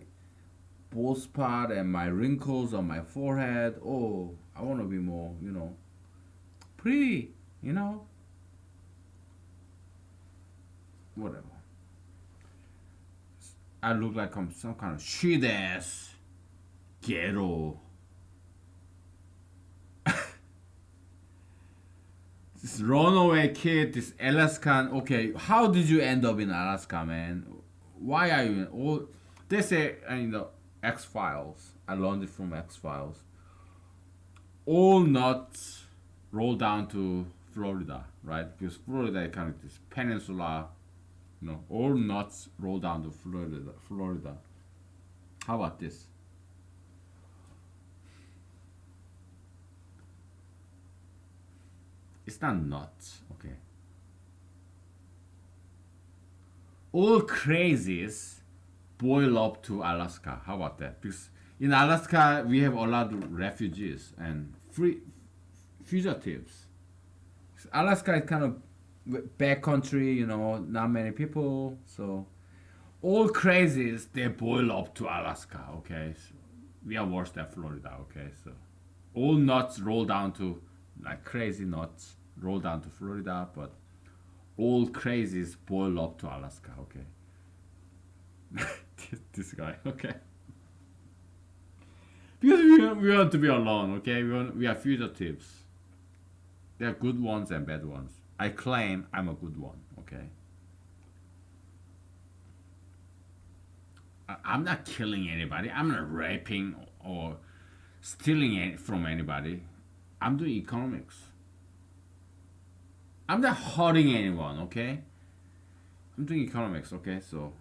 bald spot and my wrinkles on my forehead. Oh, I want to be more, pretty, whatever. I look like I'm some kind of shit ass ghetto. This runaway kid, this Alaskan. Okay, how did you end up in Alaska, man? Why are you in all? They say in the X Files. I learned it from X Files. All nuts roll down to Florida, right? Because Florida is kind of this peninsula. All nuts roll down to Florida. Florida. How about this? It's not nuts, okay? All crazies boil up to Alaska. How about that? Because in Alaska, we have a lot of refugees and fugitives. Alaska is kind of backcountry, not many people. So all crazies, they boil up to Alaska, okay? So we are worse than Florida, okay? So all nuts roll down to, like crazy nuts, roll down to Florida, but all crazies boil up to Alaska, okay? this guy, okay? Because we want to be alone, okay? We are fugitives. There are good ones and bad ones. I claim I'm a good one, okay? I'm not killing anybody. I'm not raping or stealing from anybody. I'm doing economics. I'm not hurting anyone, okay? I'm doing economics, okay? So,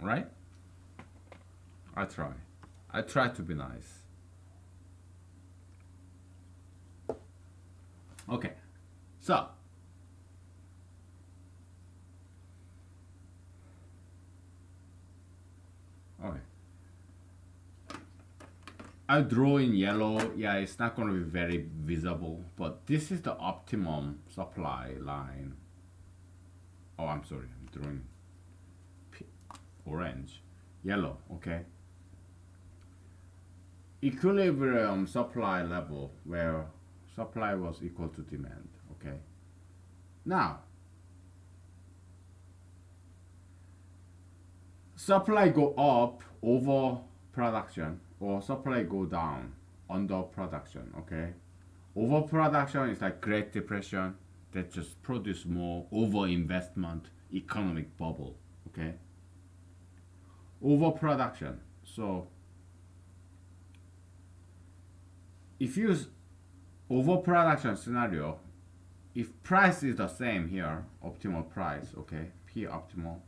right? I try. I try to be nice. Okay. So, okay. I draw in yellow. Yeah, it's not going to be very visible, but this is the optimum supply line. Oh, I'm sorry, I'm drawing orange, yellow, okay. Equilibrium supply level where supply was equal to demand, okay. Now, supply go up over production or supply go down under production, okay. Overproduction is like Great Depression that just produce more overinvestment, economic bubble, okay. Overproduction. So if you use overproduction scenario, if price is the same here, optimal price, okay, P optimal.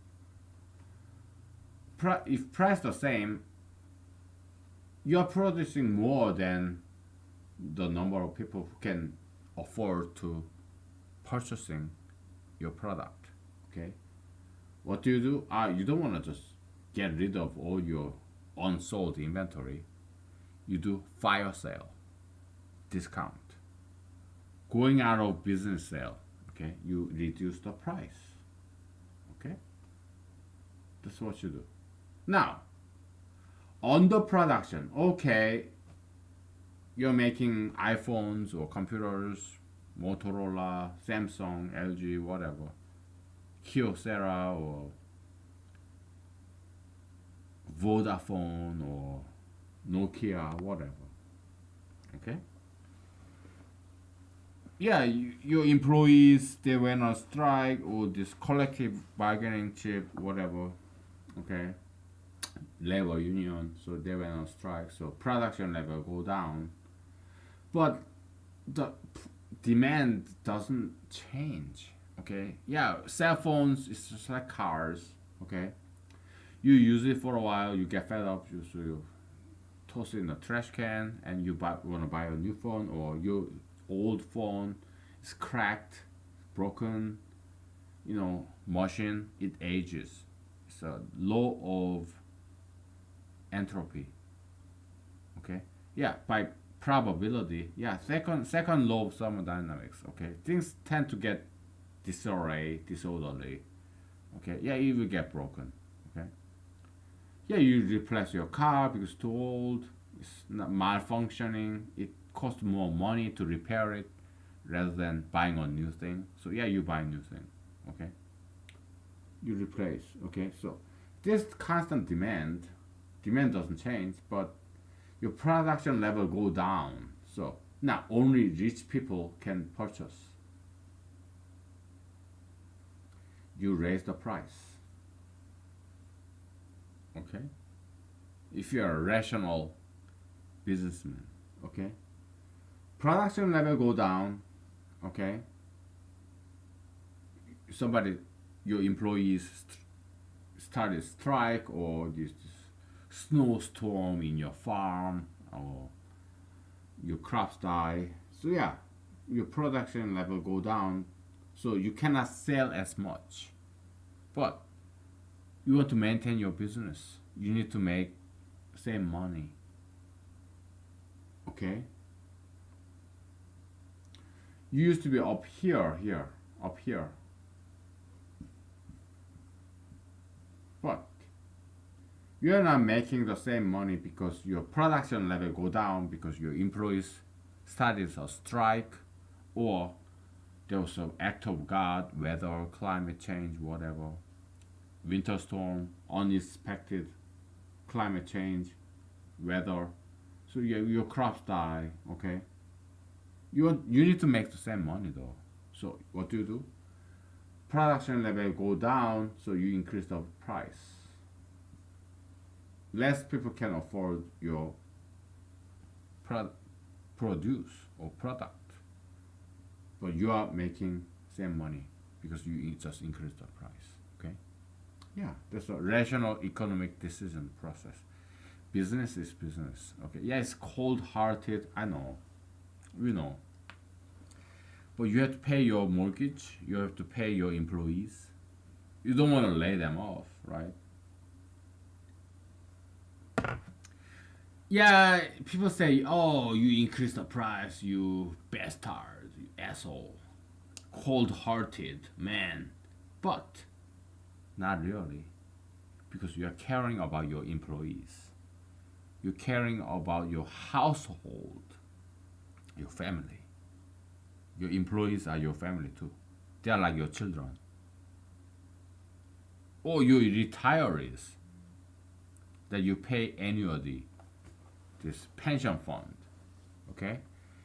If price the same, you are producing more than the number of people who can afford to purchasing your product, okay. What do? You don't want to just get rid of all your unsold inventory. You do fire sale, discount, going out of business sale, okay. You reduce the price, okay. That's what you do. Now, under production, okay, you're making iPhones or computers, Motorola, Samsung, LG, whatever, Kyocera or Vodafone or Nokia, whatever, okay. Yeah, your employees, they went on strike or this collective bargaining chip, whatever, okay, labor union, so they went on strike, so production level go down, but the demand doesn't change, okay. Yeah, cell phones is just like cars, okay. You use it for a while, you get fed up, so you toss it in the trash can, and you want to buy a new phone, or your old phone is cracked, broken, machine, it ages. It's a law of entropy, okay. Yeah, by probability, yeah, second law of thermodynamics, okay. Things tend to get disorderly, okay. Yeah, it will get broken, okay. Yeah, you replace your car because it's too old, it's not malfunctioning, it costs more money to repair it rather than buying a new thing. So yeah, you buy a new thing, okay. You replace, okay. So this constant demand doesn't change, but your production level go down. So now only rich people can purchase. You raise the price, okay. If you are a rational businessman, okay. Production level go down, okay. Your employees started strike, or this snowstorm in your farm, or your crops die. So yeah, your production level go down, so you cannot sell as much. But you want to maintain your business, you need to make same money, okay. You used to be up here, but you're not making the same money because your production level go down because your employees started a strike, or there was an act of God, weather, climate change, whatever, winter storm, unexpected climate change, weather. So your crops die, okay. You need to make the same money though. So what do? Production level go down, so you increase the price. Less people can afford your produce or product, but you are making same money because you just increase the price, okay. Yeah, that's a rational economic decision process. Business is business, okay. Yeah, it's cold-hearted, I know, we know, but you have to pay your mortgage, you have to pay your employees, you don't want to lay them off, right? Yeah, people say, "Oh, you increase the price, you bastard, you asshole, cold-hearted man," but not really, because you are caring about your employees. You're caring about your household, your family. Your employees are your family too. They are like your children. Or your retirees that you pay annually, this pension fund. Okay?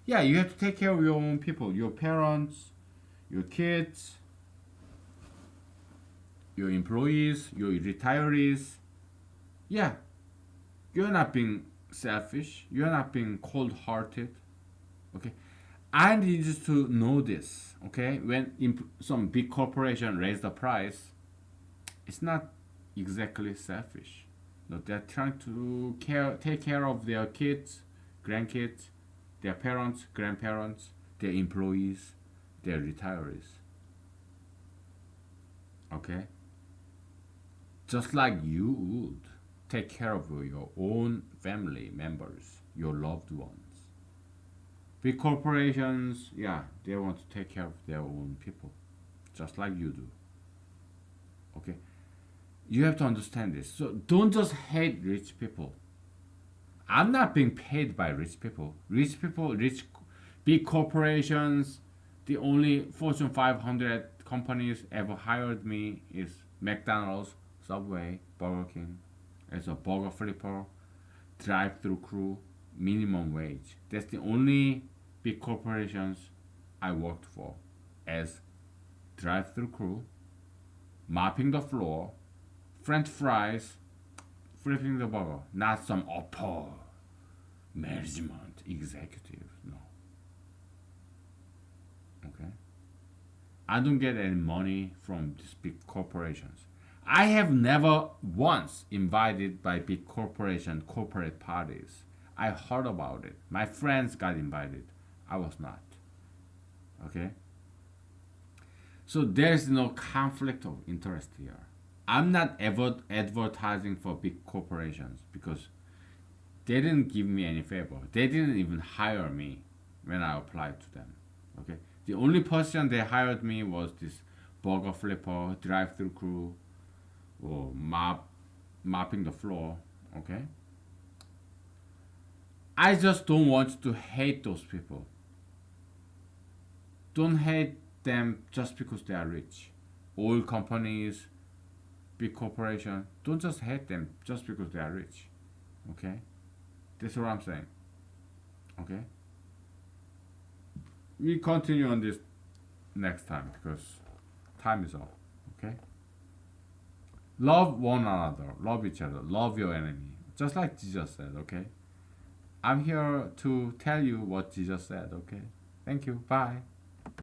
Yeah, you have to take care of your own people, your parents, your kids, your employees, your retirees. Yeah, you're not being selfish, you're not being cold hearted. Okay? I need you to know this. Okay? When some big corporation raise the price, it's not exactly selfish. No, they're trying to take care of their kids, grandkids, their parents, grandparents, their employees, their retirees. Okay? Just like you would take care of your own family members, your loved ones. Big corporations, yeah, they want to take care of their own people, just like you do. Okay? You have to understand this. So don't just hate rich people. I'm not being paid by rich people. Rich people, big corporations, the only Fortune 500 companies ever hired me is McDonald's, Subway, Burger King, as a burger flipper, drive-through crew, minimum wage. That's the only big corporations I worked for as drive-through crew, mopping the floor, French fries, flipping the burger, not some upper management executive. No. Okay. I don't get any money from these big corporations. I have never once invited by big corporation corporate parties. I heard about it. My friends got invited. I was not. Okay. So there's no conflict of interest here. I'm not ever advertising for big corporations because they didn't give me any favor. They didn't even hire me when I applied to them. Okay, the only position they hired me was this burger flipper, drive-through crew, or mopping the floor. Okay, I just don't want to hate those people. Don't hate them just because they are rich. Oil companies, big corporation. Don't just hate them just because they are rich. Okay, that's what I'm saying. Okay, we continue on this next time because time is up. Okay, love one another, love each other, love your enemy, just like Jesus said. Okay, I'm here to tell you what Jesus said. Okay, thank you. Bye.